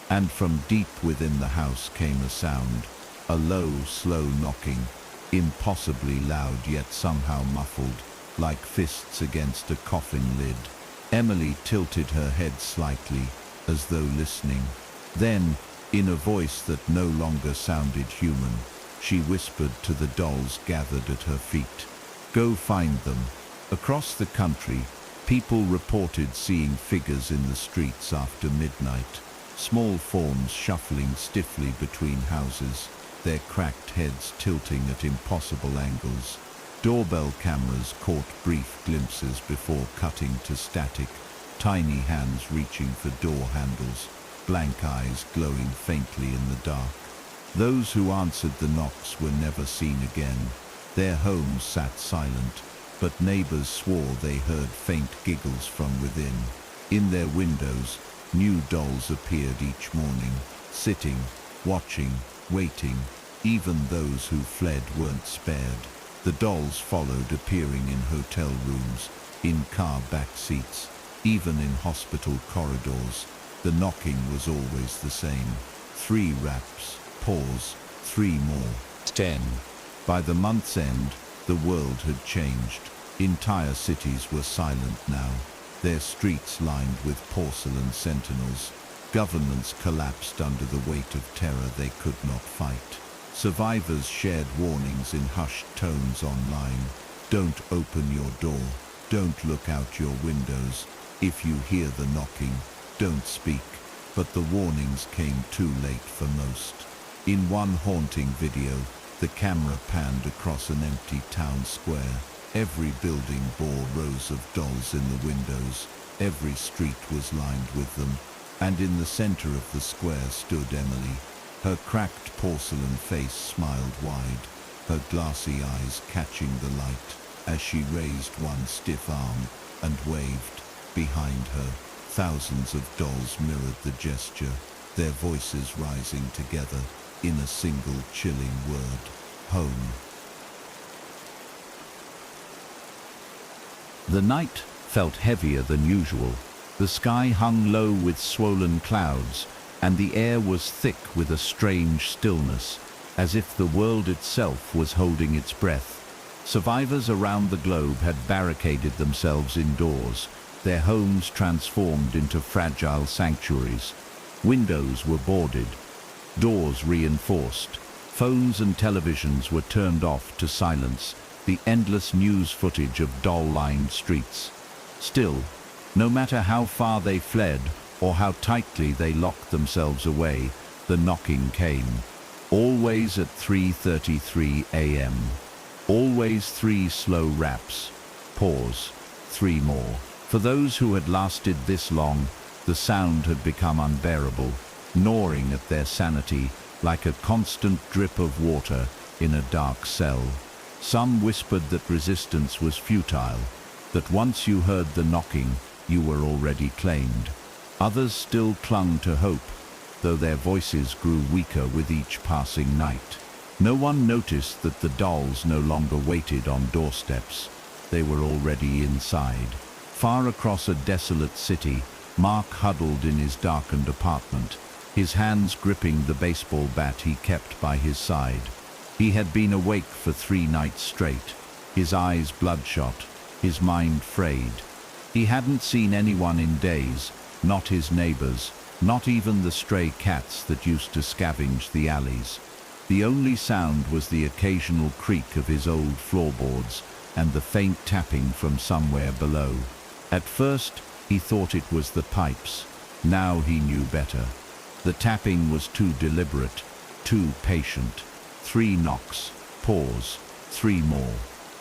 And from deep within the house came a sound, a low, slow knocking, impossibly loud yet somehow muffled, like fists against a coffin lid. Emily tilted her head slightly, as though listening. Then, in a voice that no longer sounded human, she whispered to the dolls gathered at her feet, "Go find them." Across the country, people reported seeing figures in the streets after midnight. Small forms shuffling stiffly between houses, their cracked heads tilting at impossible angles. Doorbell cameras caught brief glimpses before cutting to static, tiny hands reaching for door handles, blank eyes glowing faintly in the dark. Those who answered the knocks were never seen again. Their homes sat silent, but neighbors swore they heard faint giggles from within. In their windows, new dolls appeared each morning, sitting, watching, waiting. Even those who fled weren't spared. The dolls followed, appearing in hotel rooms, in car back seats, even in hospital corridors. The knocking was always the same. 3 raps, pause, 3 more. 10. By the month's end, the world had changed. Entire cities were silent now, their streets lined with porcelain sentinels. Governments collapsed under the weight of terror they could not fight. Survivors shared warnings in hushed tones online. Don't open your door. Don't look out your windows. If you hear the knocking, don't speak. But the warnings came too late for most. In one haunting video, the camera panned across an empty town square. Every building bore rows of dolls in the windows. Every street was lined with them. And in the center of the square stood Emily. Her cracked porcelain face smiled wide, her glassy eyes catching the light as she raised one stiff arm and waved. Behind her, thousands of dolls mirrored the gesture, their voices rising together in a single chilling word: home. The night felt heavier than usual. The sky hung low with swollen clouds, and the air was thick with a strange stillness, as if the world itself was holding its breath. Survivors around the globe had barricaded themselves indoors, their homes transformed into fragile sanctuaries. Windows were boarded, doors reinforced, phones and televisions were turned off to silence the endless news footage of doll-lined streets. Still, no matter how far they fled, or how tightly they locked themselves away, the knocking came. Always at 3:33 a.m. Always 3 slow raps. Pause. 3 more. For those who had lasted this long, the sound had become unbearable, gnawing at their sanity like a constant drip of water in a dark cell. Some whispered that resistance was futile, that once you heard the knocking, you were already claimed. Others still clung to hope, though their voices grew weaker with each passing night. No one noticed that the dolls no longer waited on doorsteps. They were already inside. Far across a desolate city, Mark huddled in his darkened apartment, his hands gripping the baseball bat he kept by his side. He had been awake for 3 nights straight, his eyes bloodshot, his mind frayed. He hadn't seen anyone in days, not his neighbors, not even the stray cats that used to scavenge the alleys. The only sound was the occasional creak of his old floorboards and the faint tapping from somewhere below. At first, he thought it was the pipes. Now he knew better. The tapping was too deliberate, too patient. 3 knocks, pause, 3 more.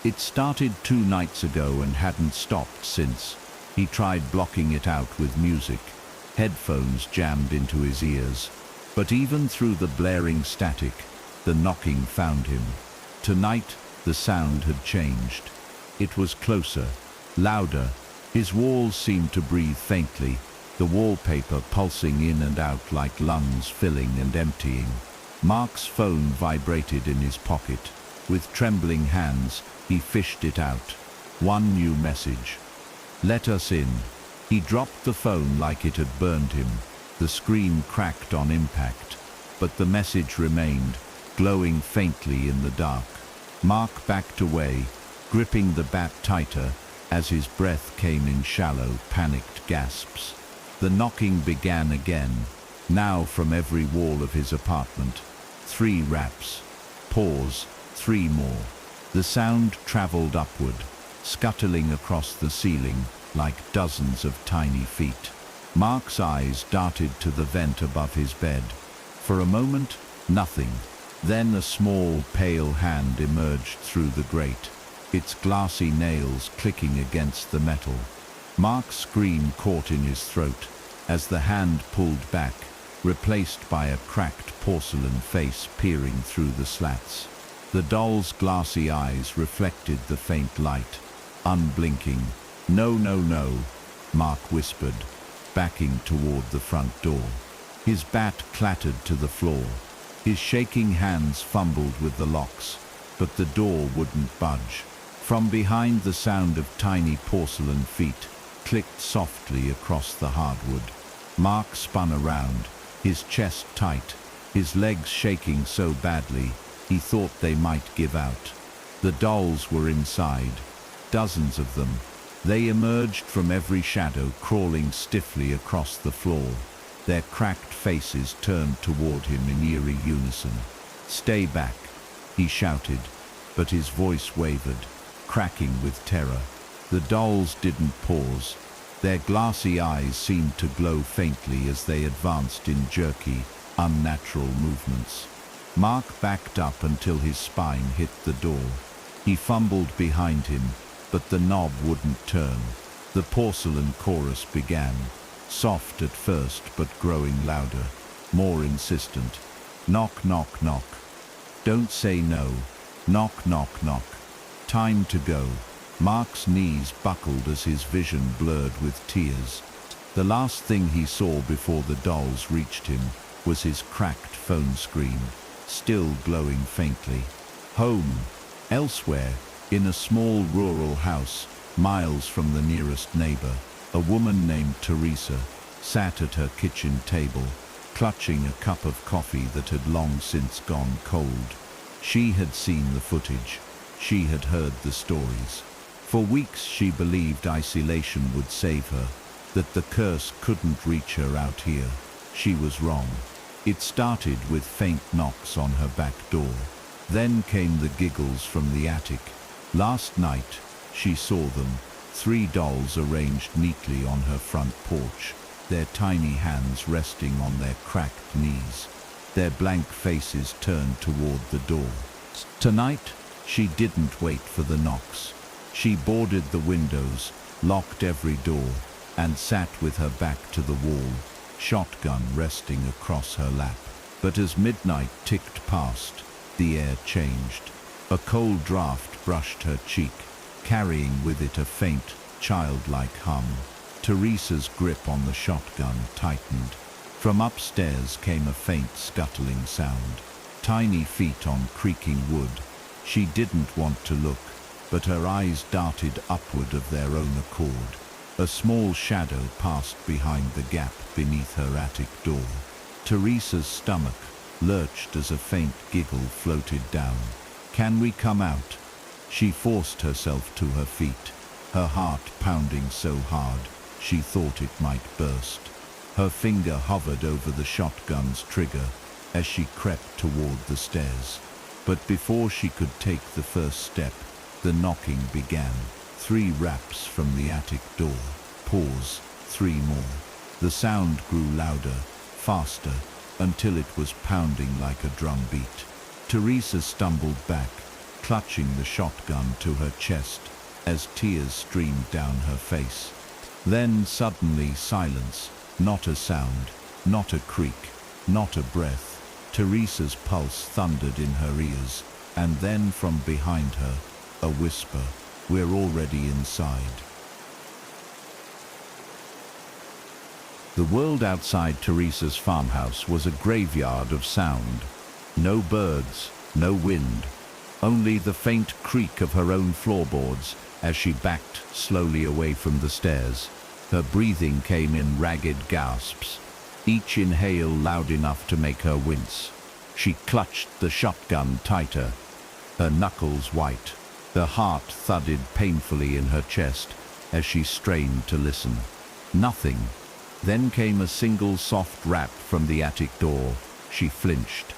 It started 2 nights ago and hadn't stopped since. He tried blocking it out with music, headphones jammed into his ears. But even through the blaring static, the knocking found him. Tonight, the sound had changed. It was closer, louder. His walls seemed to breathe faintly, the wallpaper pulsing in and out like lungs filling and emptying. Mark's phone vibrated in his pocket. With trembling hands, he fished it out. One new message. "Let us in." He dropped the phone like it had burned him. The screen cracked on impact, but the message remained, glowing faintly in the dark. Mark backed away, gripping the bat tighter as his breath came in shallow, panicked gasps. The knocking began again, now from every wall of his apartment. 3 raps. Pause. 3 more. The sound traveled upward, scuttling across the ceiling like dozens of tiny feet. Mark's eyes darted to the vent above his bed. For a moment, nothing. Then a small, pale hand emerged through the grate. its glassy nails clicking against the metal. Mark's scream caught in his throat as the hand pulled back, replaced by a cracked porcelain face peering through the slats. The doll's glassy eyes reflected the faint light, unblinking. "No, no, no," Mark whispered, backing toward the front door. His bat clattered to the floor. His shaking hands fumbled with the locks, but the door wouldn't budge. From behind, the sound of tiny porcelain feet clicked softly across the hardwood. Mark spun around, his chest tight, his legs shaking so badly he thought they might give out. The dolls were inside, dozens of them. They emerged from every shadow, crawling stiffly across the floor, their cracked faces turned toward him in eerie unison. "Stay back," he shouted, but his voice wavered, cracking with terror. The dolls didn't pause. Their glassy eyes seemed to glow faintly as they advanced in jerky, unnatural movements. Mark backed up until his spine hit the door. He fumbled behind him, but the knob wouldn't turn. The porcelain chorus began, soft at first but growing louder, more insistent. "Knock, knock, knock. Don't say no. Knock, knock, knock. Time to go." Mark's knees buckled as his vision blurred with tears. The last thing he saw before the dolls reached him was his cracked phone screen, still glowing faintly. Home. Elsewhere, in a small rural house, miles from the nearest neighbor, a woman named Teresa sat at her kitchen table, clutching a cup of coffee that had long since gone cold. She had seen the footage. She had heard the stories. For weeks she believed isolation would save her, that the curse couldn't reach her out here. She was wrong. It started with faint knocks on her back door. Then came the giggles from the attic. Last night, she saw them, 3 dolls arranged neatly on her front porch, their tiny hands resting on their cracked knees, their blank faces turned toward the door. Tonight, she didn't wait for the knocks. She boarded the windows, locked every door, and sat with her back to the wall, shotgun resting across her lap. But as midnight ticked past, the air changed. A cold draft brushed her cheek, carrying with it a faint, childlike hum. Teresa's grip on the shotgun tightened. From upstairs came a faint scuttling sound. Tiny feet on creaking wood. She didn't want to look, but her eyes darted upward of their own accord. A small shadow passed behind the gap beneath her attic door. Teresa's stomach lurched as a faint giggle floated down. "Can we come out?" She forced herself to her feet, her heart pounding so hard she thought it might burst. Her finger hovered over the shotgun's trigger as she crept toward the stairs. But before she could take the first step, the knocking began. 3 raps from the attic door. Pause. 3 more. The sound grew louder, faster, until it was pounding like a drum beat. Teresa stumbled back, clutching the shotgun to her chest as tears streamed down her face. Then suddenly silence, not a sound, not a creak, not a breath. Teresa's pulse thundered in her ears, and then from behind her, a whisper, "We're already inside." The world outside Teresa's farmhouse was a graveyard of sound. No birds, no wind, only the faint creak of her own floorboards as she backed slowly away from the stairs. Her breathing came in ragged gasps, each inhale loud enough to make her wince. She clutched the shotgun tighter, her knuckles white. Her heart thudded painfully in her chest as she strained to listen. Nothing. Then came a single soft rap from the attic door. She flinched.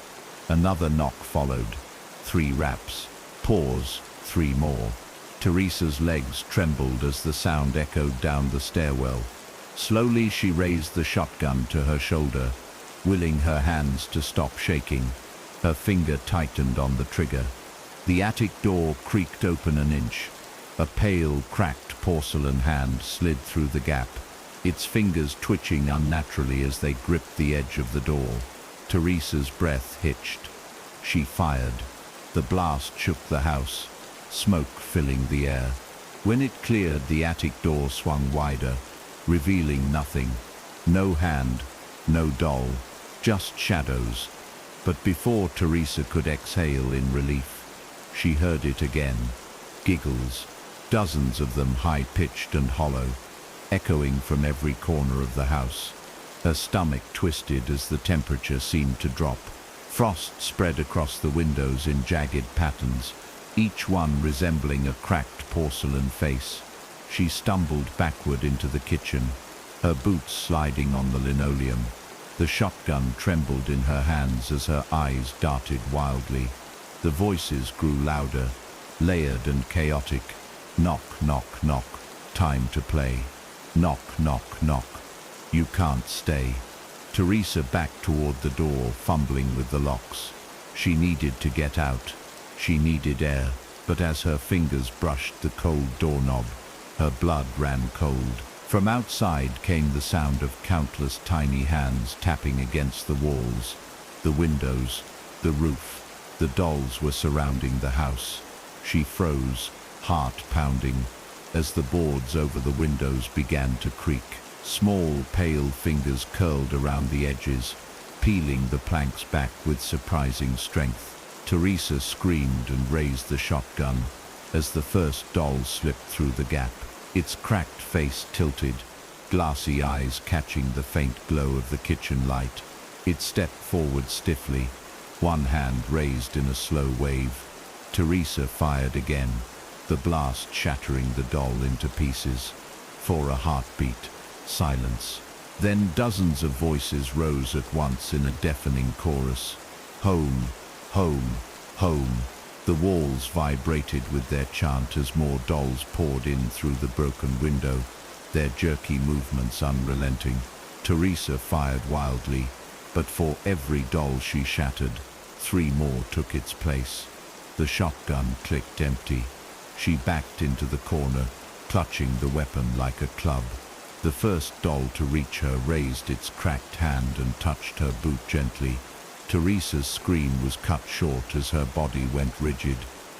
Another knock followed. 3 raps. Pause. 3 more. Teresa's legs trembled as the sound echoed down the stairwell. Slowly she raised the shotgun to her shoulder, willing her hands to stop shaking. Her finger tightened on the trigger. The attic door creaked open an inch. A pale, cracked porcelain hand slid through the gap, its fingers twitching unnaturally as they gripped the edge of the door. Teresa's breath hitched. She fired. The blast shook the house, smoke filling the air. When it cleared, the attic door swung wider, revealing nothing. No hand, no doll, just shadows. But before Teresa could exhale in relief, she heard it again. Giggles, dozens of them high-pitched and hollow, echoing from every corner of the house. Her stomach twisted as the temperature seemed to drop. Frost spread across the windows in jagged patterns, each one resembling a cracked porcelain face. She stumbled backward into the kitchen, her boots sliding on the linoleum. The shotgun trembled in her hands as her eyes darted wildly. The voices grew louder, layered and chaotic. Knock, knock, knock. Time to play. Knock, knock, knock. You can't stay. Teresa backed toward the door, fumbling with the locks. She needed to get out. She needed air, but as her fingers brushed the cold doorknob, her blood ran cold. From outside came the sound of countless tiny hands tapping against the walls, the windows, the roof. The dolls were surrounding the house. She froze, heart pounding, as the boards over the windows began to creak. Small, pale fingers curled around the edges, peeling the planks back with surprising strength. Teresa screamed and raised the shotgun as the first doll slipped through the gap, its cracked face tilted, glassy eyes catching the faint glow of the kitchen light. It stepped forward stiffly, one hand raised in a slow wave. Teresa fired again, the blast shattering the doll into pieces. For a heartbeat, silence. Then dozens of voices rose at once in a deafening chorus. Home, home, home. The walls vibrated with their chant as more dolls poured in through the broken window, their jerky movements unrelenting. Teresa fired wildly, but for every doll she shattered, 3 more took its place. The shotgun clicked empty. She backed into the corner, clutching the weapon like a club. The first doll to reach her raised its cracked hand and touched her boot gently. Teresa's scream was cut short as her body went rigid,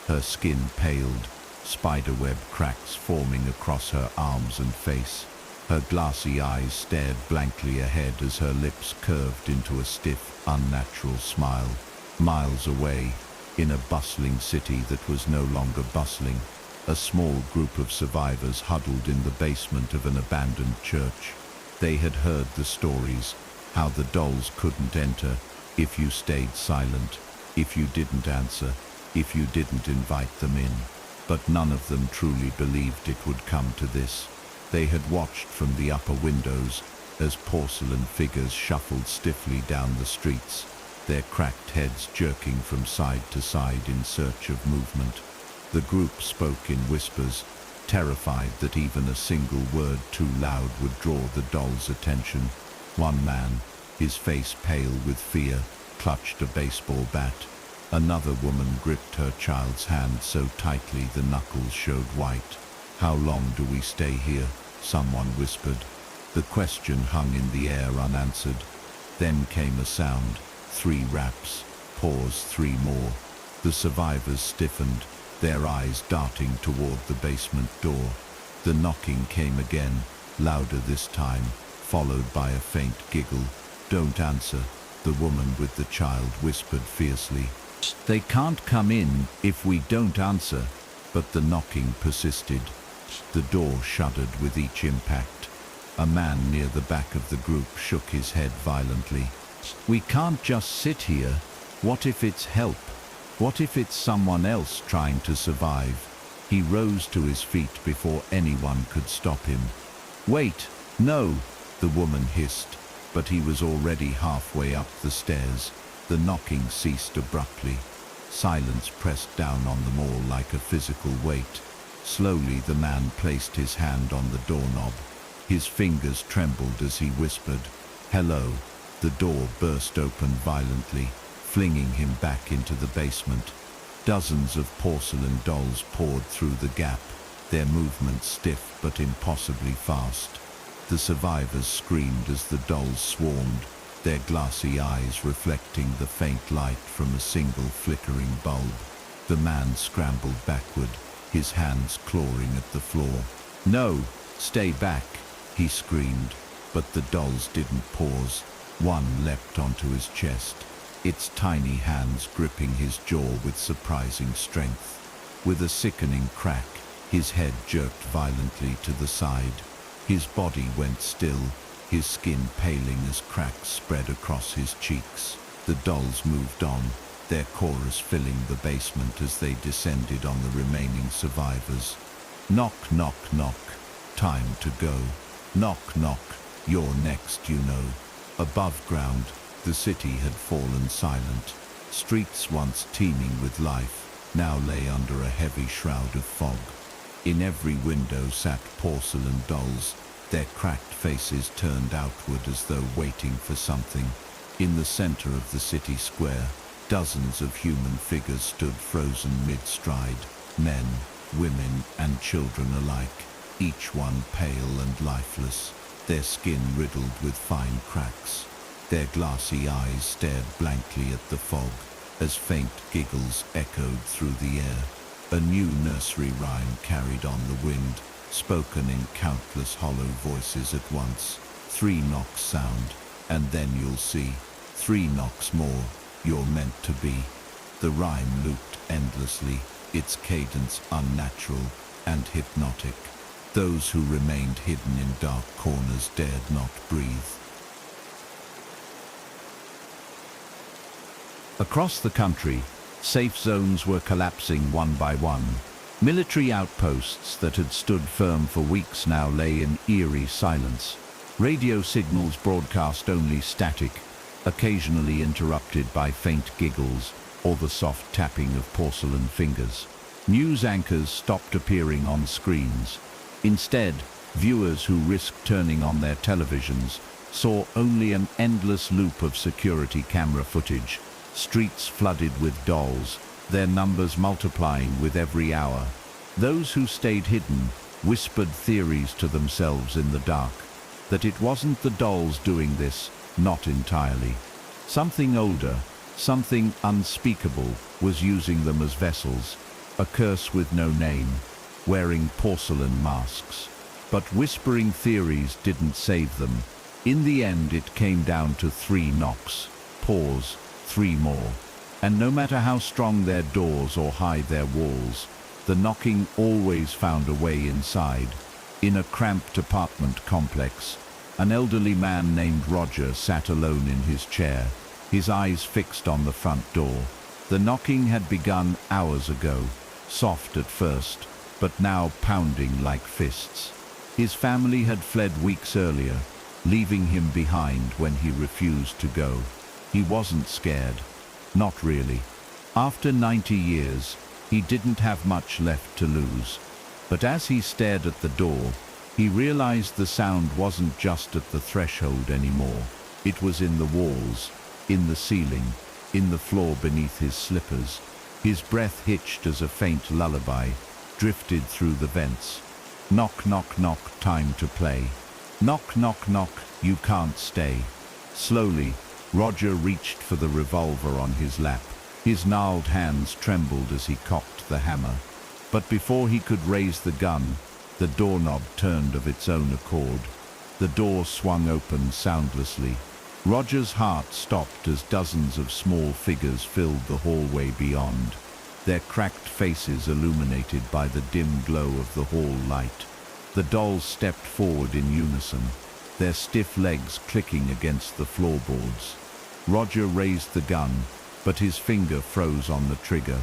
her skin paled, spiderweb cracks forming across her arms and face. Her glassy eyes stared blankly ahead as her lips curved into a stiff, unnatural smile. Miles away, in a bustling city that was no longer bustling, a small group of survivors huddled in the basement of an abandoned church. They had heard the stories, how the dolls couldn't enter if you stayed silent, if you didn't answer, if you didn't invite them in. But none of them truly believed it would come to this. They had watched from the upper windows as porcelain figures shuffled stiffly down the streets, their cracked heads jerking from side to side in search of movement. The group spoke in whispers, terrified that even a single word too loud would draw the doll's attention. One man, his face pale with fear, clutched a baseball bat. Another woman gripped her child's hand so tightly the knuckles showed white. "How long do we stay here?" someone whispered. The question hung in the air unanswered. Then came a sound. 3 raps. Pause, 3 more. The survivors stiffened, their eyes darting toward the basement door. The knocking came again, louder this time, followed by a faint giggle. "Don't answer," the woman with the child whispered fiercely. "They can't come in if we don't answer." But the knocking persisted. The door shuddered with each impact. A man near the back of the group shook his head violently. "We can't just sit here. What if it's help? What if it's someone else trying to survive?" He rose to his feet before anyone could stop him. "Wait, no," the woman hissed, but he was already halfway up the stairs. The knocking ceased abruptly. Silence pressed down on them all like a physical weight. Slowly the man placed his hand on the doorknob. His fingers trembled as he whispered, "Hello." The door burst open violently, flinging him back into the basement. Dozens of porcelain dolls poured through the gap, their movements stiff but impossibly fast. The survivors screamed as the dolls swarmed, their glassy eyes reflecting the faint light from a single flickering bulb. The man scrambled backward, his hands clawing at the floor. "No, stay back," he screamed, but the dolls didn't pause. One leapt onto his chest, its tiny hands gripping his jaw with surprising strength. With a sickening crack, his head jerked violently to the side. His body went still, his skin paling as cracks spread across his cheeks. The dolls moved on, their chorus filling the basement as they descended on the remaining survivors. "Knock, knock, knock. Time to go. Knock, knock. You're next, you know." Above ground, the city had fallen silent. Streets once teeming with life now lay under a heavy shroud of fog. In every window sat porcelain dolls, their cracked faces turned outward as though waiting for something. In the center of the city square, dozens of human figures stood frozen mid-stride, men, women, and children alike, each one pale and lifeless, their skin riddled with fine cracks. Their glassy eyes stared blankly at the fog as faint giggles echoed through the air. A new nursery rhyme carried on the wind, spoken in countless hollow voices at once. 3 knocks sound, and then you'll see. 3 knocks more, you're meant to be. The rhyme looped endlessly, its cadence unnatural and hypnotic. Those who remained hidden in dark corners dared not breathe. Across the country, safe zones were collapsing one by one. Military outposts that had stood firm for weeks now lay in eerie silence. Radio signals broadcast only static, occasionally interrupted by faint giggles or the soft tapping of porcelain fingers. News anchors stopped appearing on screens. Instead, viewers who risked turning on their televisions saw only an endless loop of security camera footage. Streets flooded with dolls, their numbers multiplying with every hour. Those who stayed hidden whispered theories to themselves in the dark, that it wasn't the dolls doing this, not entirely. Something older, something unspeakable, was using them as vessels, a curse with no name, wearing porcelain masks. But whispering theories didn't save them. In the end, it came down to 3 knocks. Pause. 3 more. And no matter how strong their doors or high their walls, the knocking always found a way inside. In a cramped apartment complex, an elderly man named Roger sat alone in his chair, his eyes fixed on the front door. The knocking had begun hours ago, soft at first, but now pounding like fists. His family had fled weeks earlier, leaving him behind when he refused to go. He wasn't scared. Not really. After 90 years, he didn't have much left to lose. But as he stared at the door, he realized the sound wasn't just at the threshold anymore. It was in the walls, in the ceiling, in the floor beneath his slippers. His breath hitched as a faint lullaby drifted through the vents. Knock, knock, knock, time to play. Knock, knock, knock, you can't stay. Slowly, Roger reached for the revolver on his lap. His gnarled hands trembled as he cocked the hammer. But before he could raise the gun, the doorknob turned of its own accord. The door swung open soundlessly. Roger's heart stopped as dozens of small figures filled the hallway beyond, their cracked faces illuminated by the dim glow of the hall light. The dolls stepped forward in unison, their stiff legs clicking against the floorboards. Roger raised the gun, but his finger froze on the trigger.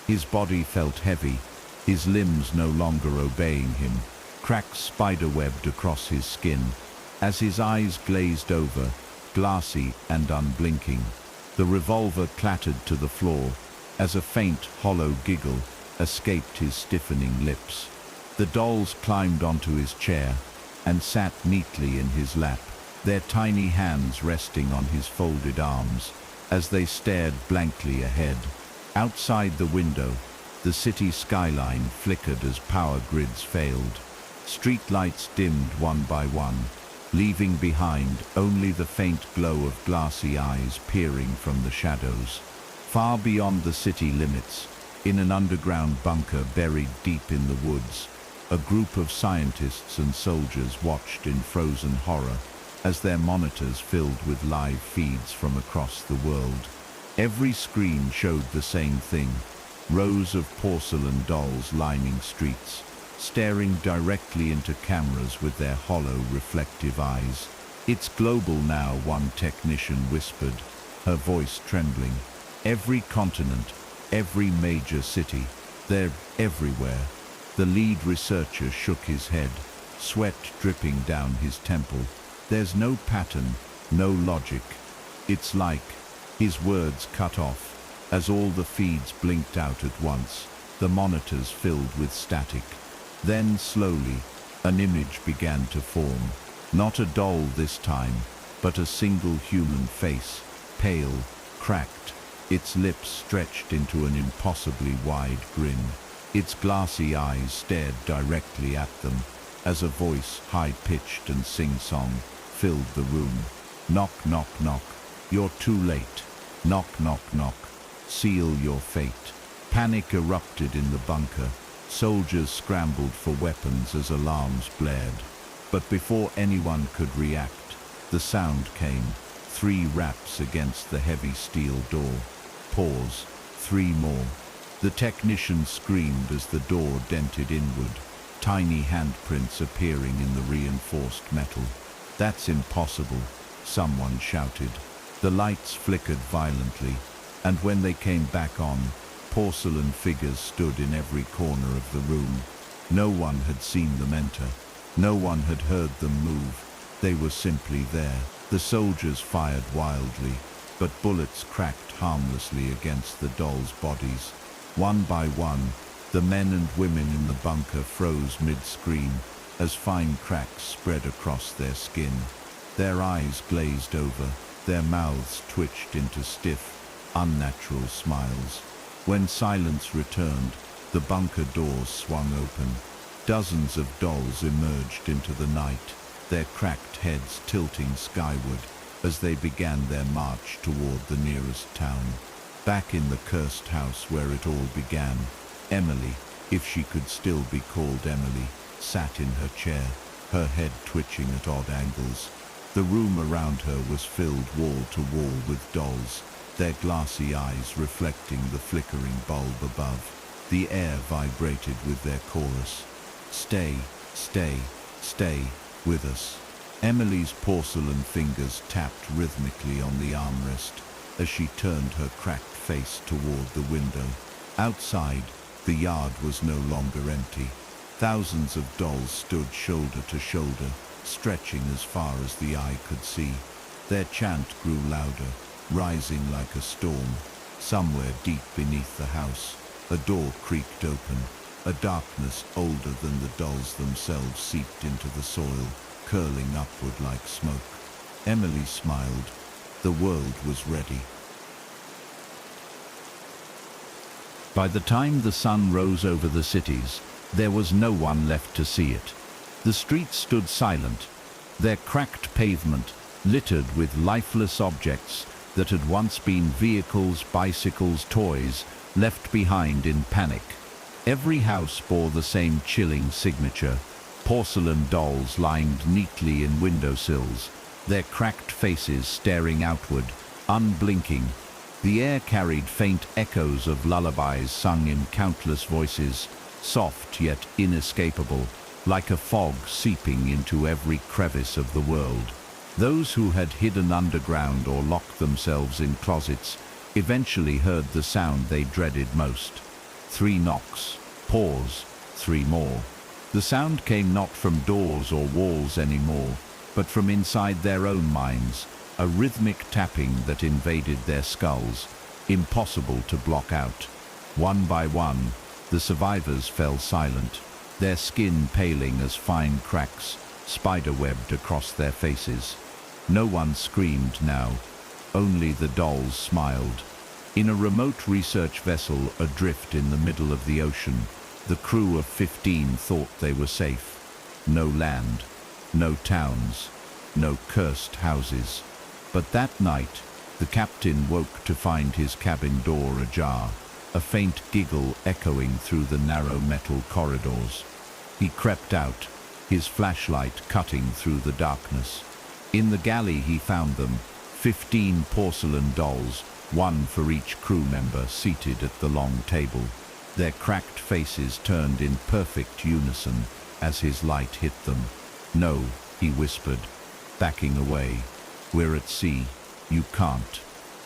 His body felt heavy, his limbs no longer obeying him. Cracks spiderwebbed across his skin. As his eyes glazed over, glassy and unblinking, the revolver clattered to the floor as a faint, hollow giggle escaped his stiffening lips. The dolls climbed onto his chair and sat neatly in his lap, their tiny hands resting on his folded arms as they stared blankly ahead. Outside the window, the city skyline flickered as power grids failed. Street lights dimmed one by one, leaving behind only the faint glow of glassy eyes peering from the shadows. Far beyond the city limits, in an underground bunker buried deep in the woods, a group of scientists and soldiers watched in frozen horror as their monitors filled with live feeds from across the world. Every screen showed the same thing: rows of porcelain dolls lining streets, staring directly into cameras with their hollow, reflective eyes. "It's global now," one technician whispered, her voice trembling. "Every continent, every major city, they're everywhere." The lead researcher shook his head, sweat dripping down his temple. "There's no pattern, no logic. It's like..." His words cut off as all the feeds blinked out at once, the monitors filled with static. Then, slowly, an image began to form. Not a doll this time, but a single human face, pale, cracked, its lips stretched into an impossibly wide grin. Its glassy eyes stared directly at them as a voice, high-pitched and sing-song, filled the room. "Knock, knock, knock. You're too late. Knock, knock, knock. Seal your fate." Panic erupted in the bunker. Soldiers scrambled for weapons as alarms blared. But before anyone could react, the sound came. 3 raps against the heavy steel door. Pause. 3 more. The technician screamed as the door dented inward, tiny handprints appearing in the reinforced metal. "That's impossible," someone shouted. The lights flickered violently, and when they came back on, porcelain figures stood in every corner of the room. No one had seen them enter. No one had heard them move. They were simply there. The soldiers fired wildly, but bullets cracked harmlessly against the dolls' bodies. One by one, the men and women in the bunker froze mid-scream as fine cracks spread across their skin. Their eyes glazed over, their mouths twitched into stiff, unnatural smiles. When silence returned, the bunker doors swung open. Dozens of dolls emerged into the night, their cracked heads tilting skyward as they began their march toward the nearest town. Back in the cursed house where it all began, Emily, if she could still be called Emily, sat in her chair, her head twitching at odd angles. The room around her was filled wall to wall with dolls, their glassy eyes reflecting the flickering bulb above. The air vibrated with their chorus. "Stay, stay, stay with us." Emily's porcelain fingers tapped rhythmically on the armrest as she turned her cracked face toward the window. Outside, the yard was no longer empty. Thousands of dolls stood shoulder to shoulder, stretching as far as the eye could see. Their chant grew louder, rising like a storm. Somewhere deep beneath the house, a door creaked open. A darkness older than the dolls themselves seeped into the soil, curling upward like smoke. Emily smiled. The world was ready. By the time the sun rose over the cities, there was no one left to see it. The streets stood silent, their cracked pavement littered with lifeless objects that had once been vehicles, bicycles, toys, left behind in panic. Every house bore the same chilling signature: porcelain dolls lined neatly in windowsills, their cracked faces staring outward, unblinking. The air carried faint echoes of lullabies sung in countless voices, soft yet inescapable, like a fog seeping into every crevice of the world. Those who had hidden underground or locked themselves in closets eventually heard the sound they dreaded most. 3 knocks. Pause. 3 more. The sound came not from doors or walls anymore, but from inside their own minds, a rhythmic tapping that invaded their skulls, impossible to block out. One by one, the survivors fell silent, their skin paling as fine cracks spiderwebbed across their faces. No one screamed now, only the dolls smiled. In a remote research vessel adrift in the middle of the ocean, the crew of 15 thought they were safe. No land, no towns, no cursed houses. But that night, the captain woke to find his cabin door ajar, a faint giggle echoing through the narrow metal corridors. He crept out, his flashlight cutting through the darkness. In the galley he found them, 15 porcelain dolls, one for each crew member seated at the long table. Their cracked faces turned in perfect unison as his light hit them. "No," he whispered, backing away. "We're at sea. You can't."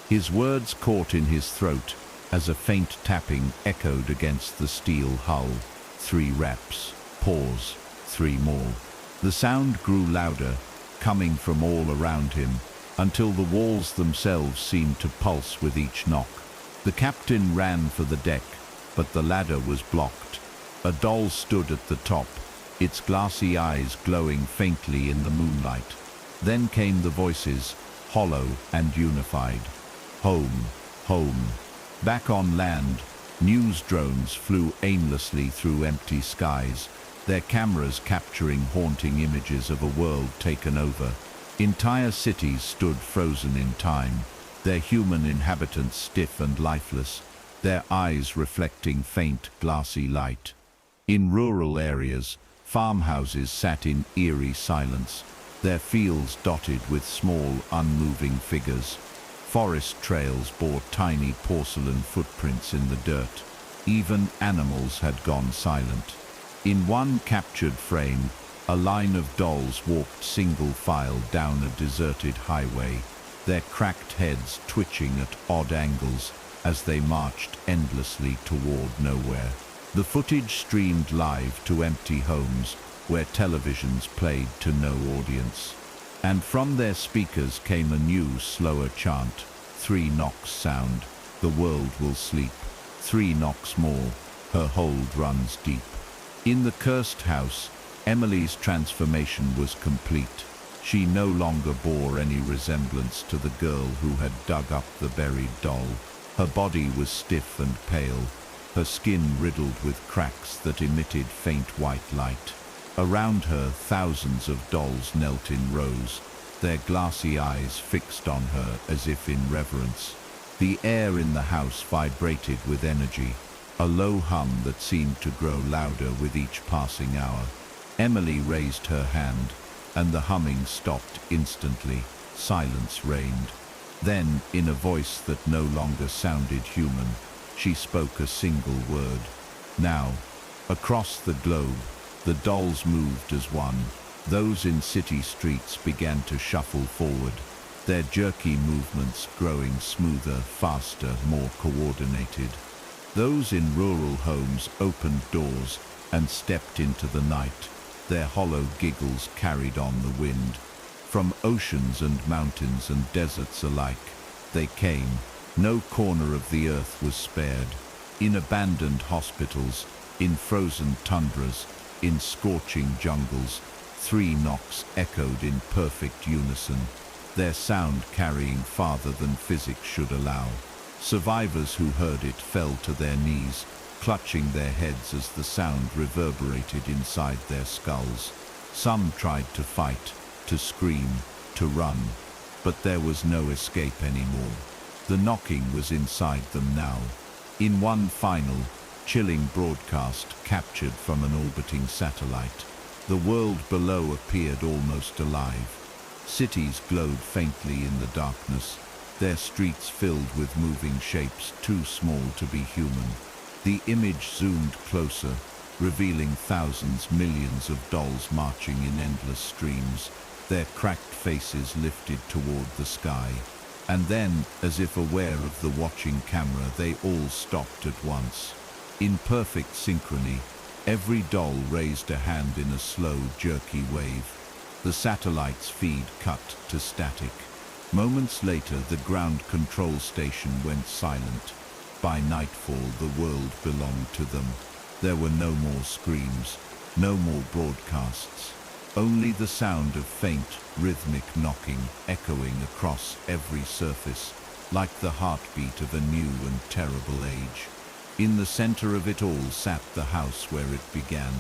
His words caught in his throat as a faint tapping echoed against the steel hull. 3 reps. Pause. 3 more. The sound grew louder, coming from all around him, until the walls themselves seemed to pulse with each knock. The captain ran for the deck, but the ladder was blocked. A doll stood at the top, its glassy eyes glowing faintly in the moonlight. Then came the voices, hollow and unified. "Home, home." Back on land, news drones flew aimlessly through empty skies, their cameras capturing haunting images of a world taken over. Entire cities stood frozen in time, their human inhabitants stiff and lifeless, their eyes reflecting faint, glassy light. In rural areas, farmhouses sat in eerie silence, their fields dotted with small, unmoving figures. Forest trails bore tiny porcelain footprints in the dirt. Even animals had gone silent. In one captured frame, a line of dolls walked single file down a deserted highway, their cracked heads twitching at odd angles as they marched endlessly toward nowhere. The footage streamed live to empty homes where televisions played to no audience. And from their speakers came a new, slower chant. 3 knocks sound, the world will sleep. 3 knocks more, her hold runs deep. In the cursed house, Emily's transformation was complete. She no longer bore any resemblance to the girl who had dug up the buried doll. Her body was stiff and pale, her skin riddled with cracks that emitted faint white light. Around her, thousands of dolls knelt in rows, their glassy eyes fixed on her as if in reverence. The air in the house vibrated with energy, a low hum that seemed to grow louder with each passing hour. Emily raised her hand, and the humming stopped instantly. Silence reigned. Then, in a voice that no longer sounded human, she spoke a single word. Now, across the globe, the dolls moved as one. Those in city streets began to shuffle forward, their jerky movements growing smoother, faster, more coordinated. Those in rural homes opened doors and stepped into the night, their hollow giggles carried on the wind. From oceans and mountains and deserts alike, they came. No corner of the earth was spared. In abandoned hospitals, in frozen tundras, in scorching jungles, 3 knocks echoed in perfect unison, their sound carrying farther than physics should allow. Survivors who heard it fell to their knees, clutching their heads as the sound reverberated inside their skulls. Some tried to fight, to scream, to run, but there was no escape anymore. The knocking was inside them now. In one final, chilling broadcast captured from an orbiting satellite, the world below appeared almost alive. Cities glowed faintly in the darkness, their streets filled with moving shapes too small to be human. The image zoomed closer, revealing thousands, millions of dolls marching in endless streams, their cracked faces lifted toward the sky. And then, as if aware of the watching camera, they all stopped at once. In perfect synchrony, every doll raised a hand in a slow, jerky wave. The satellite's feed cut to static. Moments later, the ground control station went silent. By nightfall, the world belonged to them. There were no more screams, no more broadcasts. Only the sound of faint, rhythmic knocking echoing across every surface. like the heartbeat of a new and terrible age. In the center of it all sat the house where it began.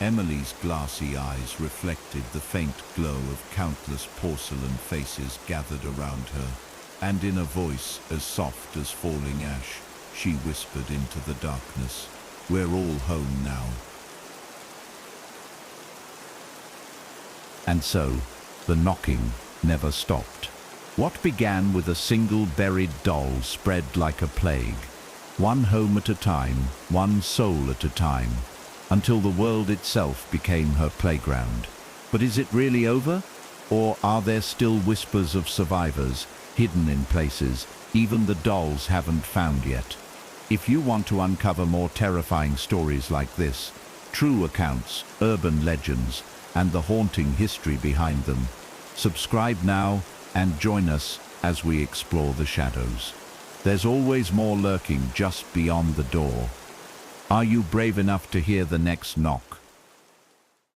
Emily's glassy eyes reflected the faint glow of countless porcelain faces gathered around her, and in a voice as soft as falling ash, she whispered into the darkness, "We're all home now." And so, the knocking never stopped. What began with a single buried doll spread like a plague, one home at a time, one soul at a time, until the world itself became her playground. But is it really over? Or are there still whispers of survivors, hidden in places even the dolls haven't found yet? If you want to uncover more terrifying stories like this, true accounts, urban legends, and the haunting history behind them, subscribe now and join us as we explore the shadows. There's always more lurking just beyond the door. Are you brave enough to hear the next knock?